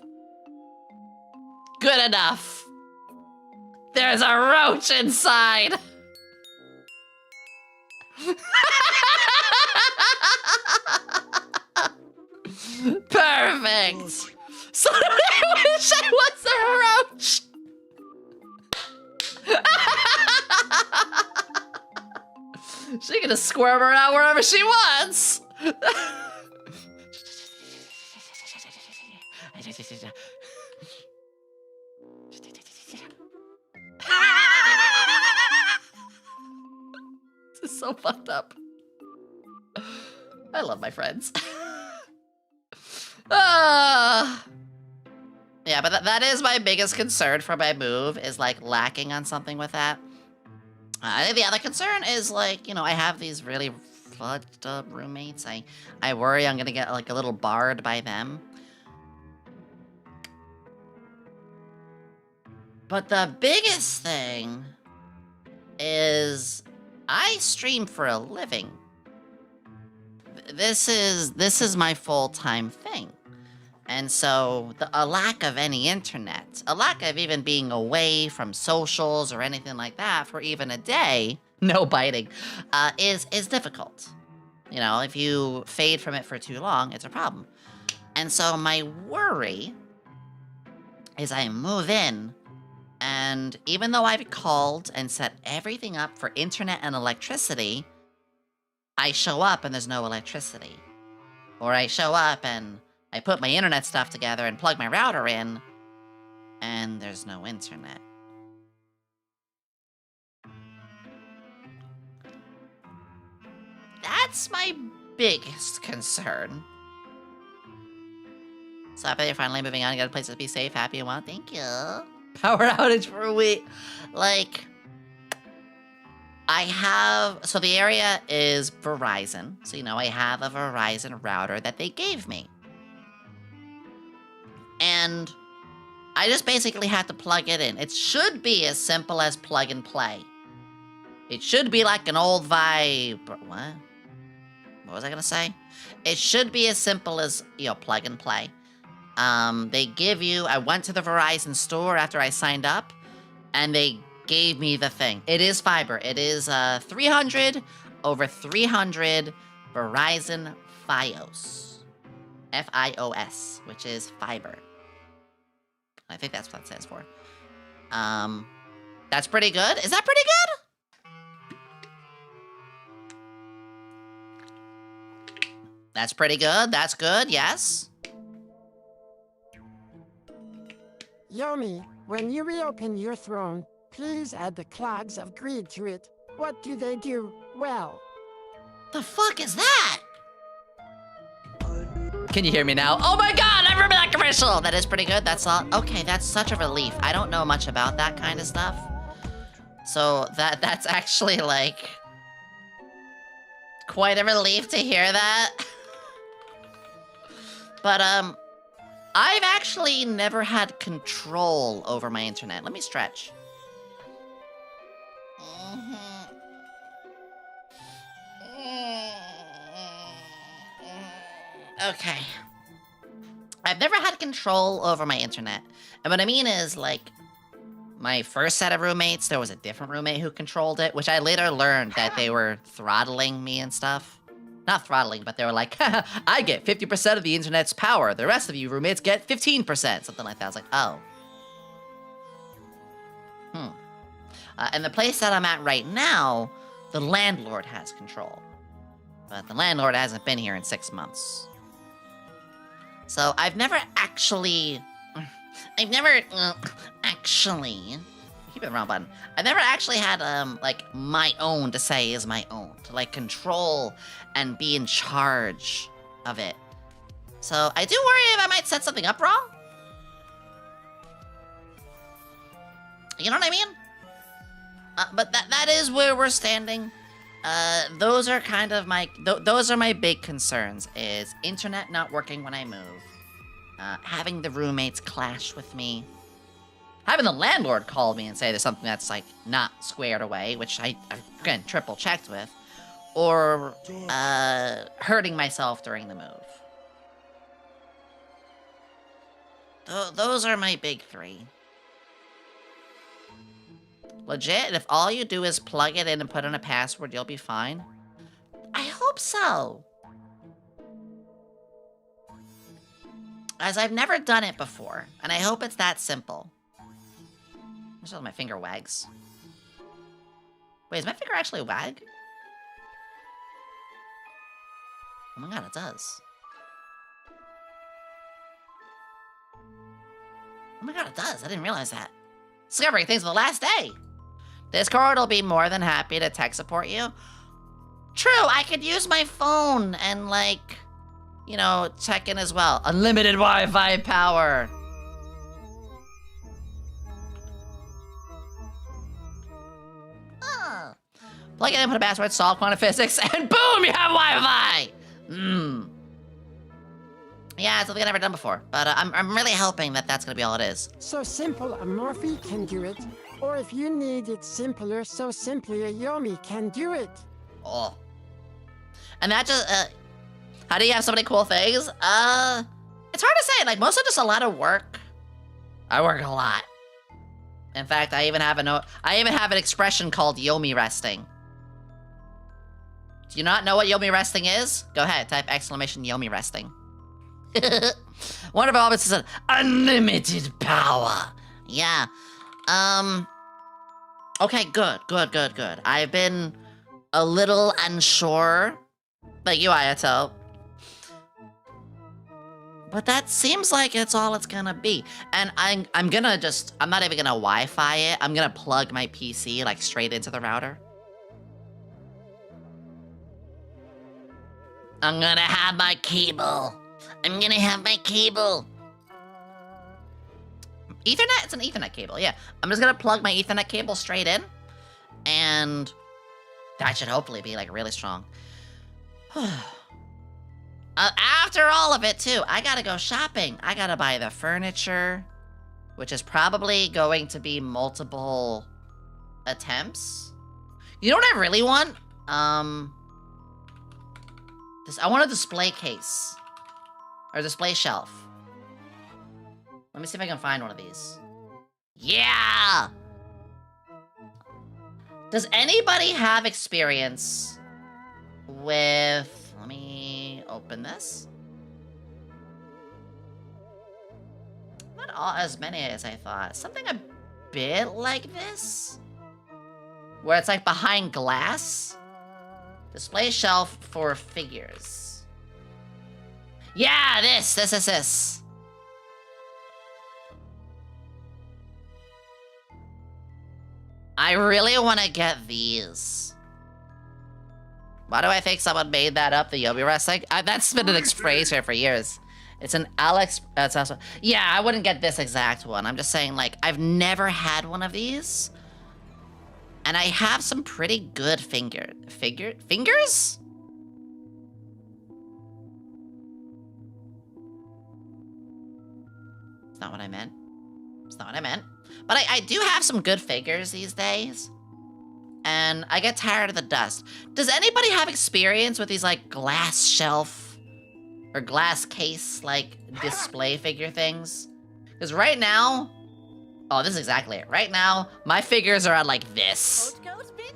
Good enough. There's a roach inside. Perfect. So I wish I was a roach. She can just squirm around wherever she wants. This is so fucked up. I love my friends. Yeah, but that is my biggest concern for my move, is like lacking on something with that. I think the other concern is, like, you know, I have these really fucked up roommates. I worry I'm gonna get, like, a little barred by them. But the biggest thing is I stream for a living. This is my full-time thing. And so a lack of any internet, a lack of even being away from socials or anything like that for even a day, no biting, is difficult. You know, if you fade from it for too long, it's a problem. And so my worry is I move in, and even though I've called and set everything up for internet and electricity, I show up and there's no electricity. Or I show up and I put my internet stuff together and plug my router in, and there's no internet. That's my biggest concern. So happy you're finally moving on. You got a place to be safe, happy, and well. Thank you. Power outage for a week. Like, I have... So the area is Verizon. So, you know, I have a Verizon router that they gave me. And I just basically have to plug it in. It should be as simple as plug and play. It should be like an old What? What was I gonna say? It should be as simple as, you know, plug and play. They give you... I went to the Verizon store after I signed up, and they gave me the thing. It is fiber. It is 300 over 300 Verizon Fios. F-I-O-S, which is fiber. I think that's what that stands for. That's pretty good. Is that pretty good? That's pretty good. That's good, yes. Yomi, when you reopen your throne, please add the clogs of greed to it. What do they do? Well, The fuck is that? Can you hear me now? Oh my god, I remember that commercial! That is pretty good, that's all. Okay, that's such a relief. I don't know much about that kind of stuff. So that's actually like... quite a relief to hear that. But, I've actually never had control over my internet. Let me stretch. Okay. I've never had control over my internet. And what I mean is, like, my first set of roommates, there was a different roommate who controlled it, which I later learned that they were throttling me and stuff. Not throttling, but they were like, I get 50% of the internet's power. The rest of you roommates get 15%. Something like that. I was like, oh. And the place that I'm at right now, the landlord has control. But the landlord hasn't been here in 6 months. So I've never actually... keep it the wrong button. I've never actually had, like, my own to say is my own. To, like, control and be in charge of it. So I do worry if I might set something up wrong. You know what I mean? But that is where we're standing. Those are kind of my... those are my big concerns, is internet not working when I move. Having the roommates clash with me. Having the landlord call me and say there's something that's, like, not squared away, which I again, triple checked with. Or, hurting myself during the move. Those are my big three. Legit, if all you do is plug it in and put in a password, you'll be fine. I hope so. As I've never done it before, and I hope it's that simple. Just how my finger wags. Wait, does my finger actually wag? Oh my god, it does. Oh my god, it does. I didn't realize that. Discovering things for the last day. Discord will be more than happy to tech support you. True, I could use my phone and, like, you know, check in as well. Unlimited Wi-Fi power. Plug it in, put a password, solve quantum physics, and boom, you have Wi-Fi! Yeah, it's something I've never done before, but I'm really hoping that that's gonna be all it is. so simple a Morphe can do it. Or if you need it simpler, so simply a Yomi can do it. Oh. And that just, how do you have so many cool things? It's hard to say, like, mostly just a lot of work. I work a lot. In fact, I even have an expression called Yomi resting. Do you not know what Yomi resting is? Go ahead, type exclamation Yomi resting. One of our said, unlimited power. Yeah. Okay, good. I've been a little unsure. Like you, Ayato. But that seems like it's all it's gonna be. And I'm not even gonna Wi-Fi it. I'm gonna plug my PC, like, straight into the router. I'm gonna have my cable. Ethernet? It's an Ethernet cable, yeah. I'm just gonna plug my Ethernet cable straight in, and that should hopefully be like really strong. After all of it too, I gotta go shopping. I gotta buy the furniture, which is probably going to be multiple attempts. You know what I really want? I want a display case. Or display shelf. Let me see if I can find one of these. Yeah! Does anybody have experience with... Let me open this. Not all as many as I thought. Something a bit like this? Where it's like behind glass? Display shelf for figures. Yeah, this. I really want to get these. Why do I think someone made that up, the Yomi wrestling? That's been an phrase here for years. It's an Alex... That's also... Yeah, I wouldn't get this exact one. I'm just saying, like, I've never had one of these. And I have some pretty good fingers? It's not what I meant. It's not what I meant. But I do have some good figures these days. And I get tired of the dust. Does anybody have experience with these, like, glass shelf or glass case, like, display figure things? Because right now... Oh, this is exactly it. Right now, my figures are on, like, this.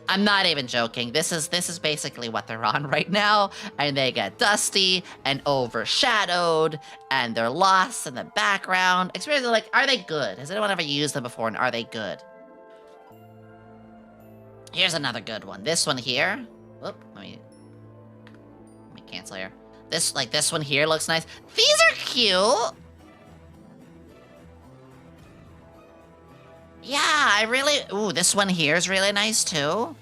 I'm not even joking. This is basically what they're on right now. And they get dusty and overshadowed. And they're lost in the background. Experience, like, are they good? Has anyone ever used them before, and are they good? Here's another good one. This one here. Whoop, let me cancel here. This one here looks nice. These are cute. Yeah, I really... Ooh, this one here is really nice, too.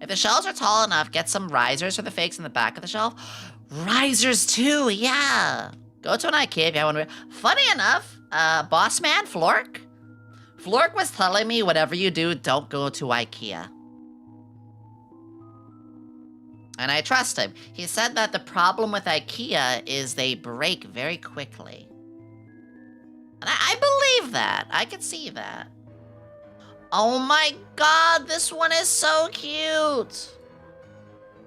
If the shelves are tall enough, get some risers for the fakes in the back of the shelf. Risers, too, yeah. Go to an IKEA if you have one. Funny enough, boss man, Flork was telling me, whatever you do, don't go to IKEA. And I trust him. He said that the problem with IKEA is they break very quickly. And I believe that. I can see that. Oh my god, this one is so cute.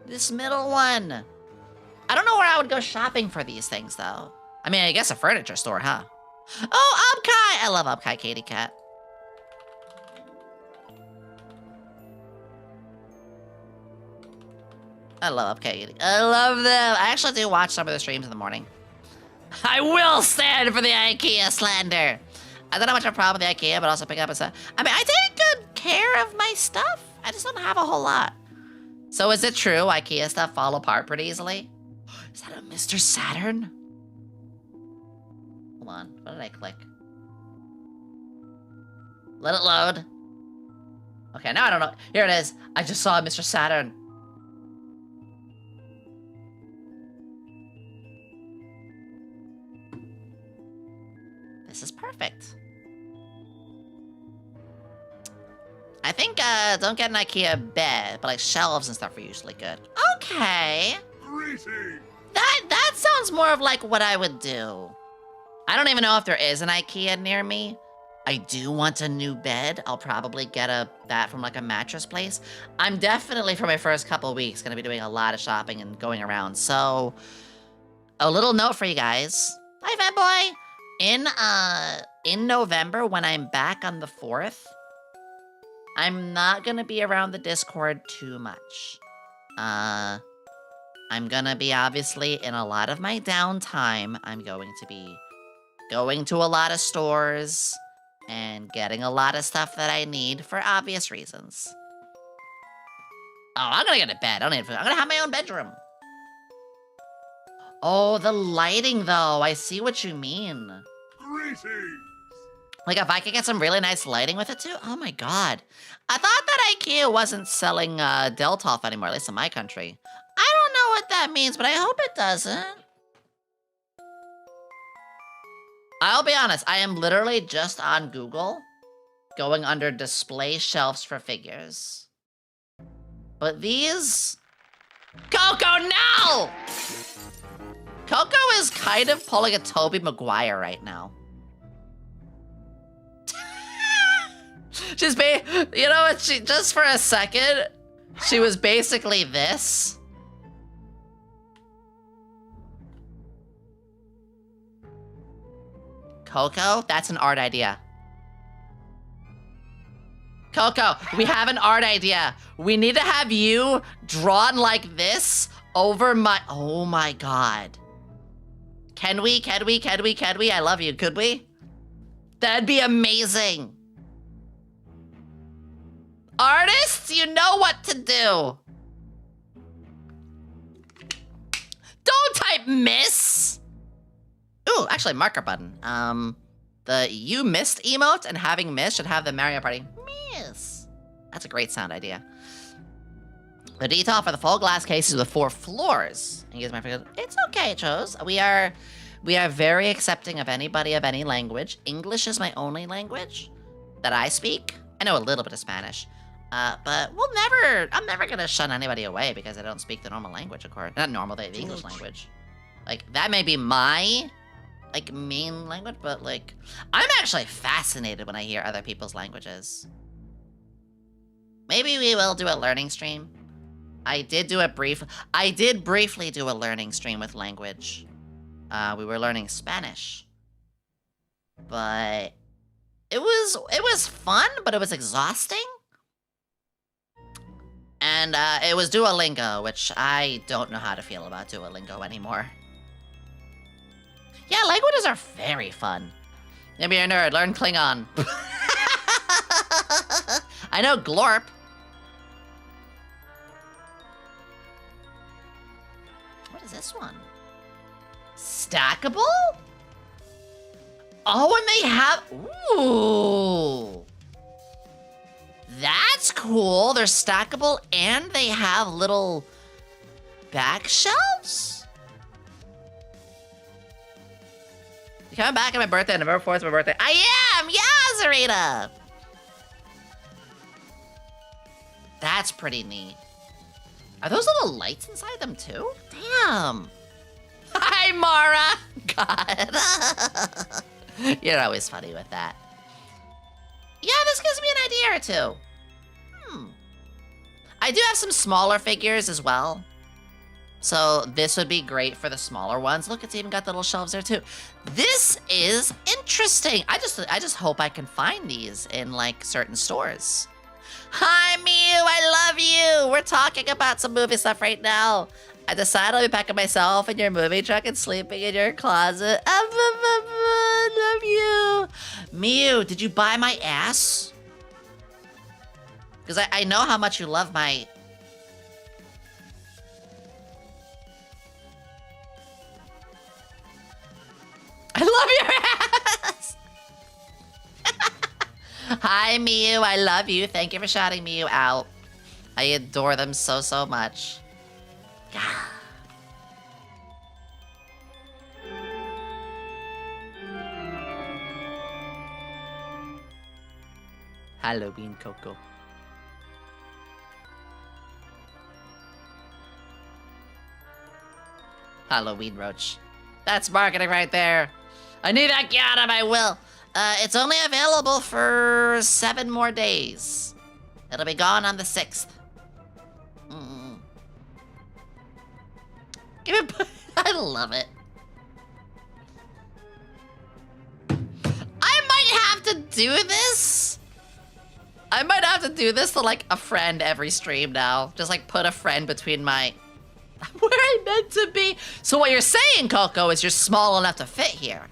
This middle one. I don't know where I would go shopping for these things, though. I mean, I guess a furniture store, huh? Oh, Upkai! I love Upkai Kitty Cat. I love Upkai Kitty. I love them. I actually do watch some of the streams in the morning. I will stand for the IKEA slander. I don't have much of a problem with the IKEA, but also pick up a set. I mean, I take good care of my stuff. I just don't have a whole lot. So is it true IKEA stuff fall apart pretty easily? Is that a Mr. Saturn? Hold on, what did I click? Let it load. Okay, now I don't know. Here it is. I just saw a Mr. Saturn. This is perfect. I think, don't get an IKEA bed, but like shelves and stuff are usually good. Okay. That sounds more of like what I would do. I don't even know if there is an IKEA near me. I do want a new bed. I'll probably get that from like a mattress place. I'm definitely, for my first couple weeks, gonna be doing a lot of shopping and going around. So, a little note for you guys. Hi, Fat Boy. In November, when I'm back on the 4th, I'm not gonna be around the Discord too much. I'm gonna be obviously in a lot of my downtime. I'm going to be going to a lot of stores and getting a lot of stuff that I need for obvious reasons. Oh, I'm gonna get a bed. I'm gonna have my own bedroom. Oh, the lighting, though. I see what you mean. Greetings. Like, if I could get some really nice lighting with it, too? Oh, my God. I thought that IKEA wasn't selling Deltoff anymore, at least in my country. I don't know what that means, but I hope it doesn't. I'll be honest, I am literally just on Google, going under display shelves for figures. But these... Coco, no! Coco is kind of pulling a Tobey Maguire right now. You know what, just for a second, she was basically this. Coco, that's an art idea. Coco, we have an art idea. We need to have you drawn like this over my... Oh my god. Can we? I love you. Could we? That'd be amazing. Artists, you know what to do. Don't type miss. Ooh, actually, marker button. The you missed emote and having missed should have the Mario Party miss. That's a great sound idea. The detail for the full glass cases with 4 floors. And you guys might forget, it's okay, Chose. We are very accepting of anybody of any language. English is my only language that I speak. I know a little bit of Spanish. But I'm never gonna shun anybody away because I don't speak the normal language, of course. Not normal, the English language. Like, that may be my, like, main language, but, like, I'm actually fascinated when I hear other people's languages. Maybe we will do a learning stream. I did briefly do a learning stream with language. We were learning Spanish. But it was fun, but it was exhausting. And it was Duolingo, which I don't know how to feel about Duolingo anymore. Yeah, languages are very fun. Maybe you're a nerd, learn Klingon. I know Glorp. What is this one? Stackable? Oh, and they have... Ooh. That's cool. They're stackable and they have little back shelves? You coming back on my birthday? November 4th is my birthday. I am! Yeah, Zarita! That's pretty neat. Are those little lights inside them too? Damn. Hi, Mara. God. You're always funny with that. Yeah, this gives me an idea or two. I do have some smaller figures as well. So this would be great for the smaller ones. Look, it's even got the little shelves there too. This is interesting. I just hope I can find these in like certain stores. Hi, Mew, I love you. We're talking about some movie stuff right now. I decided I'll be packing myself in your movie truck and sleeping in your closet. I love you. Mew, did you buy my ass? Because I know how much you love my... I love your ass! Hi, Mew, I love you. Thank you for shouting Mew out. I adore them so, so much. Yeah. Halloween Coco. Halloween Roach. That's marketing right there. I need that Kiana, I will. It's only available for 7 more days. It'll be gone on the 6th. Give it. I love it. I might have to do this. I might have to do this to like a friend every stream now. Just like put a friend between my... where I meant to be. So what you're saying, Coco, is you're small enough to fit here.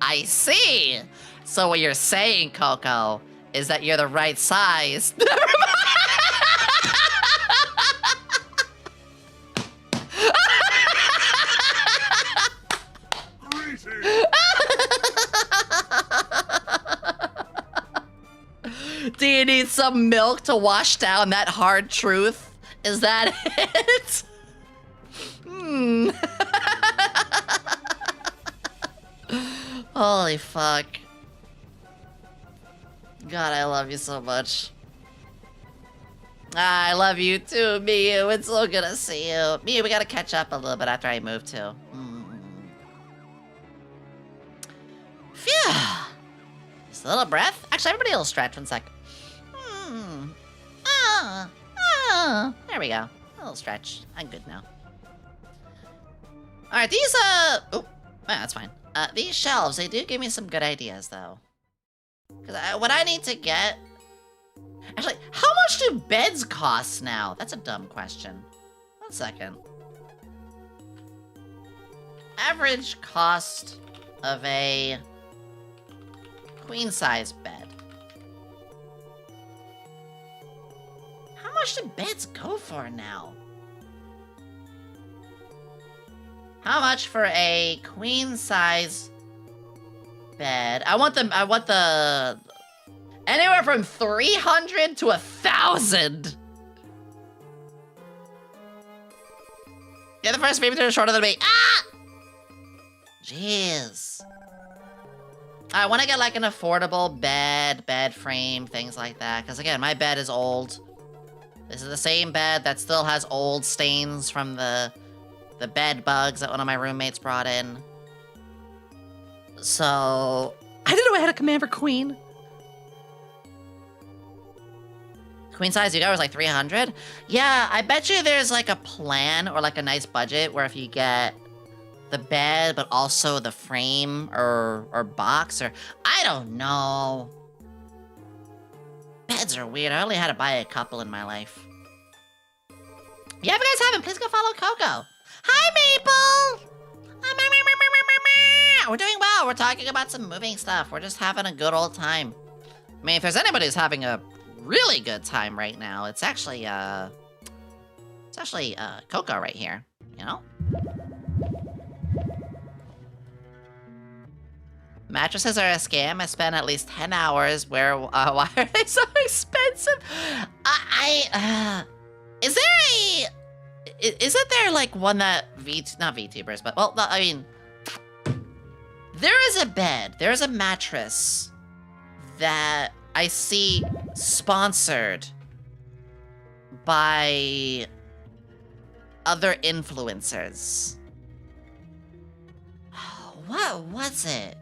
I see. So what you're saying, Coco, is that you're the right size. Never mind. Do you need some milk to wash down that hard truth? Is that it? Holy fuck. God, I love you so much. I love you too, Miyu. It's so good to see you. Miyu, we gotta catch up a little bit after I move too. Phew. Just a little breath. Actually, everybody will stretch 1 sec. There we go. A little stretch. I'm good now. Alright, these, oh, that's fine. These shelves, they do give me some good ideas, though. Because what I need to get... Actually, how much do beds cost now? That's a dumb question. 1 second. Average cost of a queen-size bed. How much do beds go for now? How much for a queen-size bed? I want the anywhere from 300 to 1,000. Yeah, the first baby is shorter than me. Ah! Jeez. I want to get like an affordable bed frame, things like that. Because again, my bed is old. This is the same bed that still has old stains from the bed bugs that one of my roommates brought in. So, I didn't know I had a command for queen. Queen size, you got was like 300? Yeah, I bet you there's like a plan or like a nice budget where if you get the bed, but also the frame or box or... I don't know. Beds are weird. I only had to buy a couple in my life. Yeah, if you guys haven't, please go follow Coco. Hi, Maple! We're doing well. We're talking about some moving stuff. We're just having a good old time. I mean, if there's anybody who's having a really good time right now, it's actually Coco right here, you know? Mattresses are a scam. I spent at least 10 hours where, why are they so expensive? Isn't there like one that not VTubers, but, well, I mean, there is a bed, there's a mattress that I see sponsored by other influencers. What was it?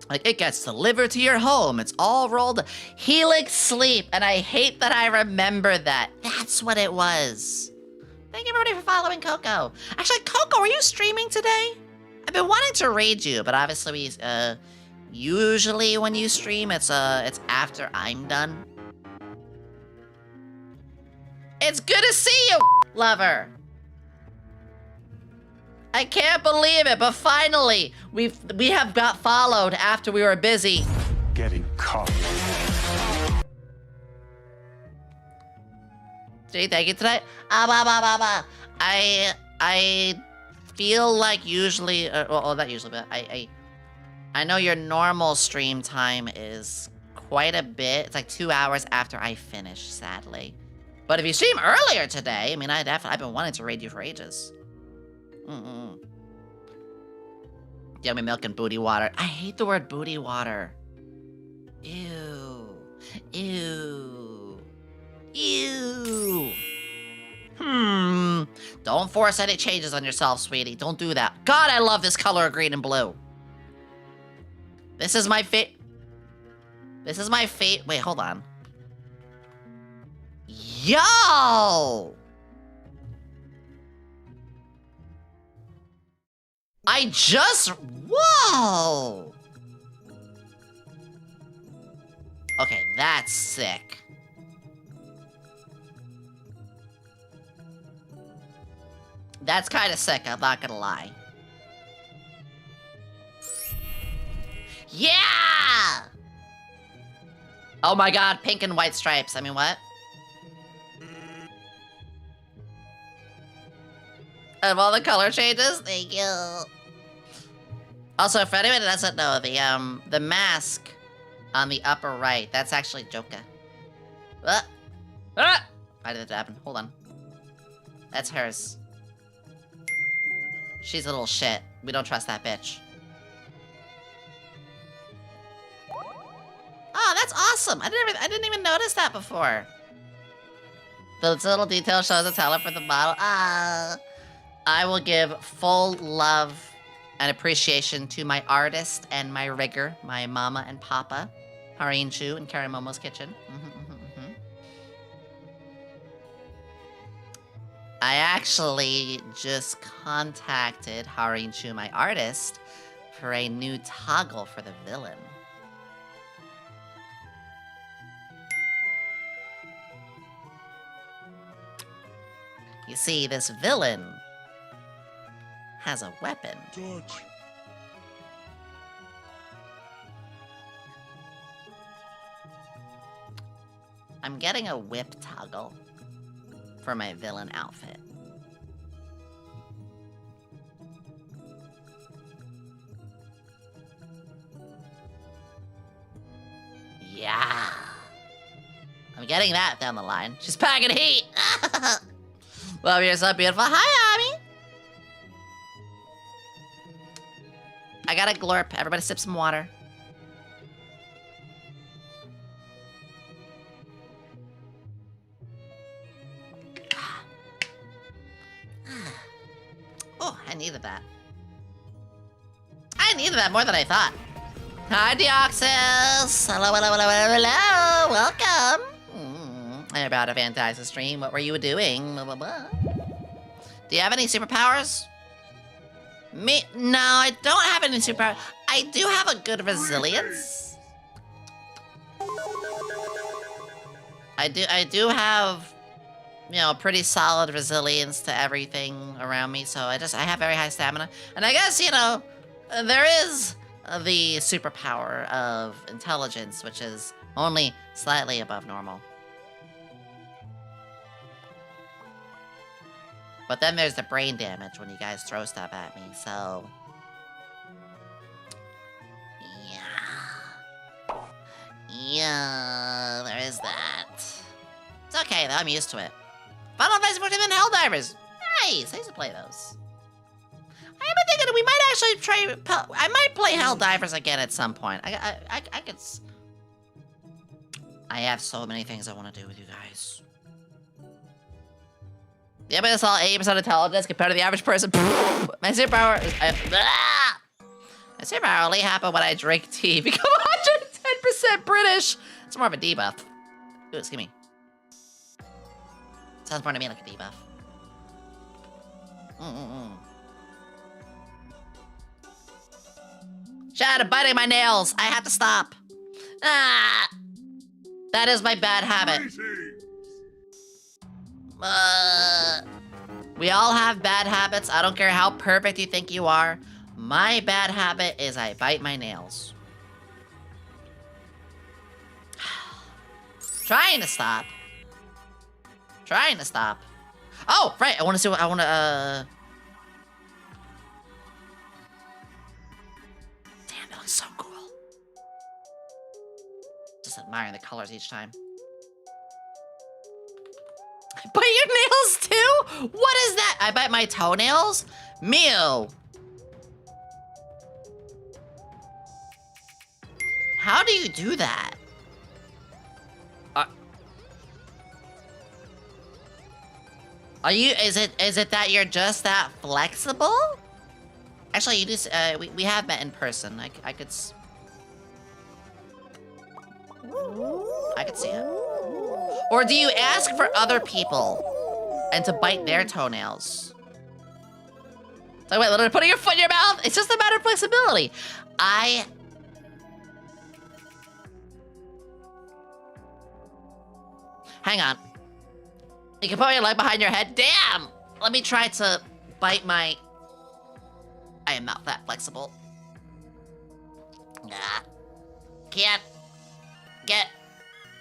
Like, it gets delivered to your home. It's all rolled. Helix Sleep. And I hate that I remember that. That's what it was. Thank you, everybody, for following Coco. Actually, Coco, are you streaming today? I've been wanting to raid you, but obviously, usually when you stream, it's after I'm done. It's good to see you, lover. I can't believe it, but finally, we have got followed after we were busy. Getting caught. Jay, thank you tonight. I feel like usually, well, not usually, but I know your normal stream time is quite a bit. It's like 2 hours after I finish, sadly. But if you stream earlier today, I mean, I've been wanting to raid you for ages. Yummy milk and booty water. I hate the word booty water. Ew. Ew. Ew. Don't force any changes on yourself, sweetie. Don't do that. God, I love this color of green and blue. This is my This is my wait, hold on. Yo! Whoa! Okay, that's sick. That's kind of sick, I'm not gonna lie. Yeah! Oh my god, pink and white stripes. I mean, what? Of all the color changes? Thank you. Also, if anyone doesn't know, the mask on the upper right, that's actually Joka. Why did that happen? Hold on. That's hers. She's a little shit. We don't trust that bitch. Oh, that's awesome. I didn't even notice that before. This little detail shows a teller for the bottle. I will give full love and appreciation to my artist and my rigger, my mama and papa, Hareen Chu and Karen Momo's Kitchen. I actually just contacted Hareen Chu, my artist, for a new toggle for the villain. You see, this villain has a weapon. I'm getting a whip toggle for my villain outfit. Yeah. I'm getting that down the line. She's packing heat. Love, you're so beautiful. Hi, Abby. I got a glorp. Everybody sip some water. Oh, I needed that. I needed that more than I thought. Hi, Deoxys. Hello, hello, hello, hello. Welcome. I'm about to fantasize the stream. What were you doing? Blah, blah, blah. Do you have any superpowers? Me? No, I don't have any superpowers. I do have a good resilience. I do have, you know, pretty solid resilience to everything around me. So I have very high stamina. And I guess, you know, there is the superpower of intelligence, which is only slightly above normal. But then there's the brain damage when you guys throw stuff at me, so... Yeah, there is that. It's okay, though. I'm used to it. Final Fantasy 14 and Helldivers. Nice. I used to play those. I've been thinking we might actually try... I might play Helldivers again at some point. I could... I have so many things I want to do with you guys. Yeah, but it's all 80% intelligence compared to the average person. My superpower is... My superpower only happen when I drink tea. Become 110% British. It's more of a debuff. Ooh, excuse me. Sounds more to me like a debuff. Shut up, biting my nails. I have to stop. That is my bad habit. We all have bad habits. I don't care how perfect you think you are. My bad habit is I bite my nails. Trying to stop. Trying to stop. Oh, right. I want to see what I want to, Damn, that looks so cool. Just admiring the colors each time. Bite your nails too? What is that? I bite my toenails? Mew. How do you do that? Are you, is it that you're just that flexible? Actually, you just, we have met in person. I could see it. Or do you ask for other people and to bite their toenails? So wait, literally putting your foot in your mouth? It's just a matter of flexibility. Hang on. You can put your leg behind your head. Damn! Let me try to bite my... I am not that flexible. Can't get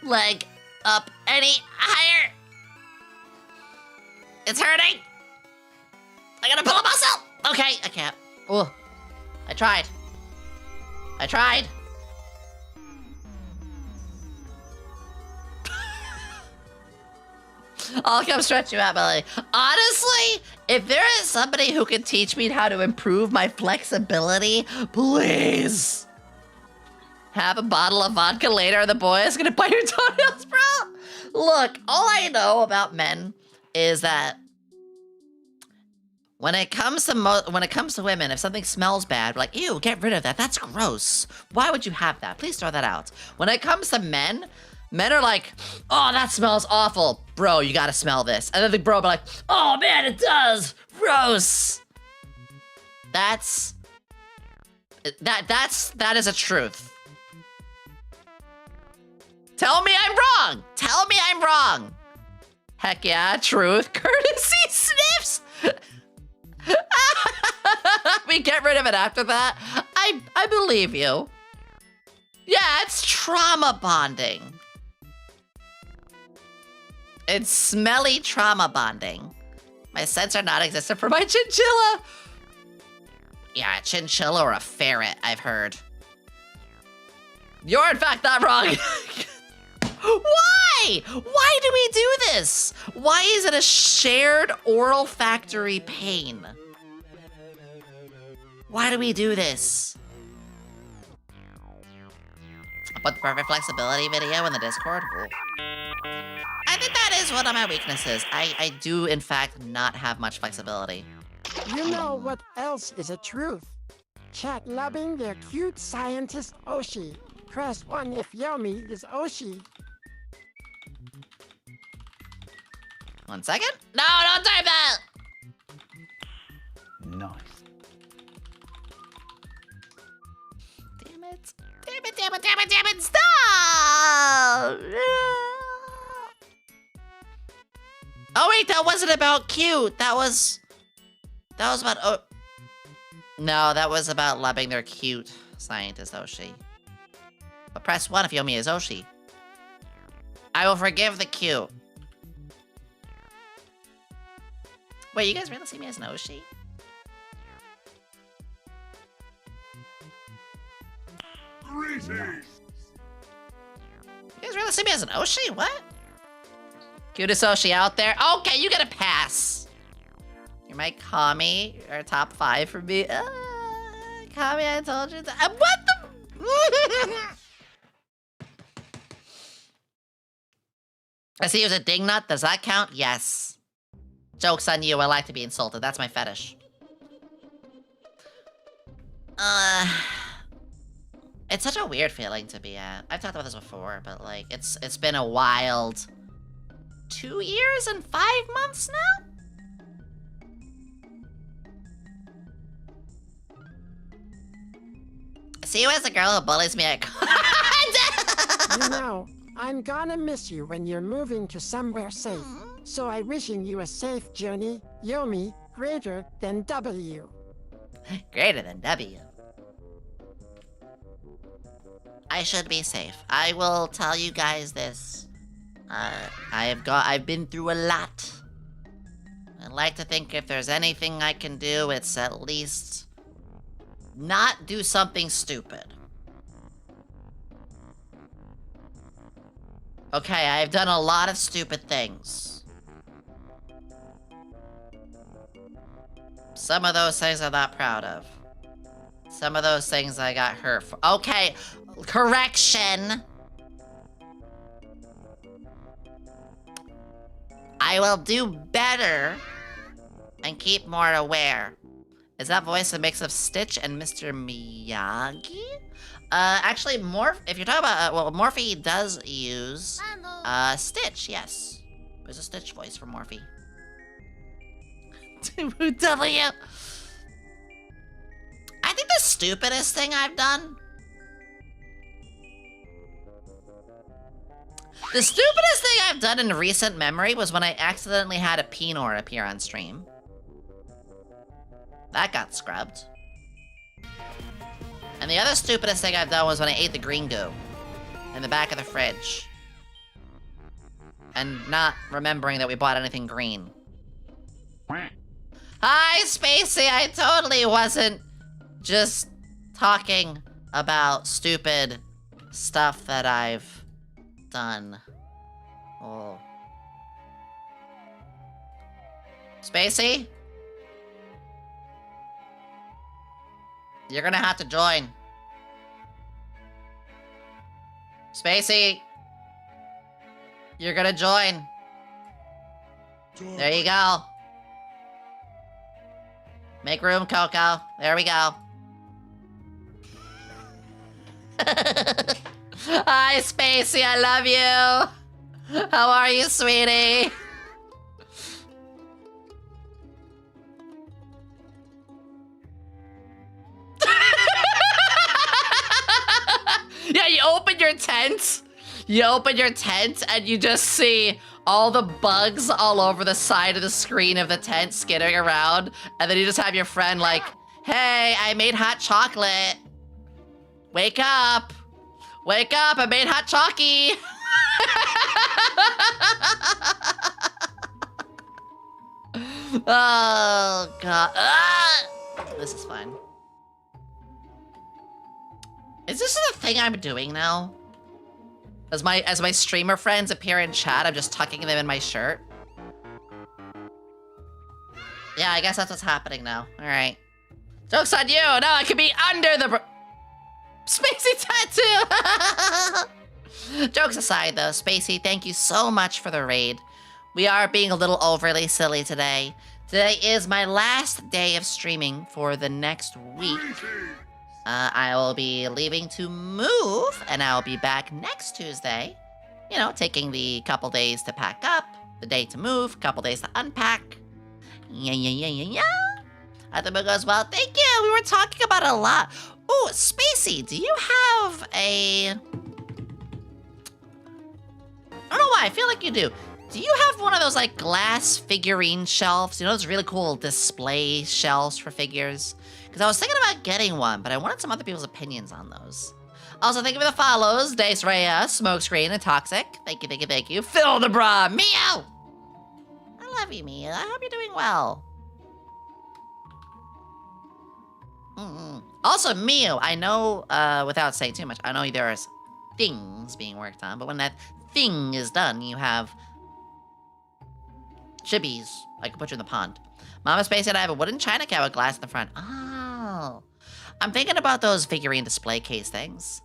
leg up any higher. It's hurting. I gotta pull a muscle. Okay, I can't. Oh, I tried. I'll come stretch you out, Billy. Honestly, If there is somebody who can teach me how to improve my flexibility, please. Have a bottle of vodka later, the boy is gonna bite your toenails, bro. Look, all I know about men is that when it comes to women, if something smells bad, we're like, ew, get rid of that. That's gross. Why would you have that? Please throw that out. When it comes to men are like, oh, that smells awful. Bro, you gotta smell this. And then the bro will be like, oh man, it does. Gross. That is a truth. Tell me I'm wrong. Tell me I'm wrong. Heck yeah, truth. Courtesy sniffs. We get rid of it after that. I believe you. Yeah, it's trauma bonding. It's smelly trauma bonding. My scents are not existent for my chinchilla. Yeah, a chinchilla or a ferret, I've heard. You're in fact not wrong. Why? Why do we do this? Why is it a shared olfactory pain? Why do we do this? I'll put the perfect flexibility video in the Discord. Cool. I think that is one of my weaknesses. I do, in fact, not have much flexibility. You know what else is a truth? Chat loving their cute scientist Oshi. Press 1 if Yomi is Oshi. 1 second. No, don't type that! Nice. Damn it. Damn it, damn it, damn it, damn it, stop! Oh wait, that wasn't about cute. That was about, oh. No, that was about loving their cute scientist Oshi. But press 1 if Yomi is Oshi. I will forgive the cute. Wait, you guys really see me as an Oshi? Greetings. You guys really see me as an Oshi? What? Cutest Oshi out there? Okay, you get a pass. You might Kami, or top 5 for me. Kami, I told you that. What the? I see you as a dingnut. Does that count? Yes. Joke's on you. I like to be insulted. That's my fetish. It's such a weird feeling to be at. I've talked about this before, but like, it's been a wild 2 years and 5 months now? I see you as a girl who bullies me at You know, I'm gonna miss you when you're moving to somewhere safe. So I'm wishing you a safe journey, Yomi, greater than W. Greater than W. I should be safe. I will tell you guys this. I've been through a lot. I'd like to think if there's anything I can do, it's at least not do something stupid. Okay, I've done a lot of stupid things. Some of those things I'm not proud of. Some of those things I got hurt for. Okay, correction. I will do better and keep more aware. Is that voice a mix of Stitch and Mr. Miyagi? Actually, if you're talking about, well, Morphe does use, Stitch, yes. There's a Stitch voice for Morphe. W. I think the stupidest thing I've done. The stupidest thing I've done in recent memory was when I accidentally had a Pinor appear on stream. That got scrubbed. And the other stupidest thing I've done was when I ate the green goo in the back of the fridge. And not remembering that we bought anything green. Hi, Spacey! I totally wasn't just talking about stupid stuff that I've done. Oh. Spacey? You're gonna have to join. Spacey. You're gonna join. There you go. Make room, Coco. There we go. Hi, Spacey. I love you. How are you, sweetie? Yeah, you open your tent. You open your tent and you just see all the bugs all over the side of the screen of the tent skittering around. And then you just have your friend like, hey, I made hot chocolate. Wake up. Wake up, I made hot chalky. Oh, God. Ah! This is fine. Is this the thing I'm doing now? As my streamer friends appear in chat, I'm just tucking them in my shirt. Yeah, I guess that's what's happening now. All right. Joke's on you. Now I could be under the Spacey tattoo. Jokes aside, though, Spacey, thank you so much for the raid. We are being a little overly silly today. Today is my last day of streaming for the next week. I will be leaving to move, and I'll be back next Tuesday. You know, taking the couple days to pack up, the day to move, couple days to unpack. Yeah. I think it goes well. Thank you. We were talking about it a lot. Oh, Spacey, do you have a... I don't know why, I feel like you do. Do you have one of those, like, glass figurine shelves? You know, those really cool display shelves for figures? Because I was thinking about getting one, but I wanted some other people's opinions on those. Also, thank you for the follows. Dace Rhea, Smokescreen, and Toxic. Thank you. Fill the bra, Mio! I love you, Mio. I hope you're doing well. Also, Mio, I know, without saying too much, I know there's things being worked on, but when that thing is done, you have chibis. I can put you in the pond. Mama Space said I have a wooden china cat with glass in the front. Oh. I'm thinking about those figurine display case things.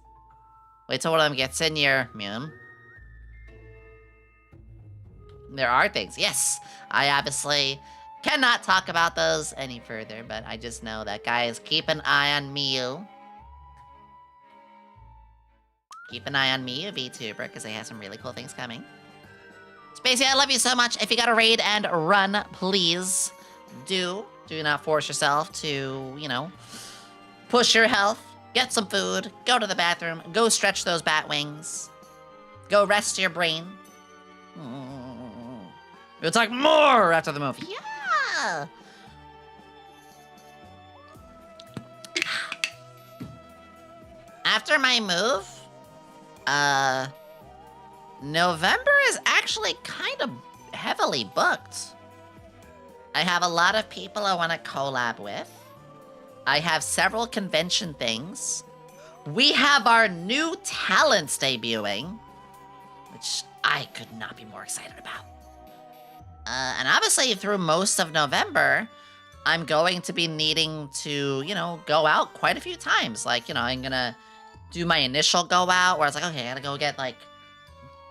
Wait till one of them gets in your moon. There are things. Yes. I obviously cannot talk about those any further, but I just know that, guys, keep an eye on Miu. Keep an eye on Miu, VTuber, because they have some really cool things coming. Spacey, I love you so much. If you got a raid and run, please do. Do not force yourself to, you know, push your health, get some food, go to the bathroom, go stretch those bat wings, go rest your brain. We'll talk more after the movie. Yeah! After my move, November is actually kind of heavily booked. I have a lot of people I want to collab with. I have several convention things. We have our new talents debuting, which I could not be more excited about. And obviously through most of November, I'm going to be needing to, you know, go out quite a few times. Like, you know, I'm gonna do my initial go out where I was like, okay, I gotta go get like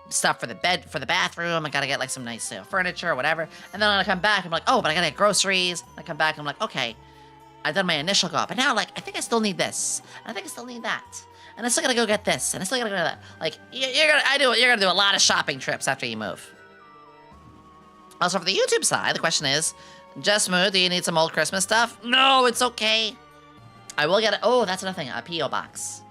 stuff for the bed, for the bathroom. I gotta get like some nice furniture or whatever. And then when I come back, I'm like, oh, but I gotta get groceries. I come back, I'm like, okay, I've done my initial go out, but now like, I think I still need this. And I think I still need that. And I still gotta go get this. And I still gotta go get that. Like, you're gonna do a lot of shopping trips after you move. Also, for the YouTube side, the question is, just move, do you need some old Christmas stuff? No, it's okay. I will get it. Oh, that's another thing, a P.O. box.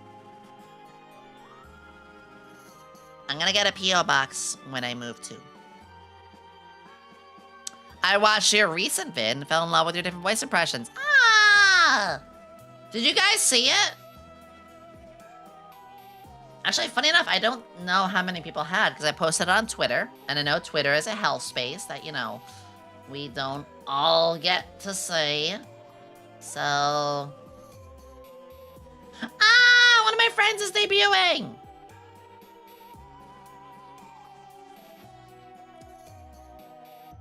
I'm gonna get a P.O. box when I move too. I watched your recent vid and fell in love with your different voice impressions. Ah! Did you guys see it? Actually, funny enough, I don't know how many people had, because I posted it on Twitter, and I know Twitter is a hell space that, you know, we don't all get to see. So... Ah! One of my friends is debuting!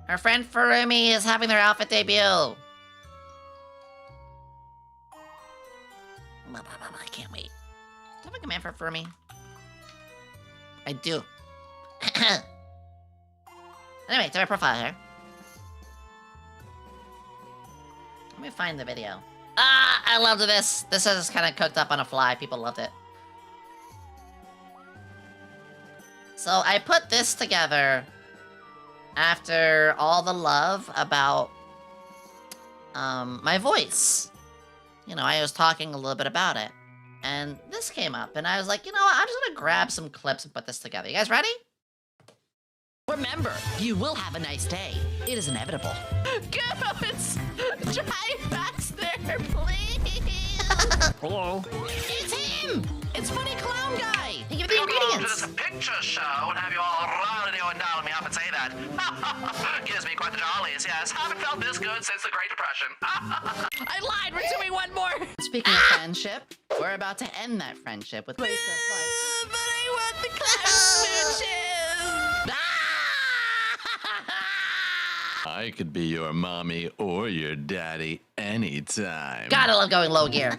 Her friend Furumi is having their outfit debut. I can't wait. Do you have a command for Fermi? I do. Anyway, to my profile here. Let me find the video. Ah, I loved this. This is kind of cooked up on a fly. People loved it. So I put this together after all the love about my voice. You know, I was talking a little bit about it. And this came up, and I was like, you know what? I'm just gonna grab some clips and put this together. You guys ready? Remember, you will have a nice day. It is inevitable. Ghosts! Drive past there, please! Hello? It's him! It's Funny Clown Guy! He gave the Come along to ingredients! this picture show and have you all rowdy and down me up and say that. Gives me quite the jollies, yes. Haven't felt this good since the Great Depression. I lied! We're doing one more! Speaking of friendship, we're about to end that friendship with... But I want the clown smooches! I could be your mommy or your daddy anytime. Gotta love going low gear.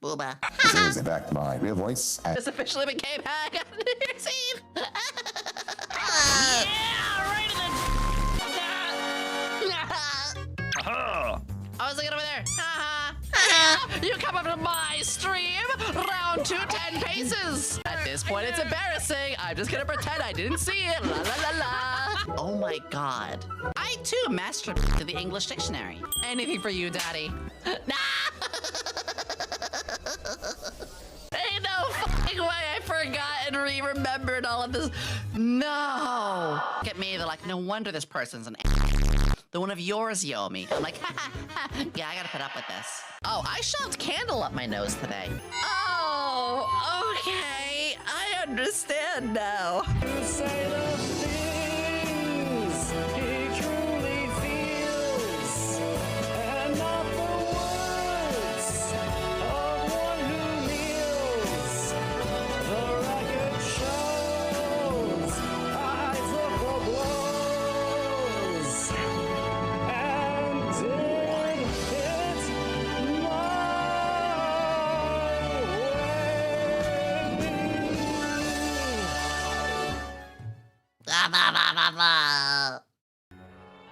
Booba. This is in fact my real voice. This officially became hack on the scene. Yeah, right in the. I was looking over there. You come up to my stream, round 2 10 paces. At this point, it's embarrassing. I'm just gonna pretend I didn't see it. La la la la. Oh my god. I too mastered to the English dictionary. Anything for you, Daddy. Ain't no fucking way I forgot and remembered all of this. No. Look at me, they're like, no wonder this person's an the one of yours, Yomi. I'm like, yeah, I gotta put up with this. Oh, I shoved candle up my nose today. Oh, okay. I understand now.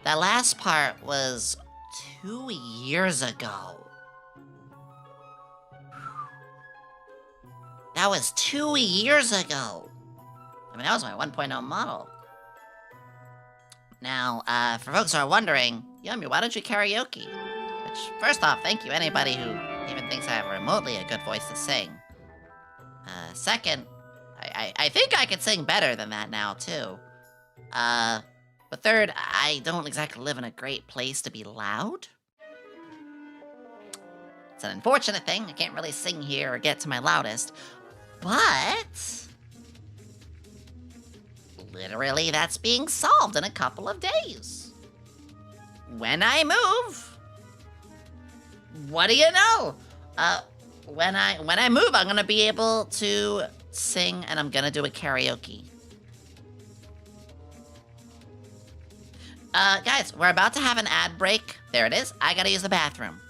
That last part was 2 years ago. That was 2 years ago. I mean, that was my 1.0 model. Now, for folks who are wondering, Yomi, why don't you karaoke? Which, first off, thank you anybody who even thinks I have remotely a good voice to sing. Second, I think I could sing better than that now, too. But third, I don't exactly live in a great place to be loud. It's an unfortunate thing. I can't really sing here or get to my loudest. But literally, that's being solved in a couple of days. When I move, what do you know? When I move, I'm gonna be able to sing, and I'm gonna do a karaoke. Guys, we're about to have an ad break. There it is. I gotta use the bathroom.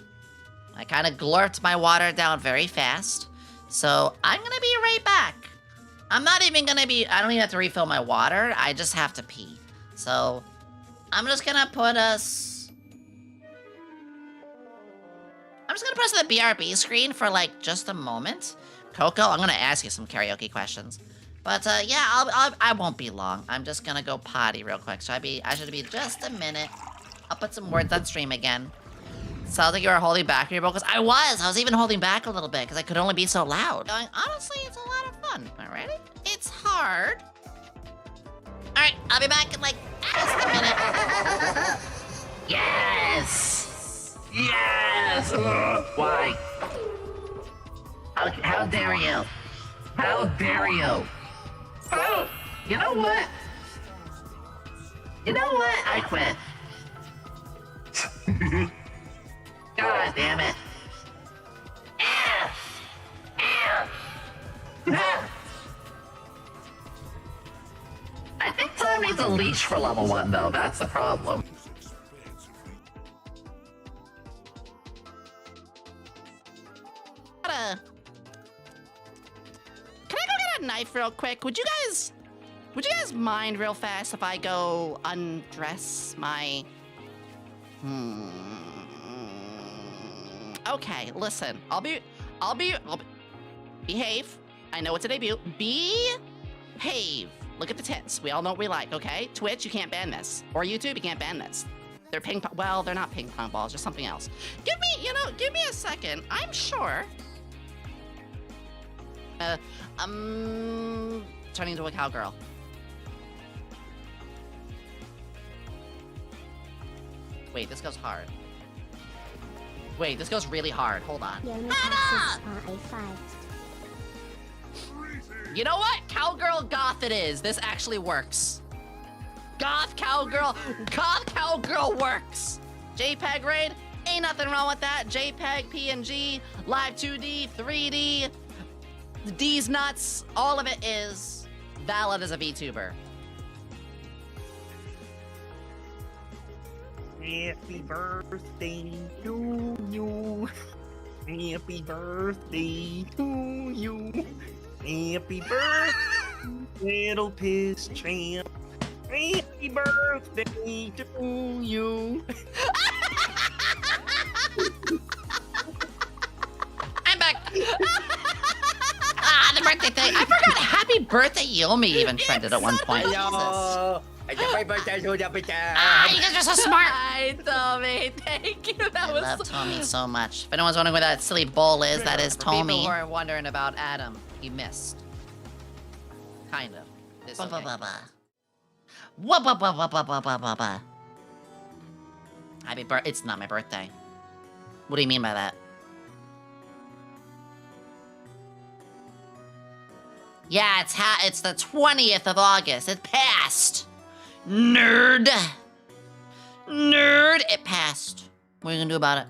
I kind of glurped my water down very fast. So I'm gonna be right back. I'm not even gonna be, I don't even have to refill my water. I just have to pee. So I'm just gonna put us, I'm just gonna press the BRB screen for like just a moment. Coco, I'm gonna ask you some karaoke questions. But yeah, I won't be long. I'm just gonna go potty real quick. I should be just a minute. I'll put some words on stream again. Sounds like you were holding back your vocals. I was even holding back a little bit because I could only be so loud. Going, honestly, it's a lot of fun. Am I ready? It's hard. All right, I'll be back in like just a minute. Yes! Yes! Why? How dare you? How dare you? Oh, you know what? I quit. God damn it. I think Tom needs a leash for level 1, though. That's the problem. Can I go get a knife real quick? Would you guys mind real fast if I go undress my... Okay, listen. I'll behave. I know it's a debut. Behave. Look at the tits. We all know what we like, okay? Twitch, you can't ban this. Or YouTube, you can't ban this. They're ping pong. Well, they're not ping pong balls, just something else. Give me a second. I'm sure. Turning into a cowgirl. Wait, this goes hard. Wait, this goes really hard. Hold on. You know what? Cowgirl goth it is. This actually works. Goth cowgirl works. JPEG raid, ain't nothing wrong with that. JPEG, PNG, live 2D, 3D, D's nuts, all of it is valid as a VTuber. Happy birthday to you. Happy birthday to you. Happy birthday, little piss champ. Happy birthday to you. I'm back. The birthday thing. I forgot Happy Birthday Yomi even trended at one point. Hello. It's my birthday, you guys are so smart. Hi, Tommy. Thank you. I love Tommy so much. If anyone's wondering where that silly bowl is, that is Tommy. For people who are wondering about Adam, he missed. Kind of. It's okay. Happy birthday. It's not my birthday. What do you mean by that? Yeah, it's the 20th of August. It passed. Nerd. It passed. What are you gonna do about it?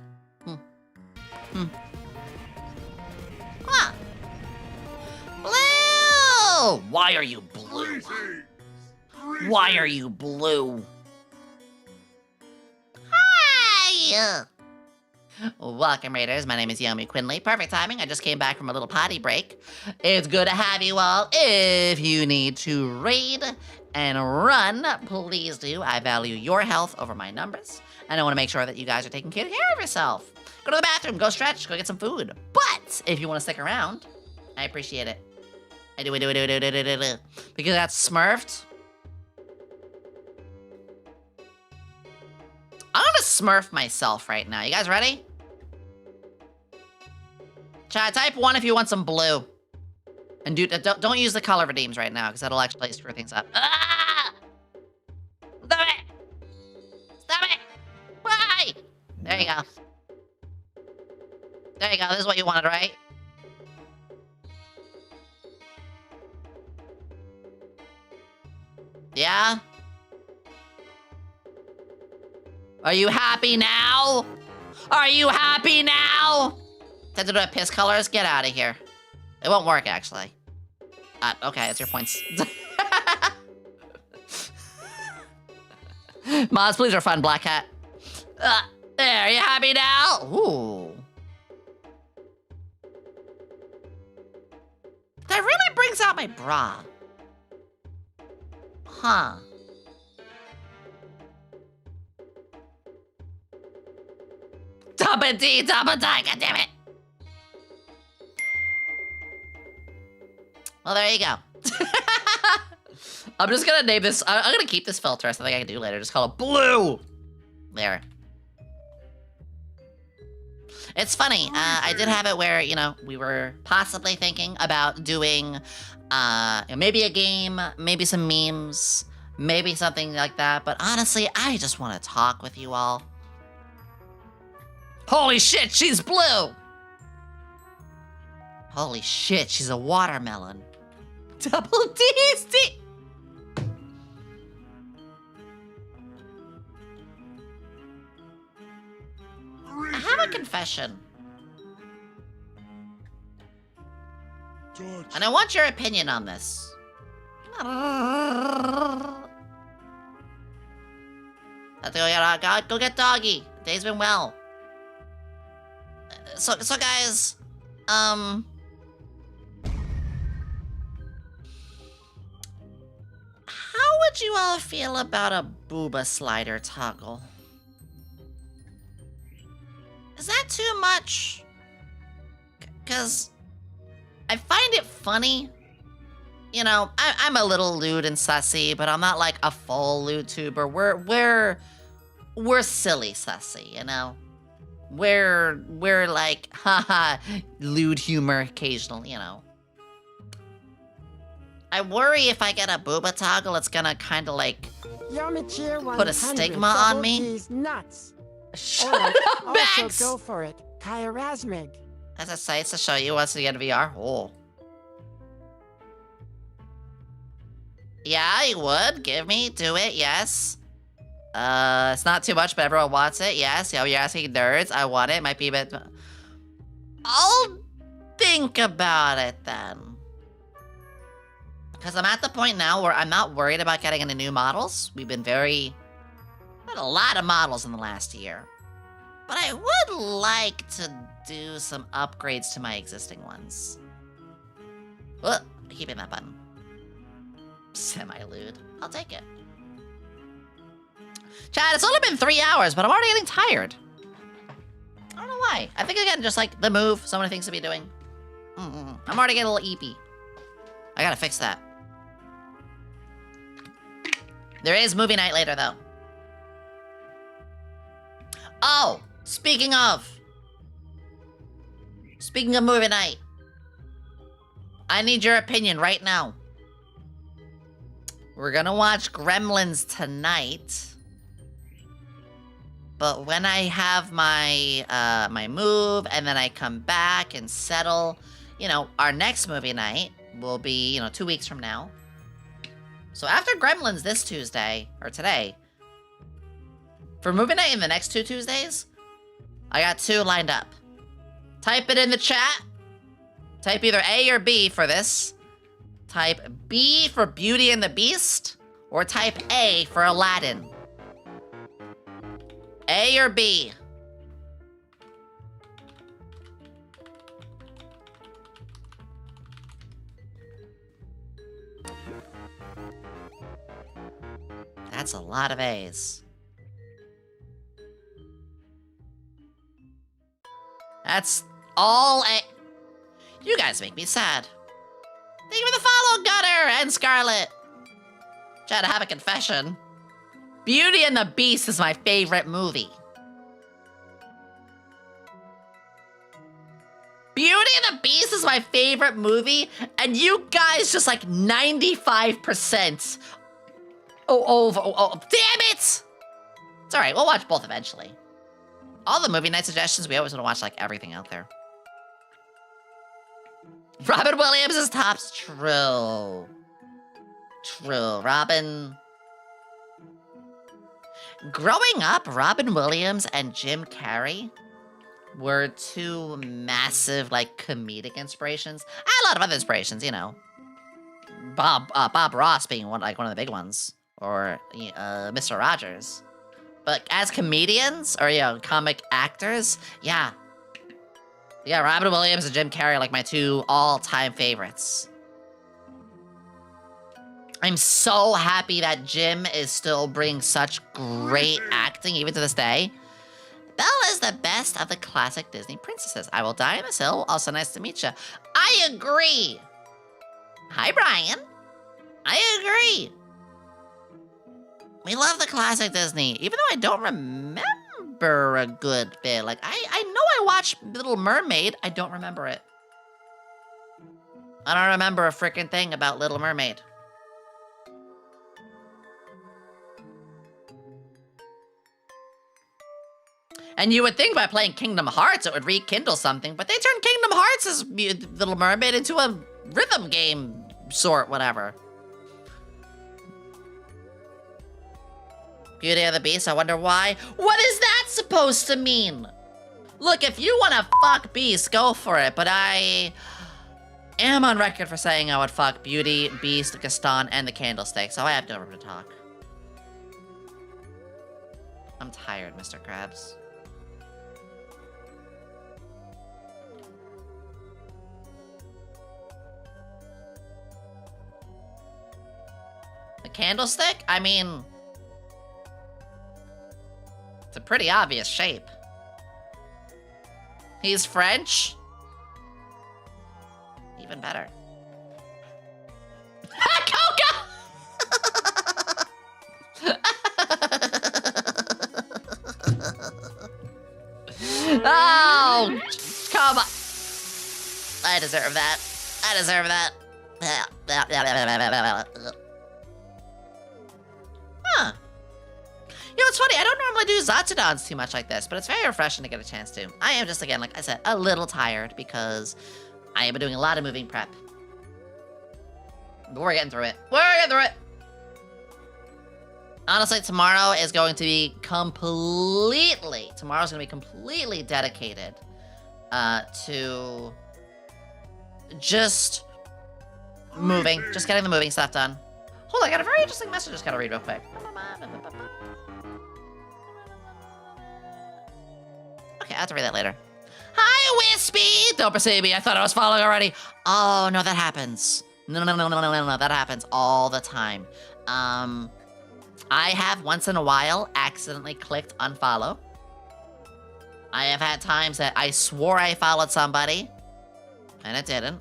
Huh. Blue! Why are you blue? Why are you blue? Hi! Welcome, Raiders. My name is Yomi Quinnley. Perfect timing. I just came back from a little potty break. It's good to have you all. If you need to raid and run, please do. I value your health over my numbers. And I want to make sure that you guys are taking care of yourself. Go to the bathroom, go stretch, go get some food. But if you want to stick around, I appreciate it. I do. Because that's smurfed. I'm gonna smurf myself right now. You guys ready? Chat, type 1 if you want some blue. And don't use the color redeems right now, because that'll actually screw things up. Ah! Stop it! Stop it! Why? There you go. There you go. This is what you wanted, right? Yeah? Are you happy now? Are you happy now? Time to do piss colors? Get out of here. It won't work, actually. Okay, that's your points. Mods, please refund Black Hat. There, you happy now? Ooh. That really brings out my bra. Huh. Double D, double die, goddammit. Well, there you go. I'm just gonna name this, I'm gonna keep this filter, something I can do later, just call it blue. There. It's funny, I did have it where, you know, we were possibly thinking about doing, maybe a game, maybe some memes, maybe something like that, but honestly, I just want to talk with you all. Holy shit, she's blue! Holy shit, she's a watermelon. Double D's D! I have a confession. And I want your opinion on this. Go get Doggy. Day's been well. So guys, How would you all feel about a booba slider toggle? Is that too much? Because I find it funny. You know, I'm a little lewd and sussy, but I'm not like a full lewd tuber. We're silly sussy, you know? We're like, haha, lewd humor occasionally, you know? I worry if I get a booba toggle, it's gonna kind of like put a stigma on me. Nuts. Shut up, Max! Also go for it. Kyrasmig. As I say, it's to show you once to get a VR. Oh. Yeah, you would. Give me. Do it. Yes. It's not too much, but everyone wants it. Yes. Yeah, you're asking nerds. I want it. Might be a bit... I'll think about it then. Because I'm at the point now where I'm not worried about getting any new models. We've been had a lot of models in the last year. But I would like to do some upgrades to my existing ones. Oh, I keep hitting that button. Semi-lewd. I'll take it. Chad, it's only been 3 hours, but I'm already getting tired. I don't know why. I think again, just like the move, so many things to be doing. I'm already getting a little eepy. I gotta fix that. There is movie night later, though. Oh, speaking of movie night, I need your opinion right now. We're gonna watch Gremlins tonight, but when I have my my move and then I come back and settle, you know, our next movie night will be, 2 weeks from now. So after Gremlins this Tuesday, or today, for movie night in the next 2 Tuesdays, I got 2 lined up. Type it in the chat. Type either A or B for this. Type B for Beauty and the Beast, or type A for Aladdin. A or B? That's a lot of A's. That's all A. You guys make me sad. Thank you for the follow, Gunner and Scarlet. Try to have a confession. Beauty and the Beast is my favorite movie. Beauty and the Beast is my favorite movie, and you guys just like 95%. Oh, damn it! It's alright, we'll watch both eventually. All the movie night suggestions, we always want to watch like everything out there. Robin Williams is tops. True. Robin. Growing up, Robin Williams and Jim Carrey were 2 massive, like, comedic inspirations. I had a lot of other inspirations, you know. Bob Ross being one of the big ones, or Mr. Rogers. But as comedians or comic actors, yeah, Robin Williams and Jim Carrey are like my 2 all-time favorites. I'm so happy that Jim is still bringing such great acting even to this day. Belle is the best of the classic Disney princesses. I will die on this hill. Also nice to meet you. I agree. Hi, Brian. I agree. We love the classic Disney, even though I don't remember a good bit. Like, I know I watched Little Mermaid. I don't remember it. I don't remember a freaking thing about Little Mermaid. And you would think by playing Kingdom Hearts it would rekindle something, but they turned Kingdom Hearts' Little Mermaid into a rhythm game sort, whatever. Beauty and the Beast, I wonder why. What is that supposed to mean? Look, if you want to fuck Beast, go for it, but I am on record for saying I would fuck Beauty, Beast, Gaston, and the Candlestick, so I have no room to talk. I'm tired, Mr. Krabs. candlestick? I mean, it's a pretty obvious shape. He's French? Even better. Coca! Oh, come on. I deserve that. I deserve that. Huh. You know, it's funny, I don't normally do Zatsudans too much like this, but it's very refreshing to get a chance to. I am just, again, like I said, a little tired because I have been doing a lot of moving prep. But we're getting through it. We're getting through it! Honestly, tomorrow is going to be completely dedicated to just moving, just getting the moving stuff done. Hold on, I got a very interesting message I just gotta read real quick. Okay, I have to read that later. Hi, Wispy! Don't pursue me, I thought I was following already. Oh, no, that happens. No, that happens all the time. I have once in a while accidentally clicked unfollow. I have had times that I swore I followed somebody, and it didn't.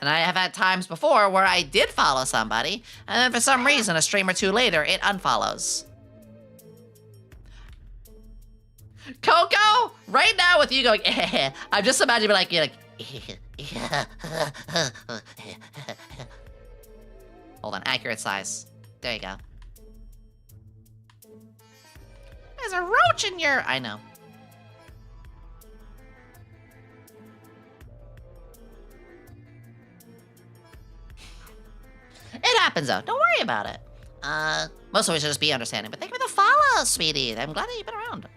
And I have had times before where I did follow somebody, and then for some reason, a stream or two later, it unfollows. Coco, right now with you going, I'm just imagining like, you're like, hold on, accurate size. There you go. There's a roach in your... I know. It happens, though. Don't worry about it. Most of it should just be understanding. But thank you for the follow, sweetie. I'm glad that you've been around.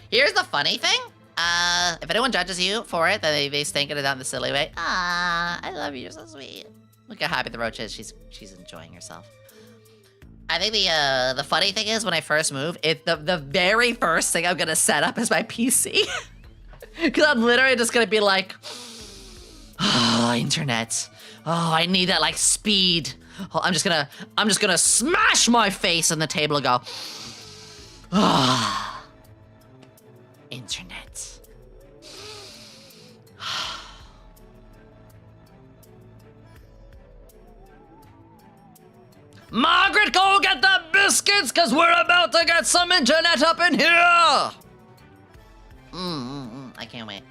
Here's the funny thing. If anyone judges you for it, then they stink it down the silly way. Ah, I love you. You're so sweet. Look how happy the roach is. She's enjoying herself. I think the funny thing is when I first move, the very first thing I'm gonna set up is my PC. Cause I'm literally just gonna be like, oh, internet. Oh, I need that like speed. Oh, I'm just gonna smash my face on the table and go, ah, internet. Margaret, go get the biscuits, cause we're about to get some internet up in here. I can't wait.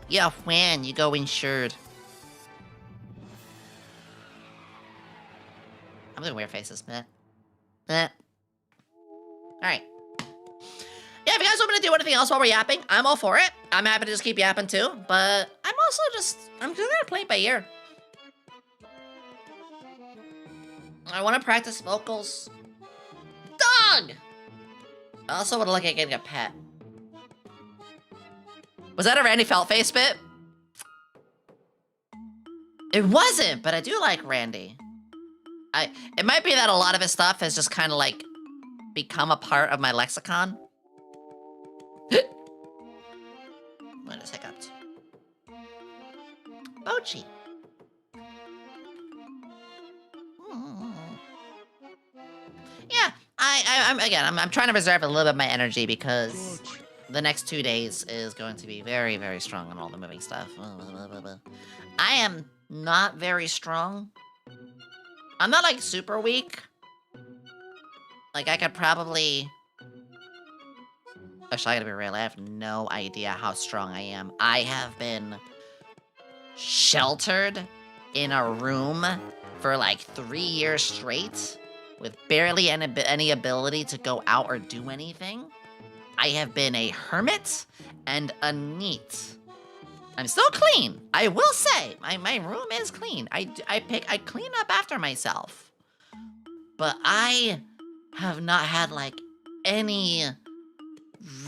Yeah, when you go insured. I'm doing weird faces. Alright. Yeah, if you guys want me to do anything else while we're yapping, I'm all for it. I'm happy to just keep yapping too, but I'm just gonna play it by ear. I want to practice vocals. Dog! I also would look at getting a pet. Was that a Randy Felt face bit? It wasn't, but I do like Randy. It might be that a lot of his stuff has just kind of like become a part of my lexicon. I just hiccuped. Bochi. Yeah, I'm trying to reserve a little bit of my energy because the next 2 days is going to be very, very strong on all the moving stuff. I am not very strong. I'm not like super weak. Like I could probably... Actually, I gotta be real, I have no idea how strong I am. I have been sheltered in a room for like 3 years straight with barely any ability to go out or do anything. I have been a hermit and a neat. I'm still clean. I will say, my room is clean. I clean up after myself. But I have not had like any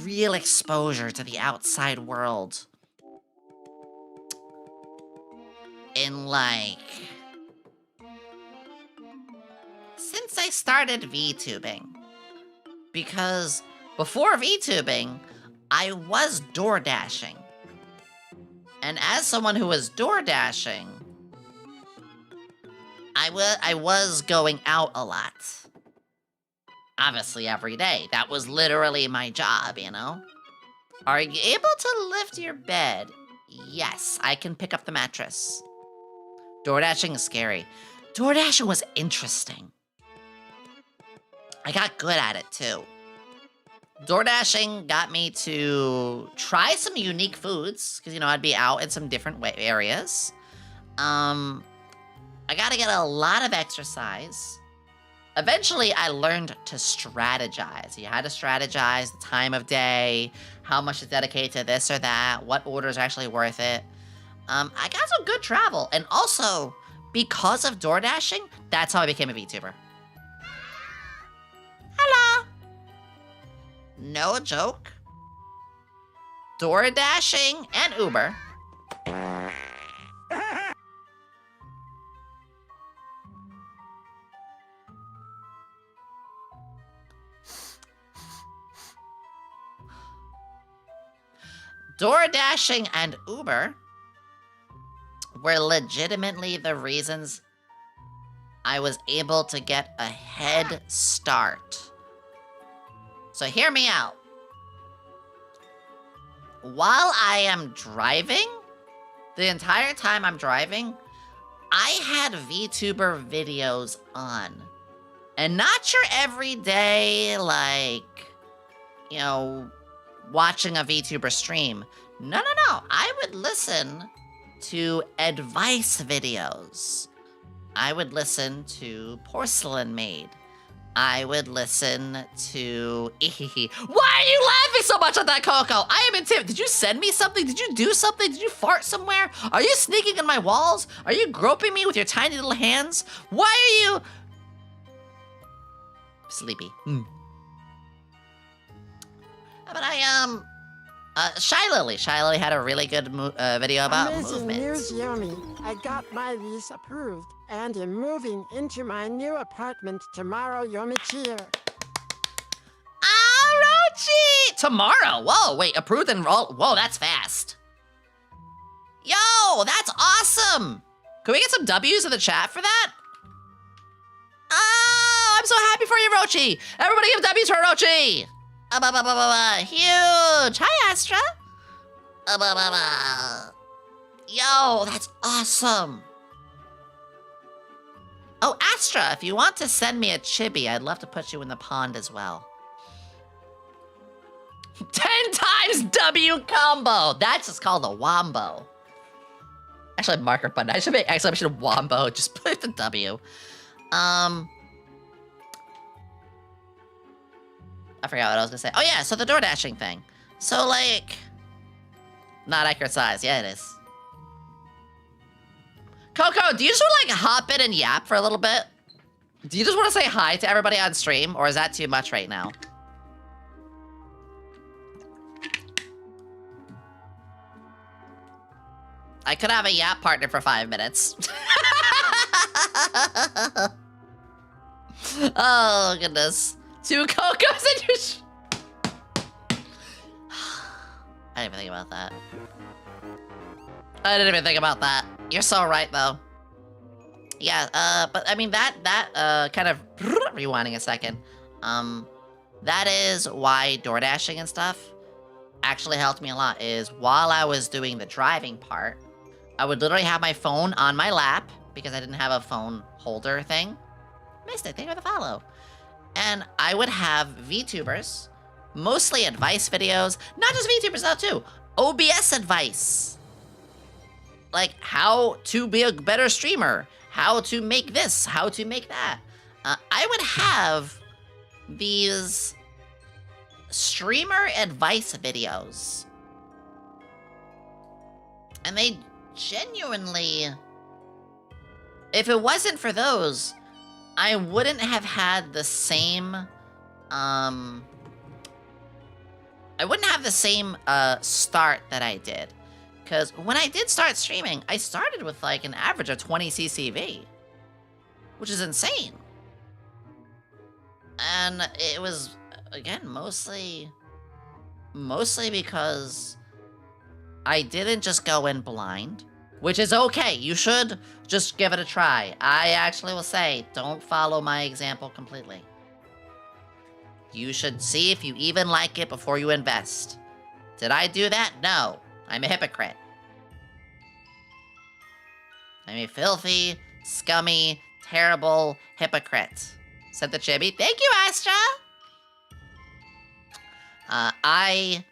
real exposure to the outside world in like since I started VTubing. Because before VTubing, I was door dashing. And as someone who was door dashing, I was going out a lot. Obviously every day. That was literally my job, you know? Are you able to lift your bed? Yes, I can pick up the mattress. Door dashing is scary. Door dashing was interesting. I got good at it too. Door dashing got me to try some unique foods, because, you know, I'd be out in some different areas. I got to get a lot of exercise. Eventually, I learned to strategize. You had to strategize the time of day, how much to dedicate to this or that, what orders are actually worth it. I got some good travel. And also, because of door dashing, that's how I became a VTuber. Hello. No joke. Door dashing and Uber. Door dashing and Uber were legitimately the reasons I was able to get a head start. So hear me out. While I am driving, the entire time I'm driving, I had VTuber videos on. And not your everyday, like, you know, watching a VTuber stream. No. I would listen to advice videos. I would listen to Porcelain Maid. I would listen to... Why are you laughing so much at that, Coco? I am intimidated. Did you send me something? Did you do something? Did you fart somewhere? Are you sneaking in my walls? Are you groping me with your tiny little hands? Why are you... Sleepy. But Shy Lily had a really good video about Amazing movement. news, Yomi. I got my lease approved and am moving into my new apartment tomorrow, Yomi Cheer. Orochi! Tomorrow? Whoa, wait, approved and roll. Whoa, that's fast. Yo, that's awesome. Can we get some W's in the chat for that? Oh, I'm so happy for you, Rochi. Everybody give W's for Rochi. Huge. Hi, Astra. Yo, that's awesome. Oh, Astra, if you want to send me a chibi, I'd love to put you in the pond as well. 10 times W combo. That's just called a wombo. Actually, marker button. I should make exclamation of wombo. Just put the W. I forgot what I was gonna say. Oh yeah, so the door dashing thing. So like, not accurate size. Yeah, it is. Coco, do you just want to like hop in and yap for a little bit? Do you just want to say hi to everybody on stream, or is that too much right now? I could have a yap partner for 5 minutes. Oh goodness. 2 Cocos and you I didn't even think about that. I didn't even think about that. You're so right though. Yeah, but I mean that kind of rewinding a second. That is why door dashing and stuff actually helped me a lot, is while I was doing the driving part, I would literally have my phone on my lap because I didn't have a phone holder thing. Missed it, thank you for the follow. And I would have VTubers, mostly advice videos, not just VTubers though too, OBS advice. Like how to be a better streamer, how to make this, how to make that. I would have these streamer advice videos. And they genuinely, if it wasn't for those, I wouldn't have had the same, I wouldn't have the same start that I did. Because when I did start streaming, I started with like an average of 20 CCV, which is insane. And it was, again, mostly because I didn't just go in blind, which is okay. You should just give it a try. I actually will say, don't follow my example completely. You should see if you even like it before you invest. Did I do that? No. I'm a hypocrite. I'm a filthy, scummy, terrible hypocrite, said the chibi. Thank you, Astra! I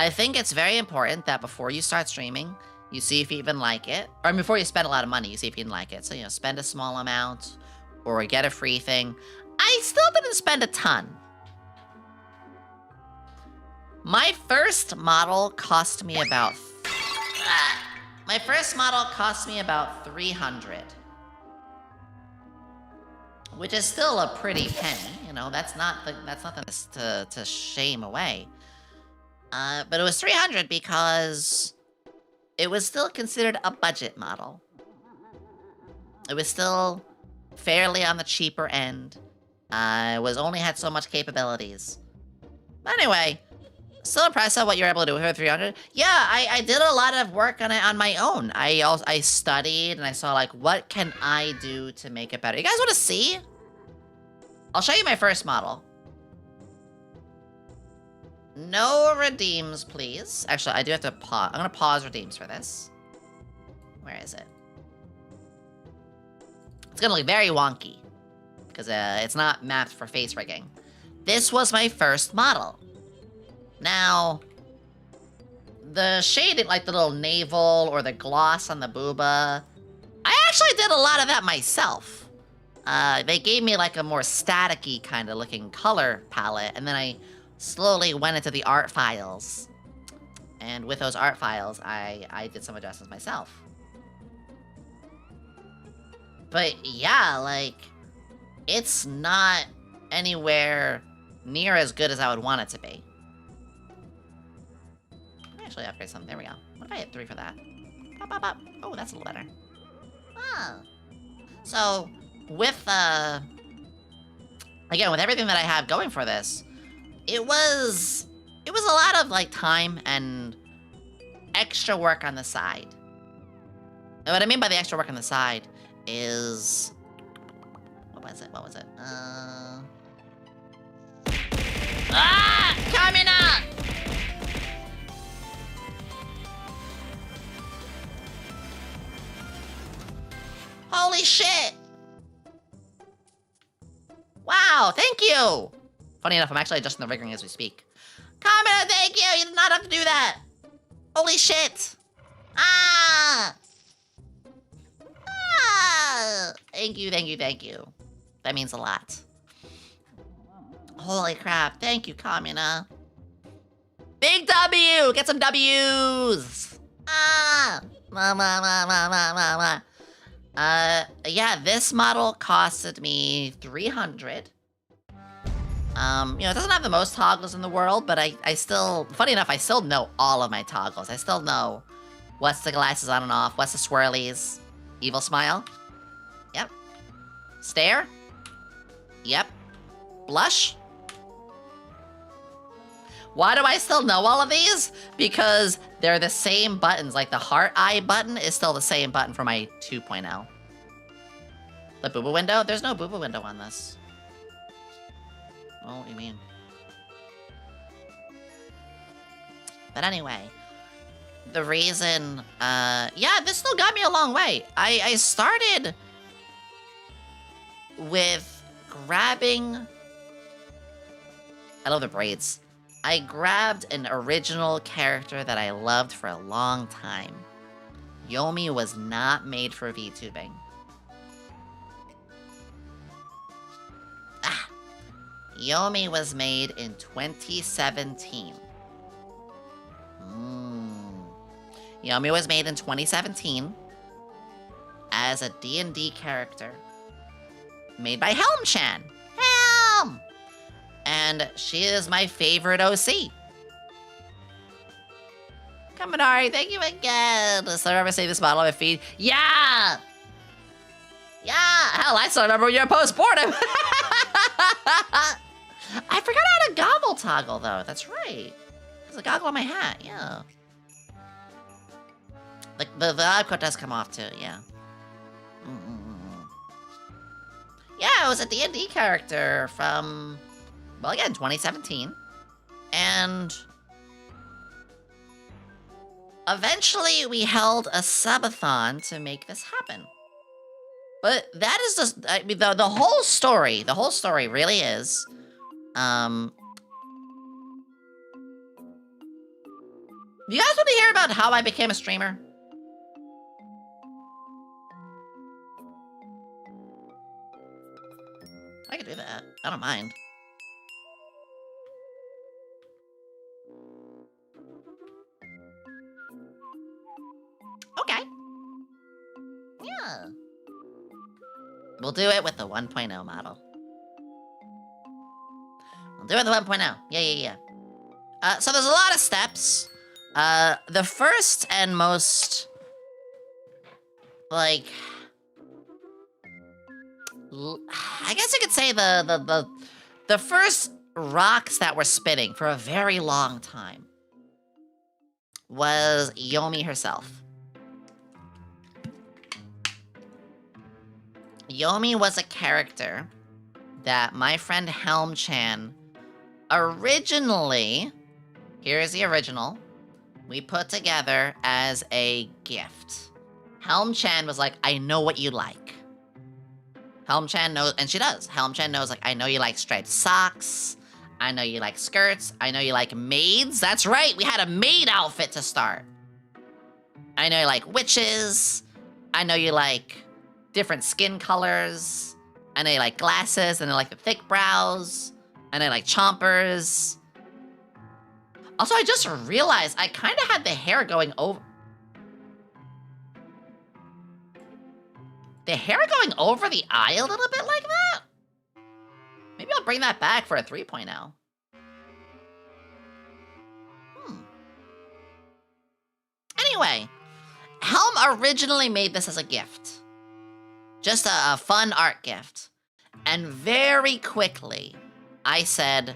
think it's very important that before you start streaming, you see if you even like it. Or before you spend a lot of money, you see if you even like it. So, spend a small amount or get a free thing. I still didn't spend a ton. My first model cost me about... My first model cost me about 300. Which is still a pretty penny, that's nothing to shame away. But it was 300 because it was still considered a budget model. It was still fairly on the cheaper end. It only had so much capabilities. But anyway, still impressed at what you're able to do with her 300. Yeah, I did a lot of work on it on my own. I studied and I saw like, what can I do to make it better? You guys want to see? I'll show you my first model. No redeems, please. Actually, I do have to pause. I'm gonna pause redeems for this. Where is it? It's gonna look very wonky because it's not mapped for face rigging. This was my first model. Now, the shading, like the little navel or the gloss on the booba, I actually did a lot of that myself. They gave me like a more staticky kind of looking color palette, and then I slowly went into the art files. And with those art files, I did some adjustments myself. But yeah, like, it's not anywhere near as good as I would want it to be. Let me actually upgrade something. There we go. What if I hit 3 for that? Pop, pop, pop. Oh, that's a little better. Ah. So, with, again, with everything that I have going for this, it was a lot of, like, time and extra work on the side. And what I mean by the extra work on the side is... What was it? Ah! Kamina! Holy shit! Wow, thank you! Funny enough, I'm actually adjusting the rigging as we speak. Kamina, thank you! You did not have to do that! Holy shit! Ah! Ah! Thank you. That means a lot. Holy crap, thank you, Kamina. Big W! Get some W's! Ah! Yeah, this model costed me 300. It doesn't have the most toggles in the world, but I still, funny enough, I still know all of my toggles. I still know what's the glasses on and off, what's the swirlies. Evil smile. Yep. Stare. Yep. Blush. Why do I still know all of these? Because they're the same buttons. Like the heart eye button is still the same button for my 2.0. The booba window? There's no booba window on this. Oh, what do you mean? But anyway, the reason, yeah, this still got me a long way. I started with grabbing, I love the braids. I grabbed an original character that I loved for a long time. Yomi was not made for VTubing. Yomi was made in 2017. Yomi was made in 2017 as a D&D character made by Helm-chan. Helm! And she is my favorite OC. Kaminari, thank you again. So I ever say this model on my feed? Yeah! Yeah! Hell, I still remember when you were post-mortem. I forgot how to gobble toggle, though. That's right. There's a goggle on my hat, yeah. The lab coat does come off too, yeah. Yeah, it was a D&D character from, well, again, 2017. And eventually we held a subathon to make this happen. But that is just, I mean, the whole story really is, you guys want to hear about how I became a streamer? I can do that. I don't mind. Okay. Yeah. We'll do it with the 1.0 model. We'll do it with the 1.0. Yeah. So there's a lot of steps. The first and most, like, I guess you could say the first rocks that were spinning for a very long time was Yomi herself. Yomi was a character that my friend Helm-chan originally, here is the original, we put together as a gift. Helm-chan was like, I know what you like. Helm-chan knows, and she does. Helm-chan knows, like, I know you like striped socks. I know you like skirts. I know you like maids. That's right, we had a maid outfit to start. I know you like witches. I know you like different skin colors. I know you like glasses, and I like the thick brows. And I like chompers. Also, I just realized I kind of had the hair going over. The hair going over the eye a little bit like that? Maybe I'll bring that back for a 3.0. Anyway, Helm originally made this as a gift. Just a fun art gift. And very quickly, I said,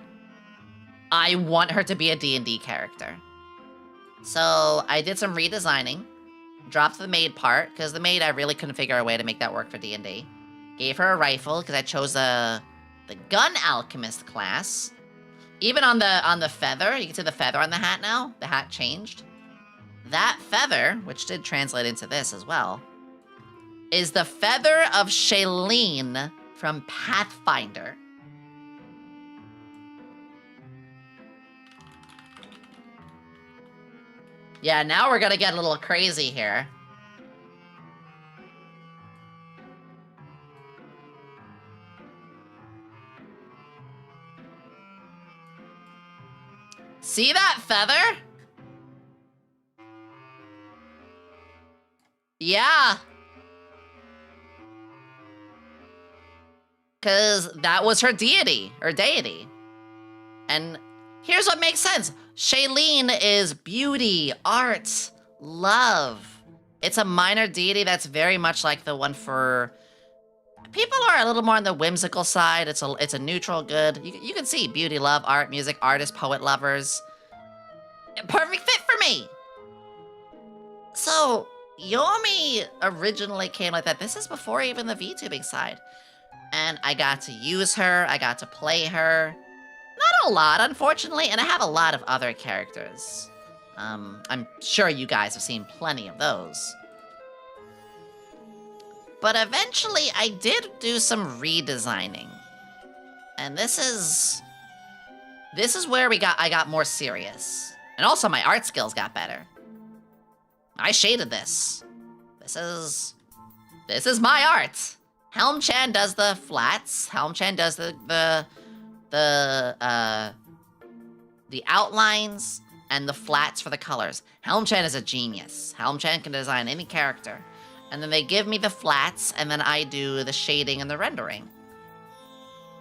I want her to be a D&D character. So I did some redesigning, dropped the maid part, because the maid I really couldn't figure a way to make that work for D&D. Gave her a rifle, because I chose the gun alchemist class. Even on the feather, you can see the feather on the hat now. The hat changed. That feather, which did translate into this as well, is the feather of Shailene from Pathfinder. Yeah, now we're gonna get a little crazy here. See that feather? Yeah. 'Cause that was her deity, or deity. And here's what makes sense. Shailene is beauty, art, love. It's a minor deity that's very much like the one for... People are a little more on the whimsical side. It's a neutral good. You can see beauty, love, art, music, artists, poet, lovers. Perfect fit for me! So, Yomi originally came like that. This is before even the VTubing side. And I got to use her, I got to play her. Not a lot, unfortunately, and I have a lot of other characters. I'm sure you guys have seen plenty of those. But eventually, I did do some redesigning. And this is where I got more serious. And also, my art skills got better. I shaded this. This is my art. Helm-chan does the flats. Helm-chan does the outlines and the flats for the colors. Helm-chan is a genius. Helm-chan can design any character. And then they give me the flats, and then I do the shading and the rendering.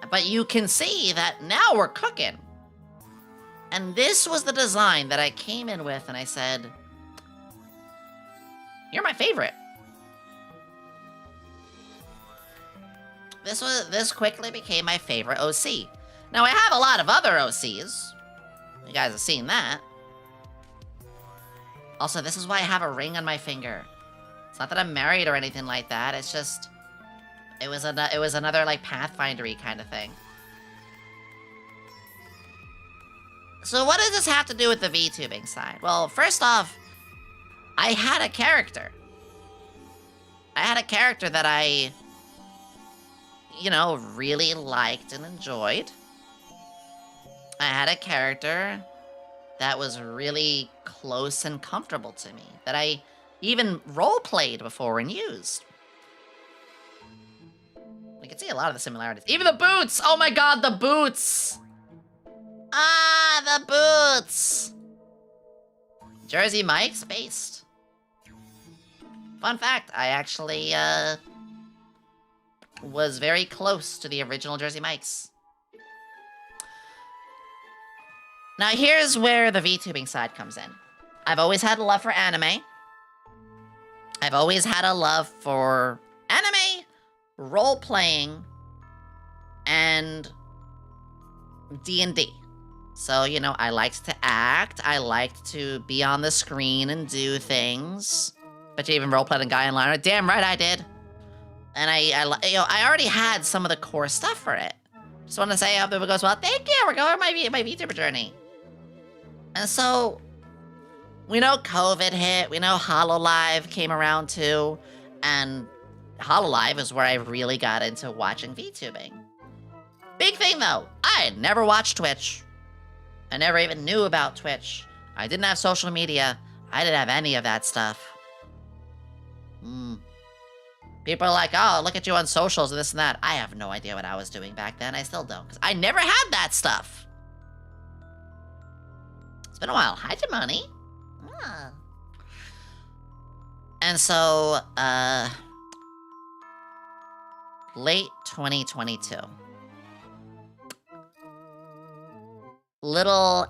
But you can see that now we're cooking. And this was the design that I came in with, and I said, you're my favorite. This quickly became my favorite OC. Now, I have a lot of other OCs. You guys have seen that. Also, this is why I have a ring on my finger. It's not that I'm married or anything like that. It's just... It was another, like, Pathfinder-y kind of thing. So what does this have to do with the VTubing side? Well, first off, I had a character. I had a character that I, you know, really liked and enjoyed. I had a character that was really close and comfortable to me, that I even role-played before and used. We can see a lot of the similarities. Even the boots! Oh my god, the boots! Ah, the boots! Jersey Mike's based. Fun fact, I actually, was very close to the original Jersey Mike's. Now here's where the VTubing side comes in. I've always had a love for anime. I've always had a love for anime, role-playing, and D&D. So, you know, I liked to act, I liked to be on the screen and do things. But you even roleplayed a guy in line. Damn right I did. And I already had some of the core stuff for it. Just want to say, I hope it goes well. Thank you, we're going on my VTuber journey. And so, we know COVID hit, we know HoloLive came around too, and HoloLive is where I really got into watching VTubing. Big thing though, I had never watched Twitch. I never even knew about Twitch. I didn't have social media. I didn't have any of that stuff. People are like, oh, look at you on socials and this and that. I have no idea what I was doing back then. I still don't, because I never had that stuff. It's been a while. Hi, Jimoni. Ah. And so, late 2022. Little,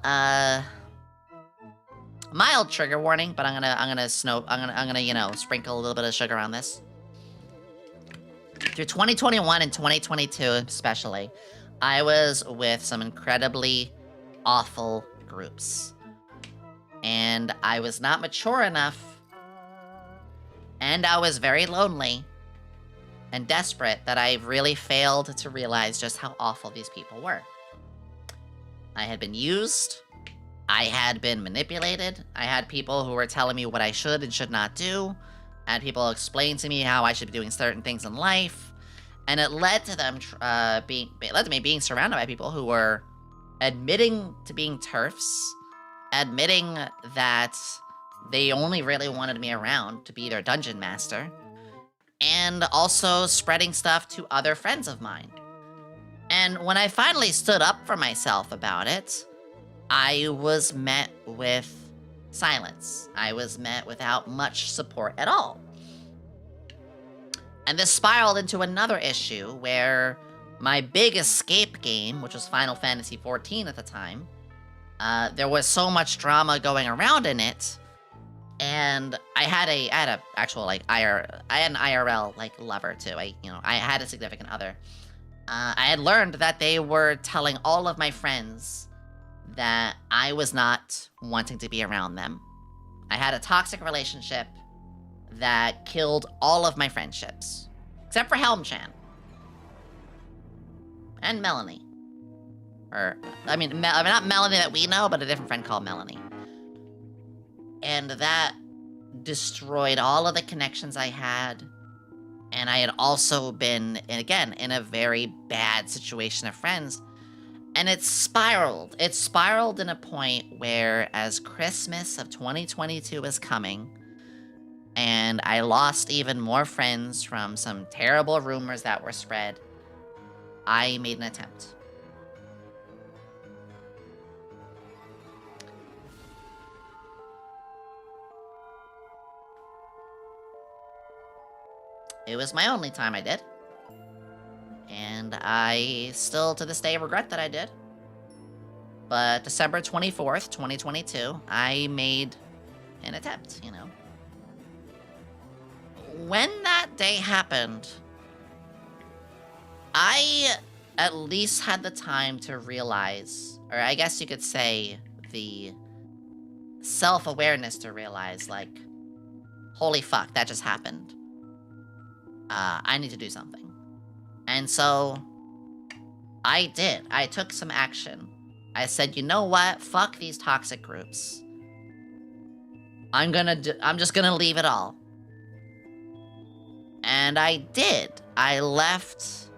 mild trigger warning, but I'm gonna, you know, sprinkle a little bit of sugar on this. Through 2021 and 2022 especially, I was with some incredibly awful groups. And I was not mature enough, and I was very lonely and desperate that I really failed to realize just how awful these people were. I had been used, I had been manipulated, I had people who were telling me what I should and should not do, I had people explain to me how I should be doing certain things in life, and it led to them me being surrounded by people who were admitting to being TERFs, admitting that they only really wanted me around to be their dungeon master, and also spreading stuff to other friends of mine. And when I finally stood up for myself about it, I was met with silence. I was met without much support at all. And this spiraled into another issue where my big escape game, which was Final Fantasy XIV at the time, there was so much drama going around in it, and I had an IRL like lover too. I had a significant other. I had learned that they were telling all of my friends that I was not wanting to be around them. I had a toxic relationship that killed all of my friendships, except for Helm-chan and Melanie. Not Melanie that we know, but a different friend called Melanie. And that destroyed all of the connections I had. And I had also been, again, in a very bad situation of friends. And it spiraled. It spiraled in a point where, as Christmas of 2022 was coming, and I lost even more friends from some terrible rumors that were spread, I made an attempt. It was my only time I did. And I still, to this day, regret that I did. But December 24th, 2022, I made an attempt, you know. When that day happened, I at least had the time to realize, or I guess you could say the self-awareness to realize, like, holy fuck, that just happened. I need to do something. And so, I did. I took some action. I said, you know what? Fuck these toxic groups. I'm just gonna leave it all. And I did. I left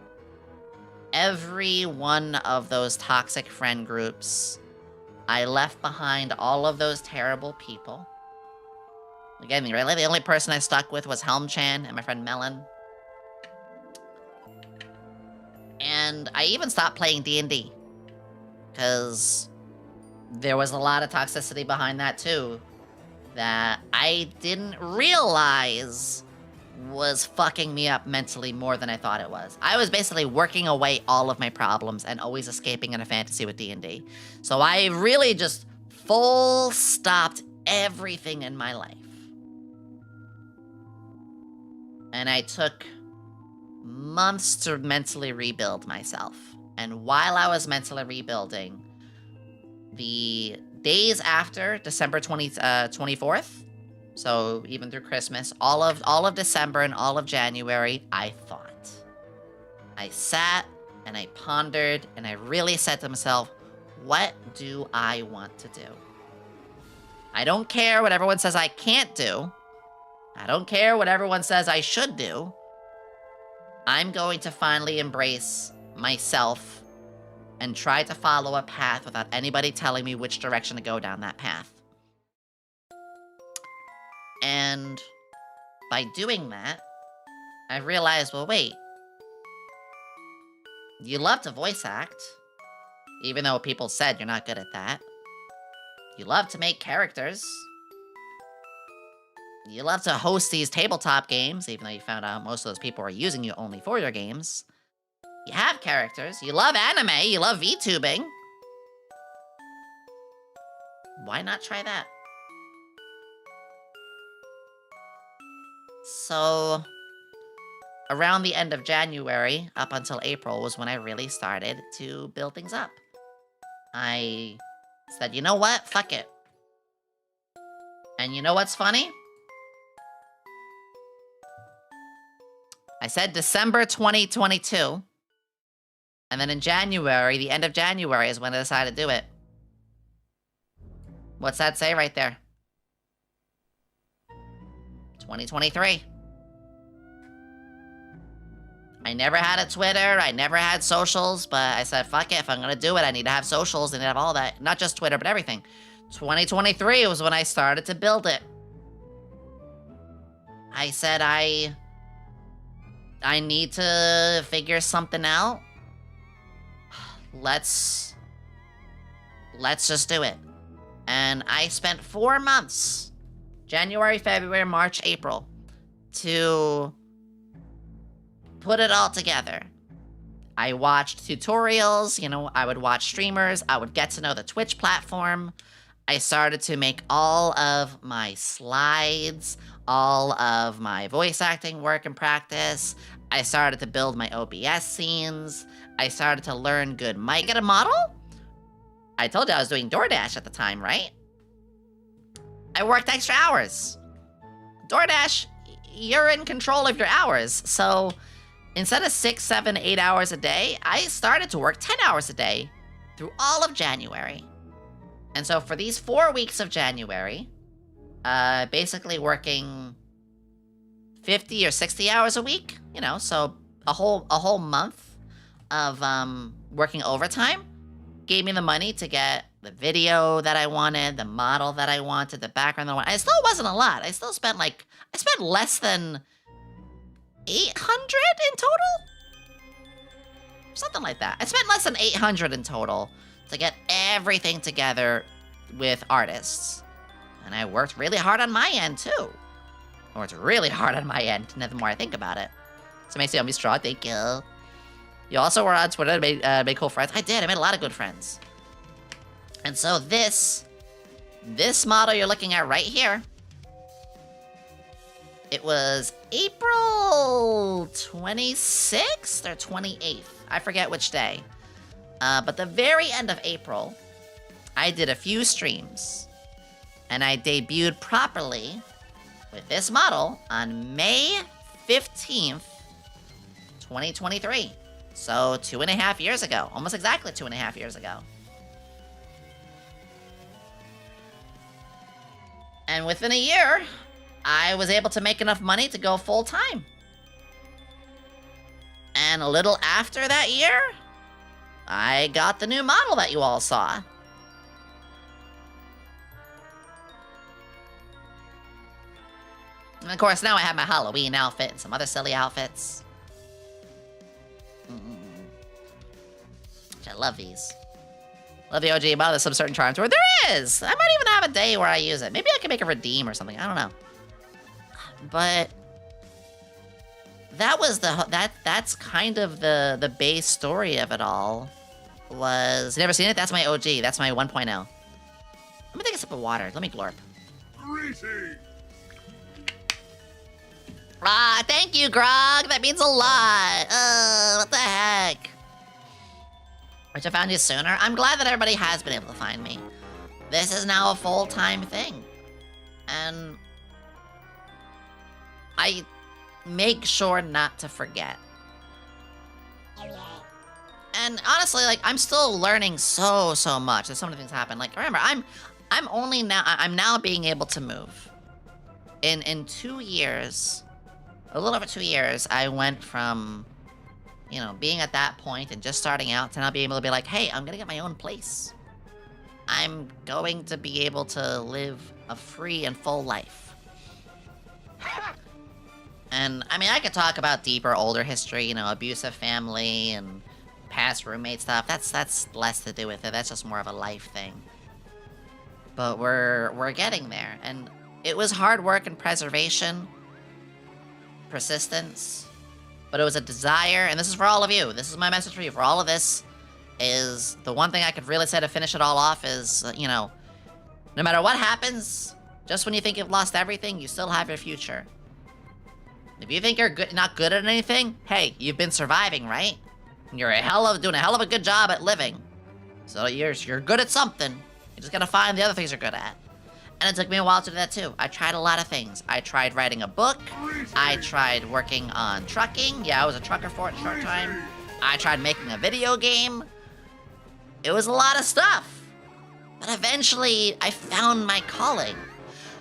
every one of those toxic friend groups. I left behind all of those terrible people. Again, really, the only person I stuck with was Helm-chan and my friend Melon. And I even stopped playing D&D. Because there was a lot of toxicity behind that too. That I didn't realize was fucking me up mentally more than I thought it was. I was basically working away all of my problems and always escaping in a fantasy with D&D. So I really just full stopped everything in my life. And I took months to mentally rebuild myself. And while I was mentally rebuilding, the days after December 24th, so even through Christmas, all of December and all of January, I thought. I sat and I pondered and I really said to myself, what do I want to do? I don't care what everyone says I can't do. I don't care what everyone says I should do. I'm going to finally embrace myself and try to follow a path without anybody telling me which direction to go down that path. And by doing that, I realized, well, wait. You love to voice act, even though people said you're not good at that. You love to make characters. You love to host these tabletop games, even though you found out most of those people are using you only for your games. You have characters. You love anime. You love VTubing. Why not try that? So, around the end of January, up until April, was when I really started to build things up. I said, you know what? Fuck it. And you know what's funny? I said December 2022. And then in January, the end of January is when I decided to do it. What's that say right there? 2023. I never had a Twitter, I never had socials, but I said, fuck it, if I'm gonna do it, I need to have socials, I need to have all that. Not just Twitter, but everything. 2023 was when I started to build it. I said, I need to figure something out. Let's just do it. And I spent 4 months, January, February, March, April, to put it all together. I watched tutorials, you know, I would watch streamers, I would get to know the Twitch platform. I started to make all of my slides, all of my voice acting work and practice. I started to build my OBS scenes. I started to learn good mic. Get a model? I told you I was doing DoorDash at the time, right? I worked extra hours. DoorDash, you're in control of your hours. So instead of 6, 7, 8 hours a day, I started to work 10 hours a day through all of January. And so for these 4 weeks of January, basically working 50 or 60 hours a week, you know, so a whole month of working overtime gave me the money to get the video that I wanted, the model that I wanted, the background that I wanted. It still wasn't a lot. I spent less than 800 in total? Something like that. I spent less than 800 in total to get everything together with artists. And I worked really hard on my end, too. I worked really hard on my end, the more I think about it. So makes Yomi Straw, thank you. You also were on Twitter and made cool friends. I did, I made a lot of good friends. And so this model you're looking at right here, it was April 26th or 28th. I forget which day. But the very end of April, I did a few streams. And I debuted properly with this model on May 15th, 2023. So 2.5 years ago. Almost exactly 2.5 years ago. And within a year, I was able to make enough money to go full time. And a little after that year, I got the new model that you all saw. And of course, now I have my Halloween outfit and some other silly outfits. Which I love these. Love the OG model. There's some certain charms where there is. I might even have a day where I use it. Maybe I can make a redeem or something. I don't know. But that was that's kind of the base story of it all. Was you never seen it? That's my OG. That's my 1.0. Let me take a sip of water. Let me glorp. Ah, thank you, Grog. That means a lot. What the heck? Wish I found you sooner. I'm glad that everybody has been able to find me. This is now a full-time thing. And I make sure not to forget. And honestly, like, I'm still learning so much. There's so many things happen. Like, remember, I'm now being able to move. In 2 years, a little over 2 years, I went from, you know, being at that point and just starting out to now being able to be like, hey, I'm gonna get my own place. I'm going to be able to live a free and full life. And, I mean, I could talk about deeper, older history, you know, abusive family and past roommate stuff. That's less to do with it. That's just more of a life thing. But we're getting there. And it was hard work and preservation, persistence, but it was a desire, and this is for all of you. This is my message for you. For all of this is the one thing I could really say to finish it all off is, you know, no matter what happens, just when you think you've lost everything, you still have your future. If you think you're not good at anything, hey, you've been surviving, right? You're doing a hell of a good job at living. So you're good at something. You just gotta find the other things you're good at. And it took me a while to do that too. I tried a lot of things. I tried writing a book. I tried working on trucking. Yeah, I was a trucker for a short time. I tried making a video game. It was a lot of stuff. But eventually, I found my calling.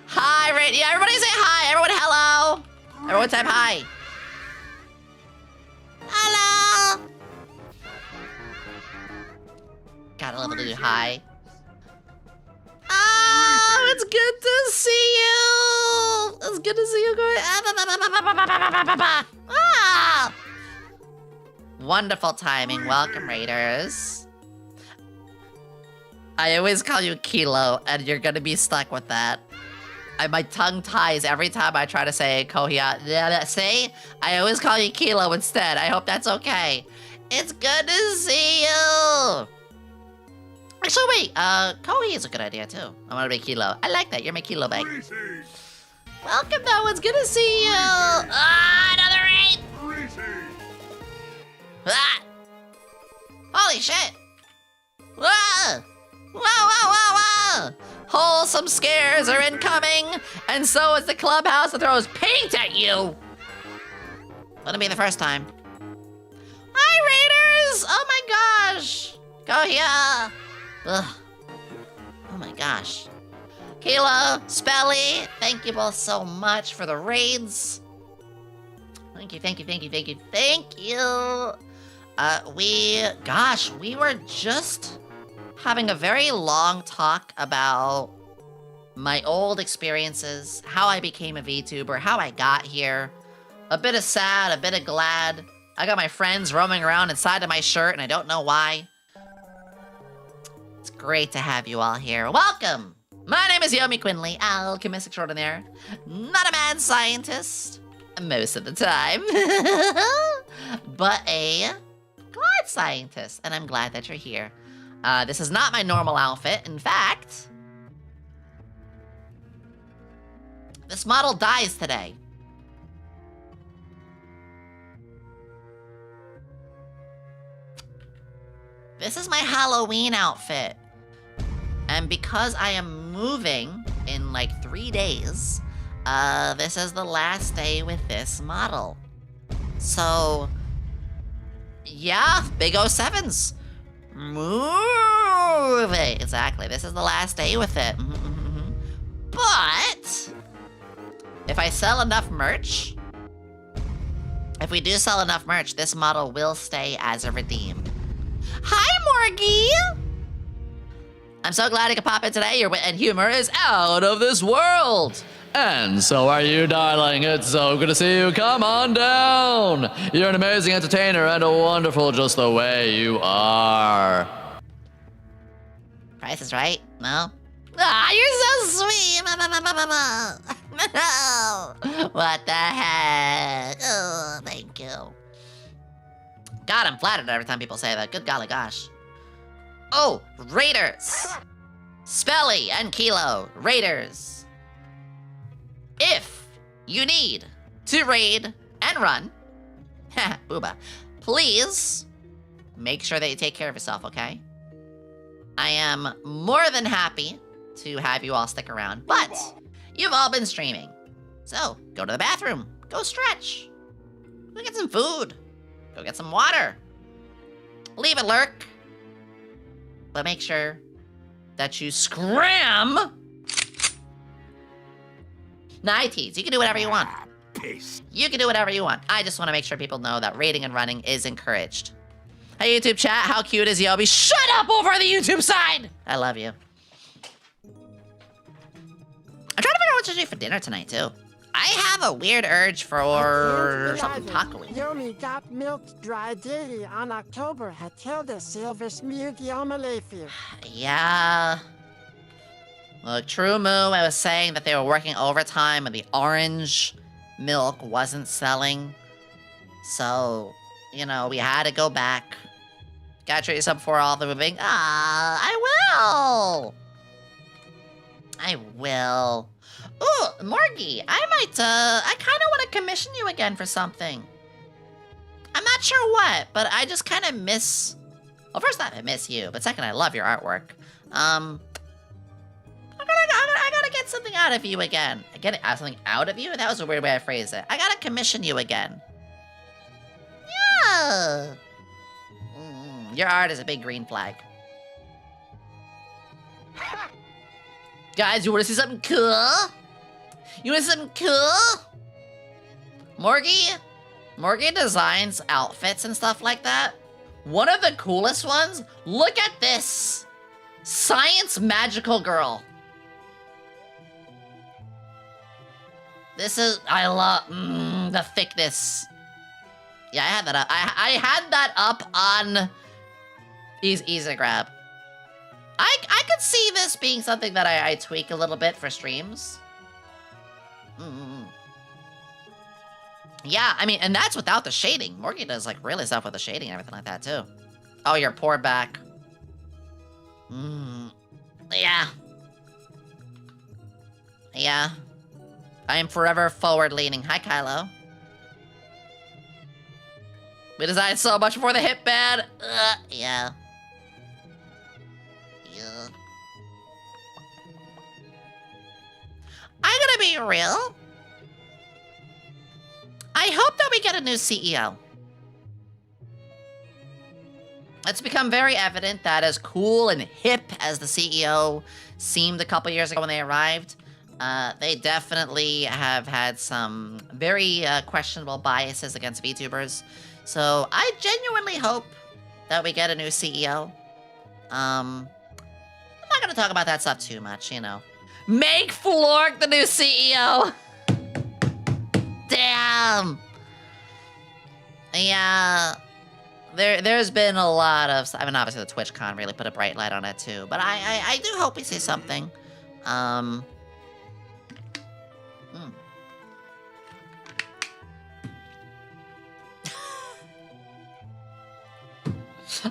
Hi, yeah, everybody say hi. Everyone, hello. Everyone type hi. Hello. Gotta love to do hi. Oh, it's good to see you. It's good to see you going. Ah. Wonderful timing. Welcome, Raiders. I always call you Kilo, and you're gonna be stuck with that. My tongue ties every time I try to say Kohia. See? I always call you Kilo instead. I hope that's okay. It's good to see you. Actually, wait. Kohi is a good idea, too. I want to be Kilo. I like that. You're my Kilo bag. Welcome, though. It's good to see you. Ah, another 8. Ah. Holy shit. Whoa. Whoa, whoa, whoa, whoa. Wholesome scares are incoming, and so is the clubhouse that throws paint at you. Wouldn't be the first time. Hi, Raiders. Oh, my gosh. Kohia. Ugh. Oh my gosh. Kilo, Spelly, thank you both so much for the raids. Thank you, thank you, thank you, thank you, thank you. We were just having a very long talk about my old experiences, how I became a VTuber, how I got here. A bit of sad, a bit of glad. I got my friends roaming around inside of my shirt and I don't know why. It's great to have you all here. Welcome! My name is Yomi Quinnley, alchemist extraordinaire. Not a mad scientist, most of the time, but a glad scientist, and I'm glad that you're here. This is not my normal outfit. In fact, this model dies today. This is my Halloween outfit. And because I am moving in like 3 days, this is the last day with this model. So, yeah, big 07s. Moving. Exactly, this is the last day with it. But, if I sell enough merch, if we do sell enough merch, this model will stay as a redeem. Hi, Morgie! I'm so glad you could pop in today. Your wit and humor is out of this world. And so are you, darling. It's so good to see you. Come on down. You're an amazing entertainer and wonderful just the way you are. Price is right? No? Ah, you're so sweet! What the heck? Oh, thank you. God, I'm flattered every time people say that. Good golly gosh. Oh, Raiders! Spelly and Kilo, Raiders. If you need to raid and run, booba, please make sure that you take care of yourself, okay? I am more than happy to have you all stick around, but you've all been streaming. So, go to the bathroom, go stretch, go get some food, go get some water, leave a lurk, but make sure that you scram. Nighties, you can do whatever you want. You can do whatever you want. I just want to make sure people know that raiding and running is encouraged. Hey, YouTube chat, how cute is Yomi? Shut up over on the YouTube side! I love you. I'm trying to figure out what to do for dinner tonight, too. I have a weird urge for something taco-y. Yomi got milked dry daily on October Hatilda Silver Smug Yomalefir. Yeah. Look, True Moo, I was saying that they were working overtime and the orange milk wasn't selling. So, you know, we had to go back. Gotta treat yourself before all the moving. Ah, I will. Ooh, Morgie, I kind of want to commission you again for something. I'm not sure what, but I just kind of miss... Well, first off, I miss you, but second, I love your artwork. I gotta get something out of you again. Get something out of you? That was a weird way I phrased it. I gotta commission you again. Yeah. Your art is a big green flag. Guys, you wanna see something cool? You want something cool? Morgie designs outfits and stuff like that. One of the coolest ones, look at this. Science magical girl. This is, I love, the thickness. Yeah, I had that up. I had that up on Easy Grab. I could see this being something that I tweak a little bit for streams. Yeah, I mean, and that's without the shading. Morgie does, like, really stuff with the shading and everything like that, too. Oh, your poor back. Yeah. Yeah. I am forever forward-leaning. Hi, Kylo. We designed so much before the hip band. Yeah. Yeah. I'm gonna be real. I hope that we get a new CEO. It's become very evident that as cool and hip as the CEO seemed a couple years ago when they arrived, they definitely have had some very questionable biases against VTubers. So I genuinely hope that we get a new CEO. I'm not gonna talk about that stuff too much, you know. Make Flork the new CEO! Damn! Yeah, there's been a lot of... I mean, obviously the TwitchCon really put a bright light on it too, but I do hope we see something. I'm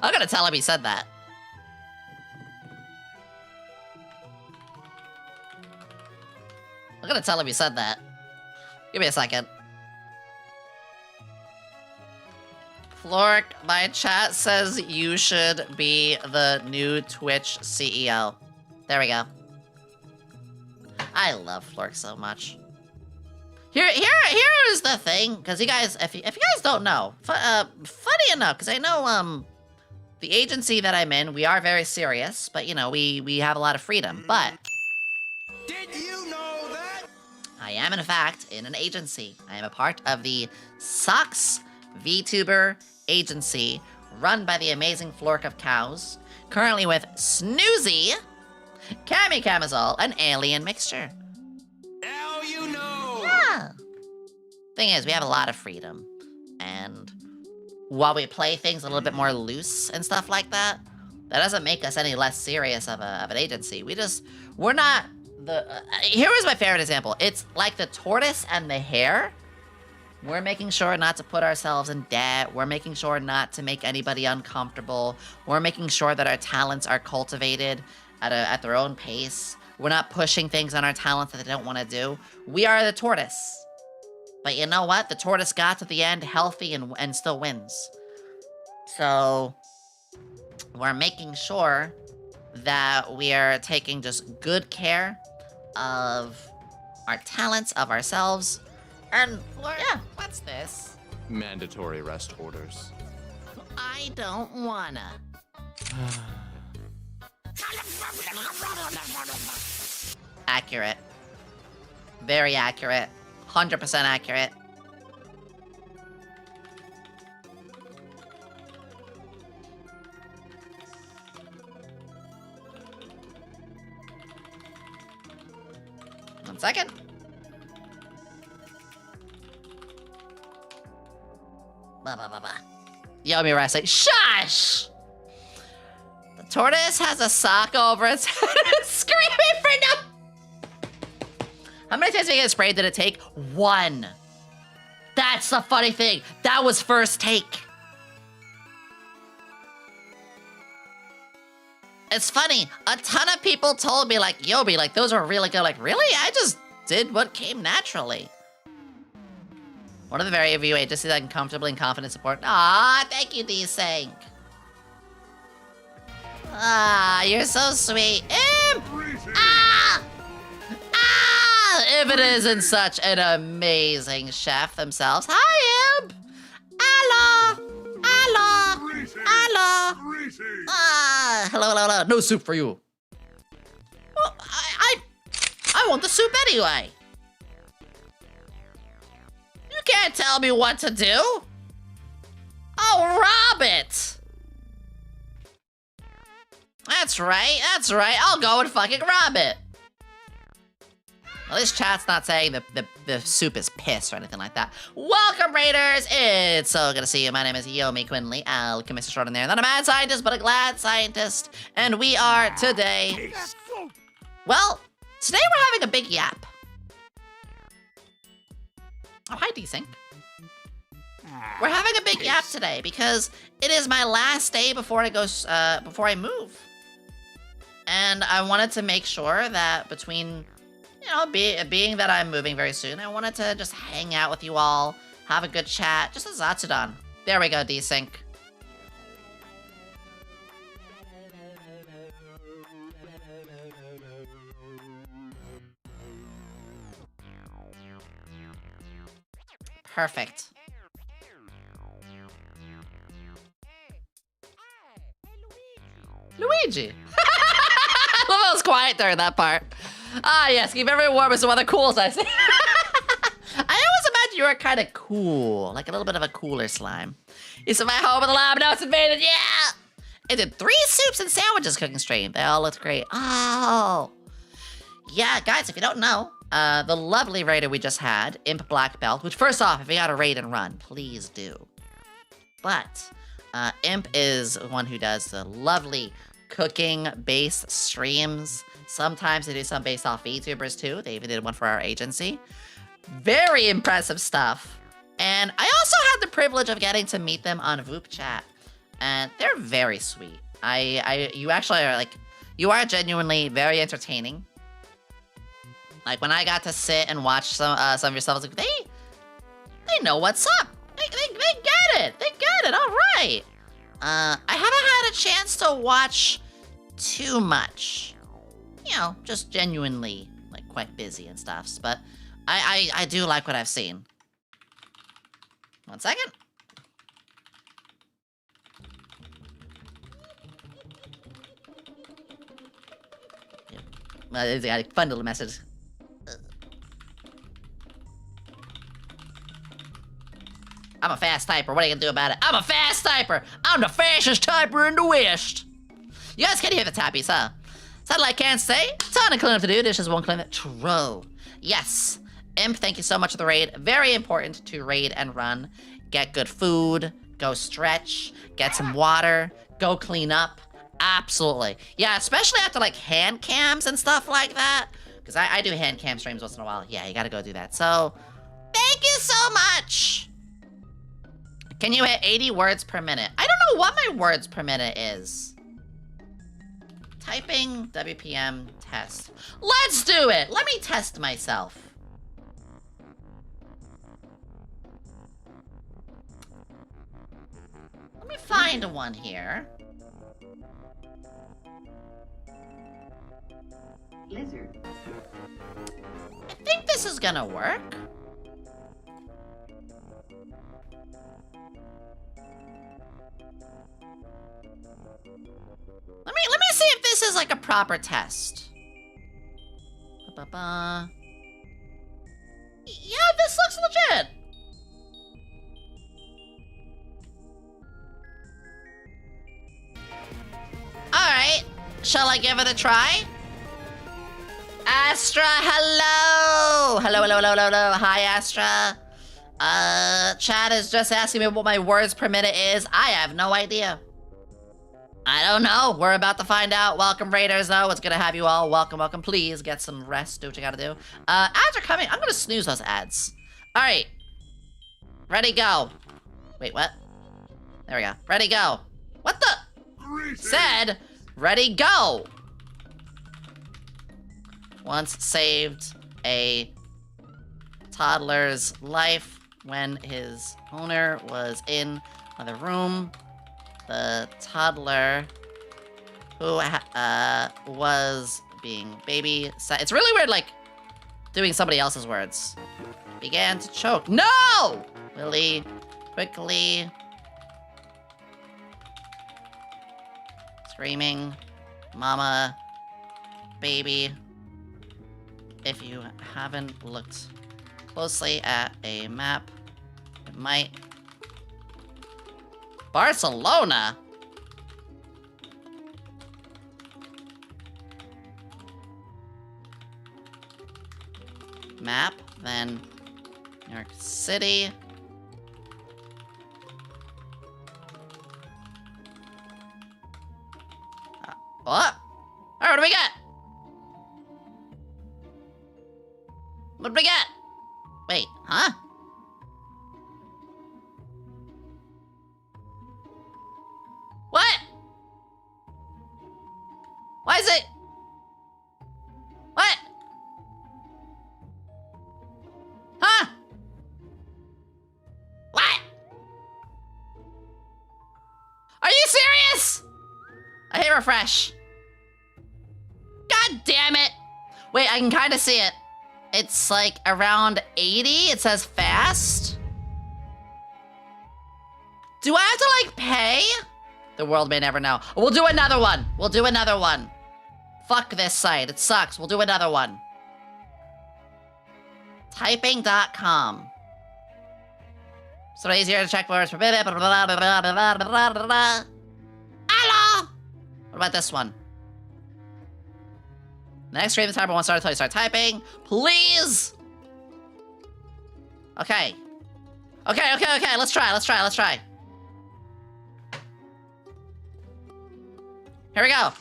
gonna tell him he said that. I'm gonna tell him he said that. Give me a second. Flork, my chat says you should be the new Twitch CEO. There we go. I love Flork so much. Here's the thing, because you guys, if you guys don't know, funny enough, because I know the agency that I'm in, we are very serious, but you know we have a lot of freedom. But Did you know that? I am in fact in an agency. I am a part of the Socks Vtuber agency, run by the amazing Flork of Cows, currently with Snoozy, Cammy Camisole, and Alien Mixture. Now you know. Yeah. Thing is, we have a lot of freedom, and while we play things a little bit more loose and stuff like that, that doesn't make us any less serious of an agency. We're not the. Here is my favorite example. It's like the tortoise and the hare. We're making sure not to put ourselves in debt. We're making sure not to make anybody uncomfortable. We're making sure that our talents are cultivated at their own pace. We're not pushing things on our talents that they don't want to do. We are the tortoise. But you know what? The tortoise got to the end healthy and still wins. So we're making sure that we are taking just good care of our talents, of ourselves. And yeah, what's this? Mandatory rest orders. I don't wanna. Accurate. Very accurate. 100% accurate. One second. Yomi Rice, like, shush! The tortoise has a sock over its head and screaming for no. How many times did you get sprayed did it take? 1. That's the funny thing. That was first take. It's funny. A ton of people told me, like, Yomi, like, those are really good. Like, really? I just did what came naturally. One of the very few agencies that can comfortably and confidently support. Ah, thank you, D-Sync. Ah, you're so sweet. Imp! Ah! Ah! If it isn't such an amazing chef themselves. Hi, Imp! Hello! Hello! Hello! Ah, hello. No soup for you. Well, I want the soup anyway. You can't tell me what to do. Oh, rob it. That's right. I'll go and fucking rob it. Well, this chat's not saying the soup is piss or anything like that. Welcome, Raiders. It's so good to see you. My name is Yomi Quinnley, alchemist extraordinaire. Not a mad scientist, but a glad scientist. And we are today... Well, today we're having a big yap. Oh, hi, D-Sync. We're having a big yap today because it is my last day before I move. And I wanted to make sure that between, you know, being that I'm moving very soon, I wanted to just hang out with you all, have a good chat, just a Zatsudan. There we go, D-Sync. Perfect. Luigi! I love how it was quiet during that part. Ah, yes, keep everyone warm with some other cools, I see. I always imagined you were kind of cool, like a little bit of a cooler slime. You said my home in the lab, now it's invaded, yeah! I did 3 soups and sandwiches cooking stream. They all looked great. Oh! Yeah, guys, if you don't know, the lovely raider we just had, Imp Black Belt, which first off, if you got a raid and run, please do. But Imp is one who does the lovely cooking-based streams. Sometimes they do some based off VTubers too. They even did one for our agency. Very impressive stuff. And I also had the privilege of getting to meet them on Voop Chat. And they're very sweet. You actually are like, you are genuinely very entertaining. Like when I got to sit and watch some of your stuff, I was like, they know what's up. They get it. They get it. All right. I haven't had a chance to watch too much. You know, just genuinely like quite busy and stuff. But I do like what I've seen. 1 second. It's got a fun little message. I'm a fast typer. What are you gonna do about it? I'm a fast typer. I'm the fastest typer in the West. You guys can't hear the tappies, huh? Satellite can't say. Ton of cleanup to do. Dishes won't clean it. True. Yes. Imp, thank you so much for the raid. Very important to raid and run. Get good food. Go stretch. Get some water. Go clean up. Absolutely. Yeah, especially after like hand cams and stuff like that. Because I do hand cam streams once in a while. Yeah, you gotta go do that. So, thank you so much. Can you hit 80 words per minute? I don't know what my words per minute is. Typing WPM test. Let's do it. Let me test myself. Let me find one here. Lizard. I think this is gonna work. Let me see if this is like a proper test. Yeah, this looks legit. Alright, shall I give it a try? Astra, hello! Hello. Hi, Astra. Chat is just asking me what my words per minute is. I have no idea. I don't know. We're about to find out. Welcome, Raiders, though. It's good to have you all. Welcome. Please get some rest. Do what you gotta do. Ads are coming. I'm gonna snooze those ads. Alright. Ready, go. Wait, what? There we go. Ready, go. What the? Said, ready, go. Once saved a toddler's life when his owner was in another room. The toddler who was being babysat. It's really weird, like, doing somebody else's words. Began to choke. No! Willie quickly screaming, "Mama, baby." If you haven't looked closely at a map, it might... Barcelona? Map, then New York City. What? Alright, what do we get? What do we get? Wait, huh? What? Why is it? What? Huh? What? Are you serious? I hit refresh. God damn it. Wait, I can kind of see it. It's like around 80. It says fast. Do I have to like pay? The world may never know. We'll do another one. We'll do another one. Fuck this site. It sucks. We'll do another one. Typing.com. So easier to check words. Hello. What about this one? Next stream, the timer won't start until you start typing. Please! Okay. Okay. Let's try. Here we go.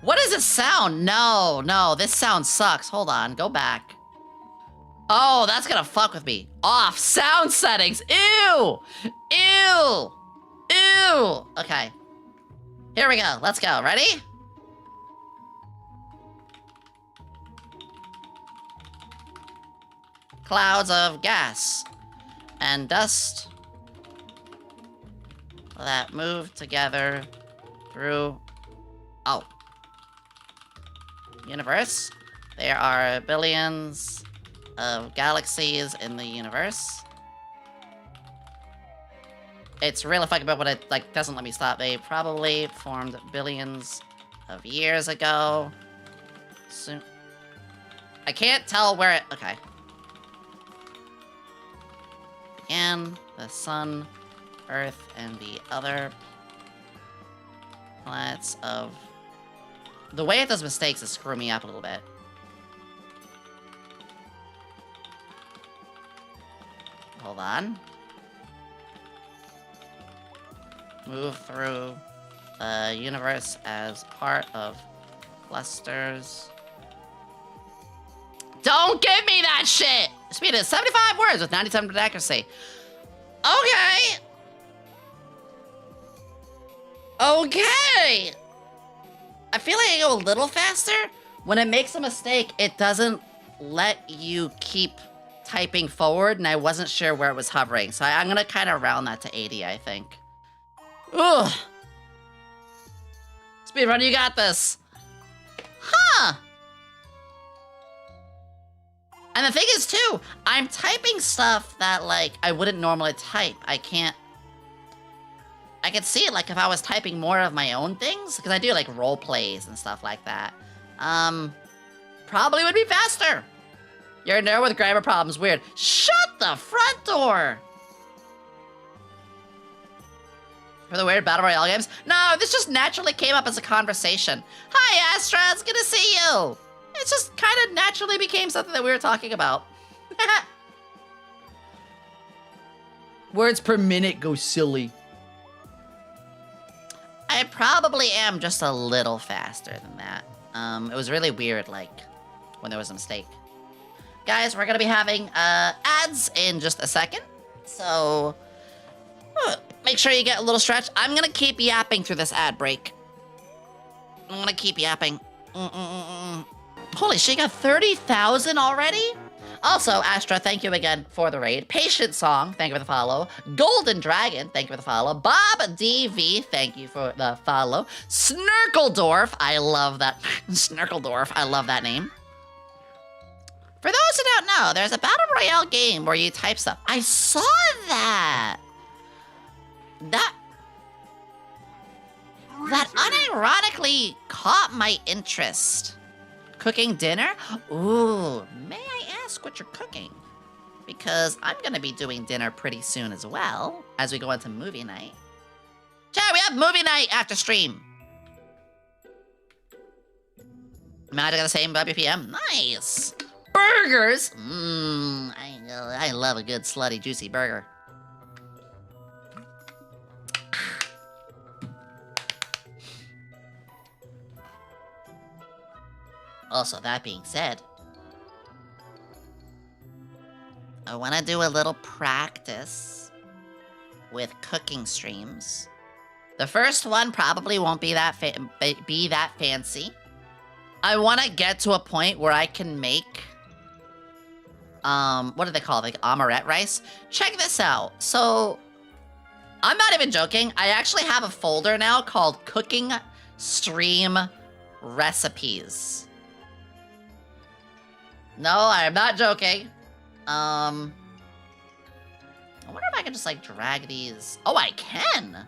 What does it sound? No, this sound sucks. Hold on, go back. Oh, that's gonna fuck with me. Off sound settings. Ew! Okay. Here we go. Let's go. Ready? Clouds of gas and dust that move together through Oh. Universe. There are billions of galaxies in the universe. It's really fucking bad, but it, like, doesn't let me stop. They probably formed billions of years ago. Soon. I can't tell where it... Okay. And the sun, Earth, and the other planets of... The way it does mistakes is screwing me up a little bit. Hold on. Move through the universe as part of clusters. Don't give me that shit! Speed is 75 words with 97% accuracy. Okay! Okay! I feel like I go a little faster. When it makes a mistake, it doesn't let you keep typing forward, and I wasn't sure where it was hovering. So I'm gonna kind of round that to 80, I think. Ugh! Speedrun, you got this. Huh! And the thing is, too, I'm typing stuff that, like, I wouldn't normally type. I can see it, like, if I was typing more of my own things, because I do, like, role plays and stuff like that. Probably would be faster. You're a nerd with grammar problems, weird. Shut the front door! For the weird Battle Royale games? No, this just naturally came up as a conversation. Hi, Astra, it's good to see you! It just kind of naturally became something that we were talking about. Words per minute go silly. I probably am just a little faster than that. It was really weird, like, when there was a mistake. Guys, we're gonna be having, ads in just a second. So, make sure you get a little stretch. I'm gonna keep yapping through this ad break. I'm gonna keep yapping. Holy shit, you got 30,000 already? Also, Astra, thank you again for the raid. Patient Song, thank you for the follow. Golden Dragon, thank you for the follow. Bob DV, thank you for the follow. Snurkledorf, I love that. Snurkledorf, I love that name. For those who don't know, there's a Battle Royale game where you type stuff. I saw that! That unironically caught my interest. Cooking dinner? Ooh, may I ask what you're cooking? Because I'm gonna be doing dinner pretty soon as well, as we go into movie night. Chat, we have movie night after stream. Magic at the same WPM, nice. Burgers, I love a good slutty juicy burger. Also, that being said, I want to do a little practice with cooking streams. The first one probably won't be that fancy. I want to get to a point where I can make, what do they call it? Like omelette rice? Check this out. So, I'm not even joking. I actually have a folder now called Cooking Stream Recipes. No, I'm not joking. I wonder if I can just, like, drag these. Oh, I can!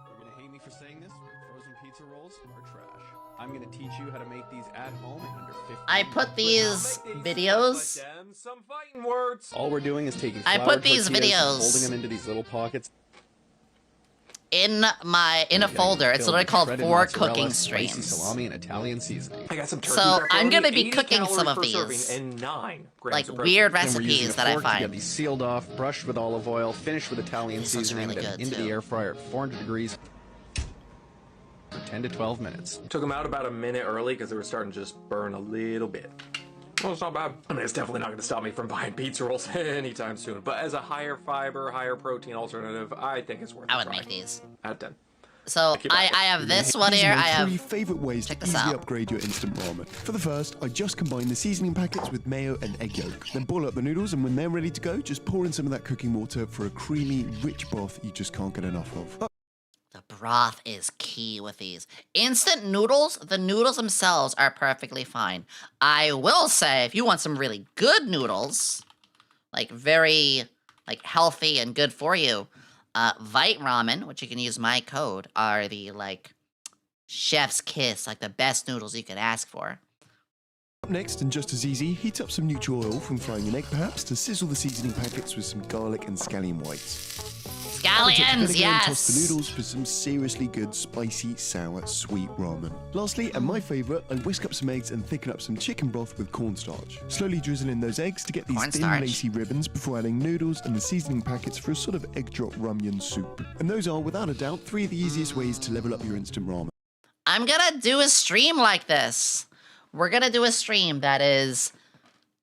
You're gonna hate me for saying this, frozen pizza rolls are trash. I'm gonna teach you how to make these at home in under 15 I put these videos... Some fighting words. All we're doing is taking I put these videos folding them into these little pockets. In a folder. It's literally called 4 cooking streams. Salami and Italian seasoning. I got some turkey So I'm gonna be 80 cooking some of calories per these, serving, and 9 grams like of weird protein. recipes that I To find. get these sealed off, brushed with olive oil, finished with Italian This looks seasoning, really then good, into too. the air fryer at 400 degrees for 10 to 12 minutes. Took them out about a minute early because they were starting to just burn a little bit. Well, it's not bad. I mean, it's definitely not going to stop me from buying pizza rolls anytime soon. But as a higher fiber, higher protein alternative, I think it's worth I a would try. make these. Out of 10. So I have this one These here. are my I have. three favorite ways Check to this easily out. upgrade your instant ramen. For the first, I just combine the seasoning packets with mayo and egg yolk. Then boil up the noodles, and when they're ready to go, just pour in some of that cooking water for a creamy, rich broth you just can't get enough of. The broth is key with these. Instant noodles, the noodles themselves are perfectly fine. I will say, if you want some really good noodles, like very like healthy and good for you, Vite Ramen, which you can use my code, are the like chef's kiss, like the best noodles you could ask for. Up next, and just as easy, heat up some neutral oil from frying an egg perhaps to sizzle the seasoning packets with some garlic and scallion whites. Scallions, yes! Toss the noodles for some seriously good, spicy, sour, sweet ramen. Lastly, and my favourite, I whisk up some eggs and thicken up some chicken broth with cornstarch. Slowly drizzle in those eggs to get these thin, lacy ribbons before adding noodles and the seasoning packets for a sort of egg drop ramyun soup. And those are, without a doubt, 3 of the easiest ways to level up your instant ramen. I'm gonna do a stream like this. We're gonna do a stream that is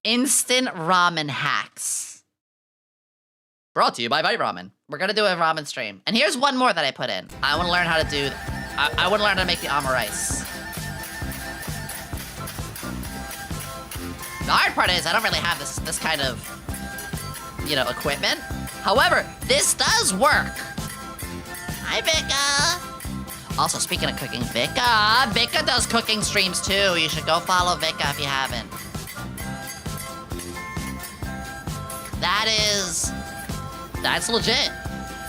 instant ramen hacks. Brought to you by Vite Ramen. We're gonna do a ramen stream. And here's one more that I put in. I wanna learn how to do, I wanna learn how to make the omurice. The hard part is I don't really have this kind of, you know, equipment. However, this does work. Hi, Vika. Also, speaking of cooking, Vika does cooking streams too. You should go follow Vika if you haven't. That's legit.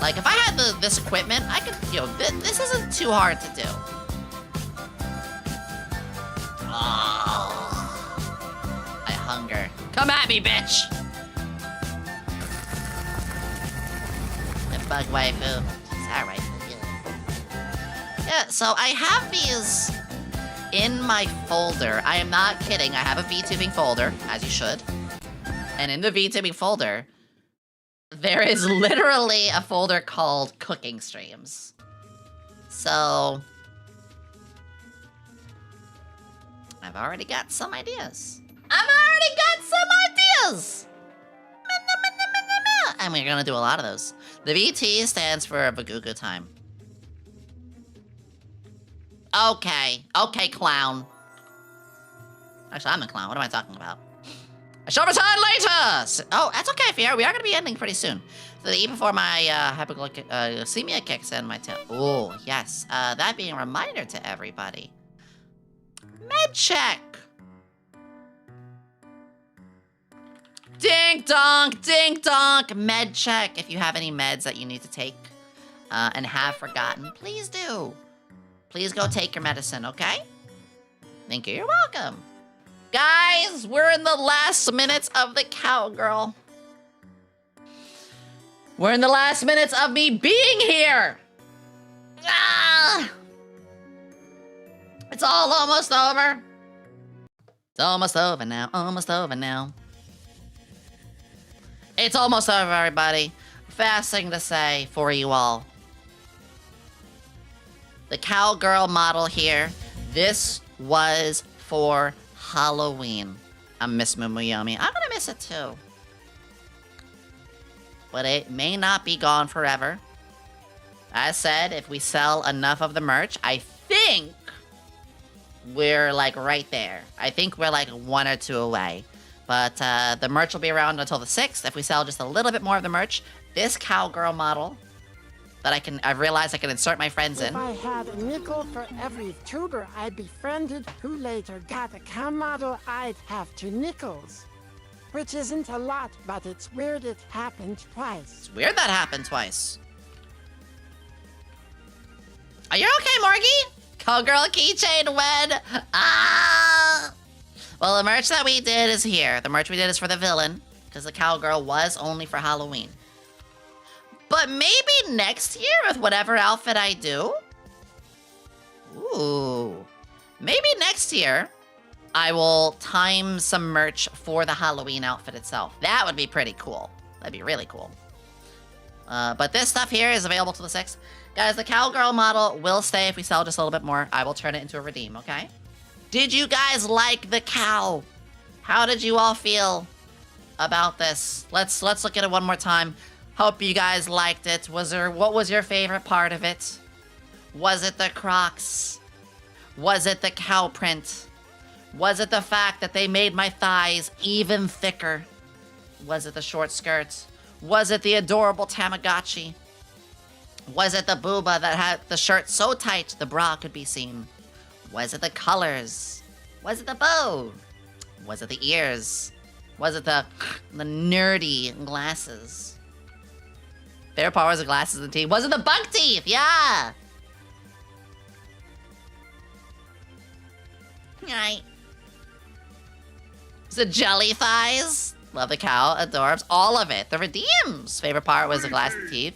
Like, if I had this equipment, I could, you know, this isn't too hard to do. Oh, I hunger. Come at me, bitch! The bug waifu. It's alright. Yeah, so I have these in my folder. I am not kidding. I have a VTubing folder, as you should. And in the VTubing folder, there is literally a folder called Cooking Streams. So, I've already got some ideas. And we're gonna do a lot of those. The VT stands for Vaguga time. Okay, clown. Actually, I'm the clown. What am I talking about? I shall return later! Oh, that's okay, Fier. We are going to be ending pretty soon. So the E before my hypoglycemia kicks in my tail. Oh, yes. That being a reminder to everybody. Med check! Dink donk, med check. If you have any meds that you need to take and have forgotten, please do. Please go take your medicine, okay? Thank you, you're welcome. Guys, we're in the last minutes of the cowgirl. We're in the last minutes of me being here. Ah! It's all almost over. It's almost over now, almost over now. It's almost over, everybody. Fast thing to say for you all. The cowgirl model here, this was for Halloween. I miss Yomi. I'm gonna miss it too. But it may not be gone forever. As said, if we sell enough of the merch, I think we're like right there. I think we're like 1 or 2 away. But the merch will be around until the 6th. If we sell just a little bit more of the merch, this cowgirl model that I've realized I can insert my friends in. If I had a nickel for every tuber I befriended who later got a cow model, I'd have 2 nickels. Which isn't a lot, but it's weird it happened twice. It's weird that happened twice. Are you okay, Morgie? Cowgirl keychain win. Ah! Well, the merch that we did is here. The merch we did is for the villain, because the cowgirl was only for Halloween. But maybe next year with whatever outfit I do. Ooh. Maybe next year I will time some merch for the Halloween outfit itself. That would be pretty cool. That'd be really cool. But this stuff here is available till the 6th. Guys, the cowgirl model will stay if we sell just a little bit more. I will turn it into a redeem, okay? Did you guys like the cow? How did you all feel about this? Let's look at it one more time. Hope you guys liked it. What was your favorite part of it? Was it the Crocs? Was it the cow print? Was it the fact that they made my thighs even thicker? Was it the short skirts? Was it the adorable Tamagotchi? Was it the booba that had the shirt so tight the bra could be seen? Was it the colors? Was it the bow? Was it the ears? Was it the nerdy glasses? Favorite part was the glasses and teeth. Was it the bug teeth? Yeah! Right. Was it jelly thighs? Love the cow, adorbs, all of it. The redeems. Favorite part was the glasses teeth.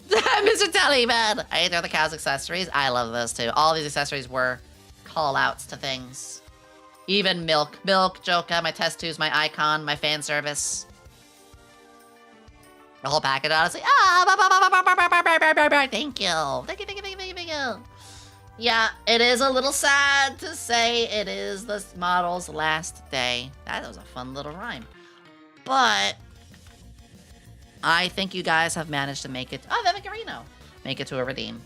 Mr. Tellyman! I ate the cow's accessories. I love those too. All these accessories were call-outs to things. Even milk. Milk, Joka, my test tubes, my icon, my fan service. The whole package, honestly. Thank you. Thank you. Yeah, it is a little sad to say it is this model's last day. That was a fun little rhyme. But I think you guys have managed to make it. Oh, Vivicarino. Make it to a redeem.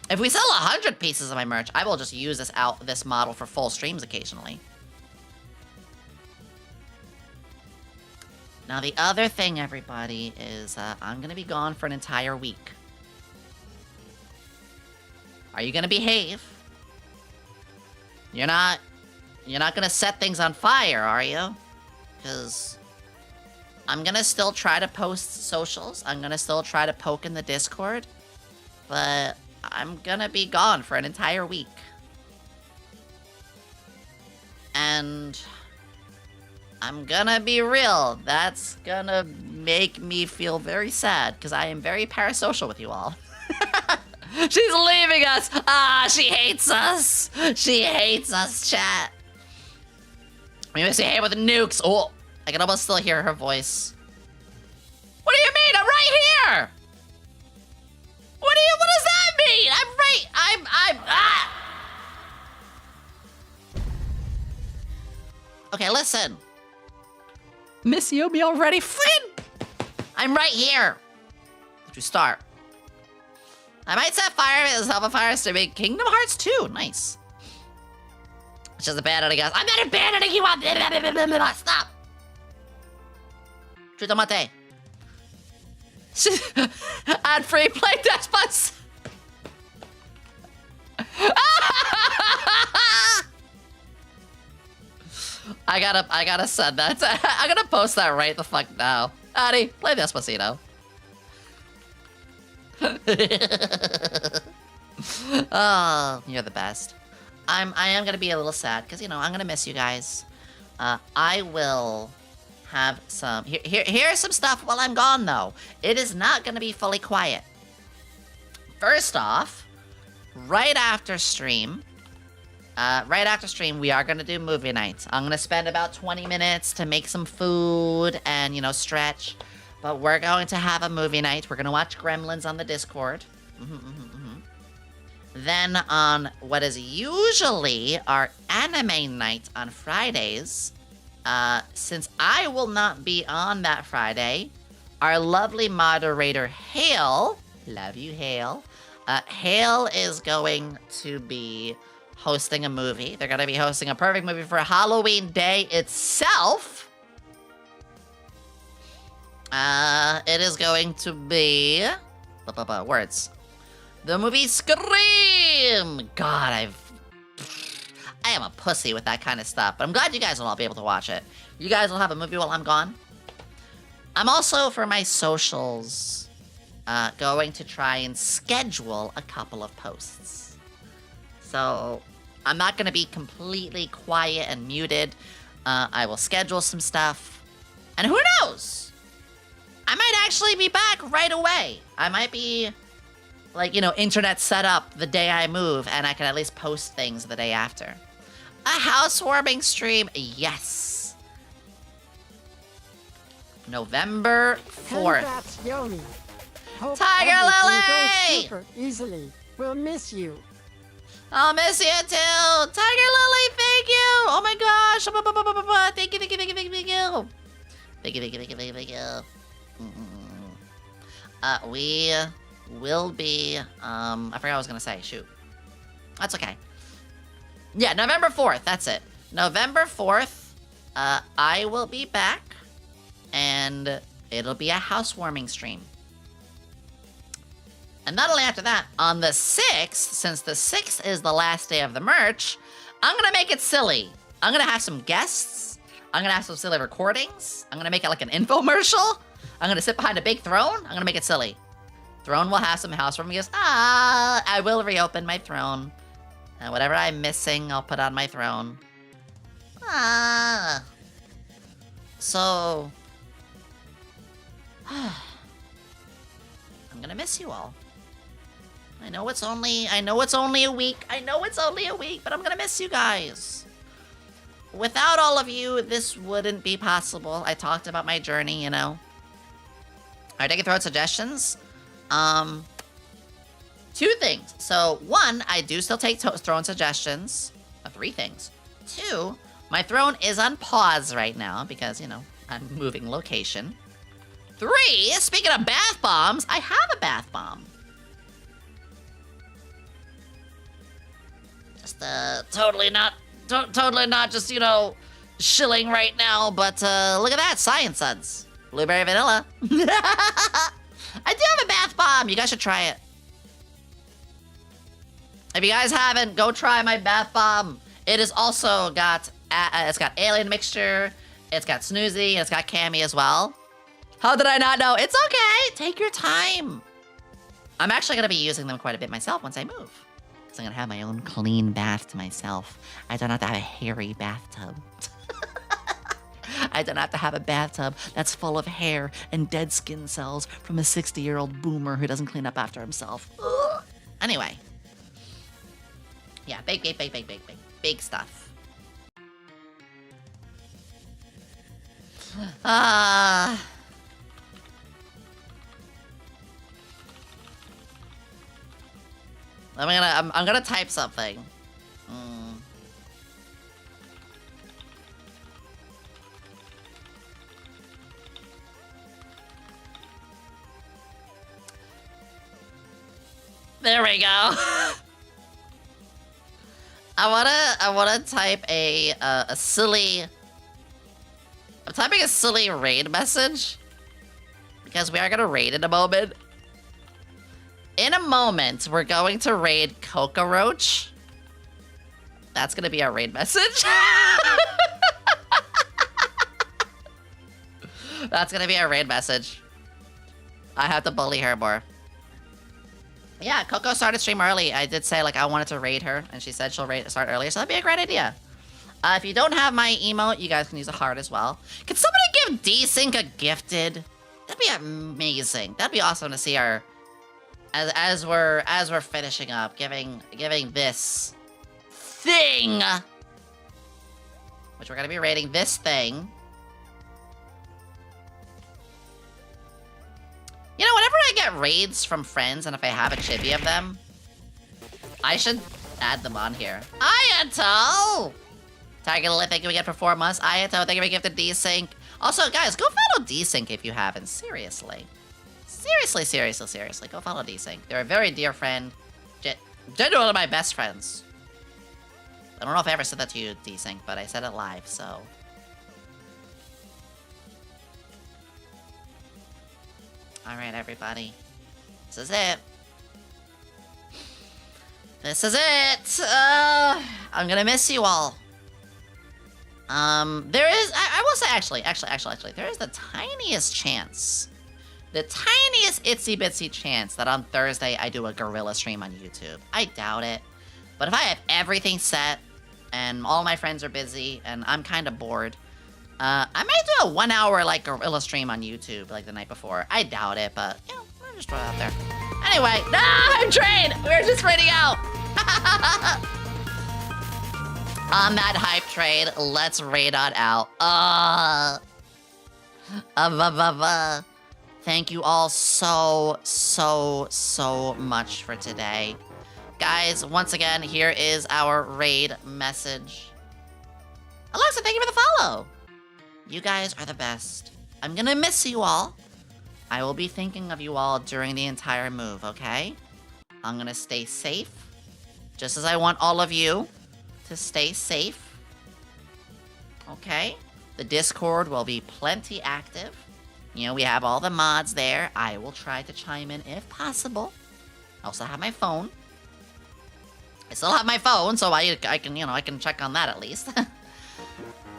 If we sell 100 pieces of my merch, I will just use this model for full streams occasionally. Now, the other thing, everybody, is I'm going to be gone for an entire week. Are you going to behave? You're not going to set things on fire, are you? Because I'm going to still try to post socials. I'm going to still try to poke in the Discord. But I'm going to be gone for an entire week. And I'm gonna be real. That's gonna make me feel very sad because I am very parasocial with you all. She's leaving us. Ah, she hates us. She hates us, chat. We must say hey with the nukes. Oh, I can almost still hear her voice. What do you mean? I'm right here. What does that mean? Ah. Okay, listen. Miss Yomi already? Friend! I'm right here. Did you start? I might set fire as help of fires to make Kingdom Hearts 2. Nice. It's just abandoning us. I'm not abandoning you. Stop. Chutamate. Add free play despots. I gotta send that. I'm gonna post that right the fuck now. Addy, play Despacito. Oh, you're the best. I am gonna be a little sad because, you know, I'm gonna miss you guys. I will have some. Here's some stuff while I'm gone though. It is not gonna be fully quiet. First off, right after stream, we are gonna do movie nights. I'm gonna spend about 20 minutes to make some food and, you know, stretch. But we're going to have a movie night. We're gonna watch Gremlins on the Discord. Then on what is usually our anime night on Fridays, since I will not be on that Friday, our lovely moderator Hale, love you Hale, Hale is going to be hosting a movie. They're gonna be hosting a perfect movie for Halloween Day itself. It is going to be words. The movie Scream. God, I am a pussy with that kind of stuff, but I'm glad you guys will all be able to watch it. You guys will have a movie while I'm gone. I'm also, for my socials, going to try and schedule a couple of posts. So I'm not going to be completely quiet and muted. I will schedule some stuff. And who knows? I might actually be back right away. I might be, like, you know, internet set up the day I move, and I can at least post things the day after. A housewarming stream, yes. November 4th. Congrats, Yomi. Hope Tiger everything Lily! goes super easily. We'll miss you. I'll miss you too. Tiger Lily, thank you. Oh my gosh. Thank you, thank you, thank you, thank you, thank you. Thank you, thank you, thank you, thank you, thank you. will be, I forgot what I was gonna say, shoot. That's okay. Yeah, November 4th, that's it. November 4th, I will be back, and it'll be a housewarming stream. And not only after that, on the 6th, since the 6th is the last day of the merch, I'm gonna make it silly. I'm gonna have some guests. I'm gonna have some silly recordings. I'm gonna make it like an infomercial. I'm gonna sit behind a big throne. I'm gonna make it silly. Throne will have some housewarming gifts. I will reopen my throne. And whatever I'm missing, I'll put on my throne. So... I'm gonna miss you all. I know it's only a week. I know it's only a week, but I'm gonna miss you guys. Without all of you, this wouldn't be possible. I talked about my journey, you know. Alright, I can throw out suggestions. 2 things. So, 1, I do still take throne suggestions. 3 things. 2, my throne is on pause right now because, you know, I'm moving location. 3, speaking of bath bombs, I have a bath bomb. Just, totally not just, you know, shilling right now, but, look at that, Science Suds. Blueberry vanilla. I do have a bath bomb. You guys should try it. If you guys haven't, go try my bath bomb. It has also got, it's got alien mixture, it's got Snoozy, and it's got Cammy as well. How did I not know? It's okay. Take your time. I'm actually going to be using them quite a bit myself once I move. Because I'm going to have my own clean bath to myself. I don't have to have a hairy bathtub. I don't have to have a bathtub that's full of hair and dead skin cells from a 60-year-old boomer who doesn't clean up after himself. Ugh. Anyway. Yeah, big stuff. I'm gonna type something. There we go. I wanna type a silly. I'm typing a silly raid message because we are gonna raid in a moment. In a moment, we're going to raid Coco Roach. That's gonna be our raid message. That's gonna be our raid message. I have to bully her more. Yeah, Coco started stream early. I did say, like, I wanted to raid her, and she said she'll start earlier, so that'd be a great idea. If you don't have my emote, you guys can use a heart as well. Can somebody give D-Sync a gifted? That'd be amazing. That'd be awesome to see our... As we're finishing up, giving this thing, which we're gonna be raiding this thing. You know, whenever I get raids from friends, and if I have a chibi of them, I should add them on here. Ayato! Target Lily, thank you again for 4 months. Ayato, thank you for gifted D-Sync. Also, guys, go follow D-Sync if you haven't. Seriously. Seriously, go follow D-Sync. They're a very dear friend. Genuinely my best friends. I don't know if I ever said that to you, D-Sync, but I said it live, so... Alright, everybody. This is it. This is it! I'm gonna miss you all. There is... I will say, actually, there is the tiniest chance... The tiniest itsy-bitsy chance that on Thursday I do a gorilla stream on YouTube. I doubt it. But if I have everything set, and all my friends are busy, and I'm kind of bored, I might do a 1-hour, like, gorilla stream on YouTube, like, the night before. I doubt it, but, you know, I'll just throw it out there. Anyway, no, I'm trained! We're just raiding out! On that hype trade, let's raid on out. Thank you all so much for today. Guys, once again, here is our raid message. Alexa, thank you for the follow. You guys are the best. I'm gonna miss you all. I will be thinking of you all during the entire move, okay? I'm gonna stay safe, just as I want all of you to stay safe. Okay? The Discord will be plenty active. You know, we have all the mods there. I will try to chime in if possible. I also have my phone. I still have my phone, so I can, you know, I can check on that at least.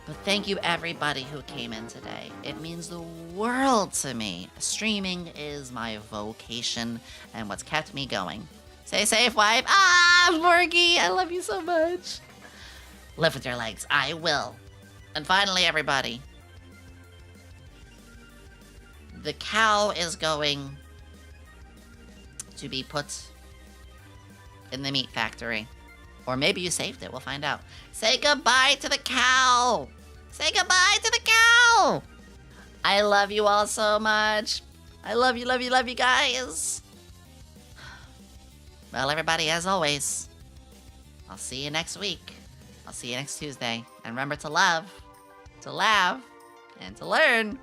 But thank you everybody who came in today. It means the world to me. Streaming is my vocation and what's kept me going. Stay safe, wife. Ah, Morgie, I love you so much. Live with your legs. I will. And finally, everybody. The cow is going to be put in the meat factory. Or maybe you saved it. We'll find out. Say goodbye to the cow. Say goodbye to the cow. I love you all so much. I love you, love you, love you guys. Well, everybody, as always, I'll see you next week. I'll see you next Tuesday. And remember to love, to laugh, and to learn.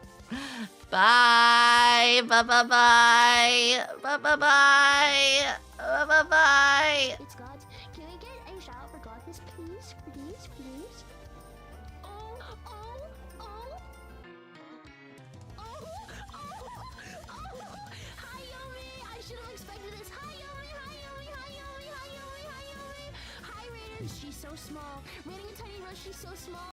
Bye. Bye, bye, bye. Bye, bye, bye. Bye, bye, bye. It's God. Can we get a shout out for Godness, please? Please, please? Oh, oh, oh. Oh, oh. Hi, Yomi. I should have expected this. Hi, Yomi. Hi, Yomi. Hi, Yomi. Hi, Yomi. Hi, Yomi. Hi, Raiden. She's so small. Raiden and Tiny Rush, she's so small.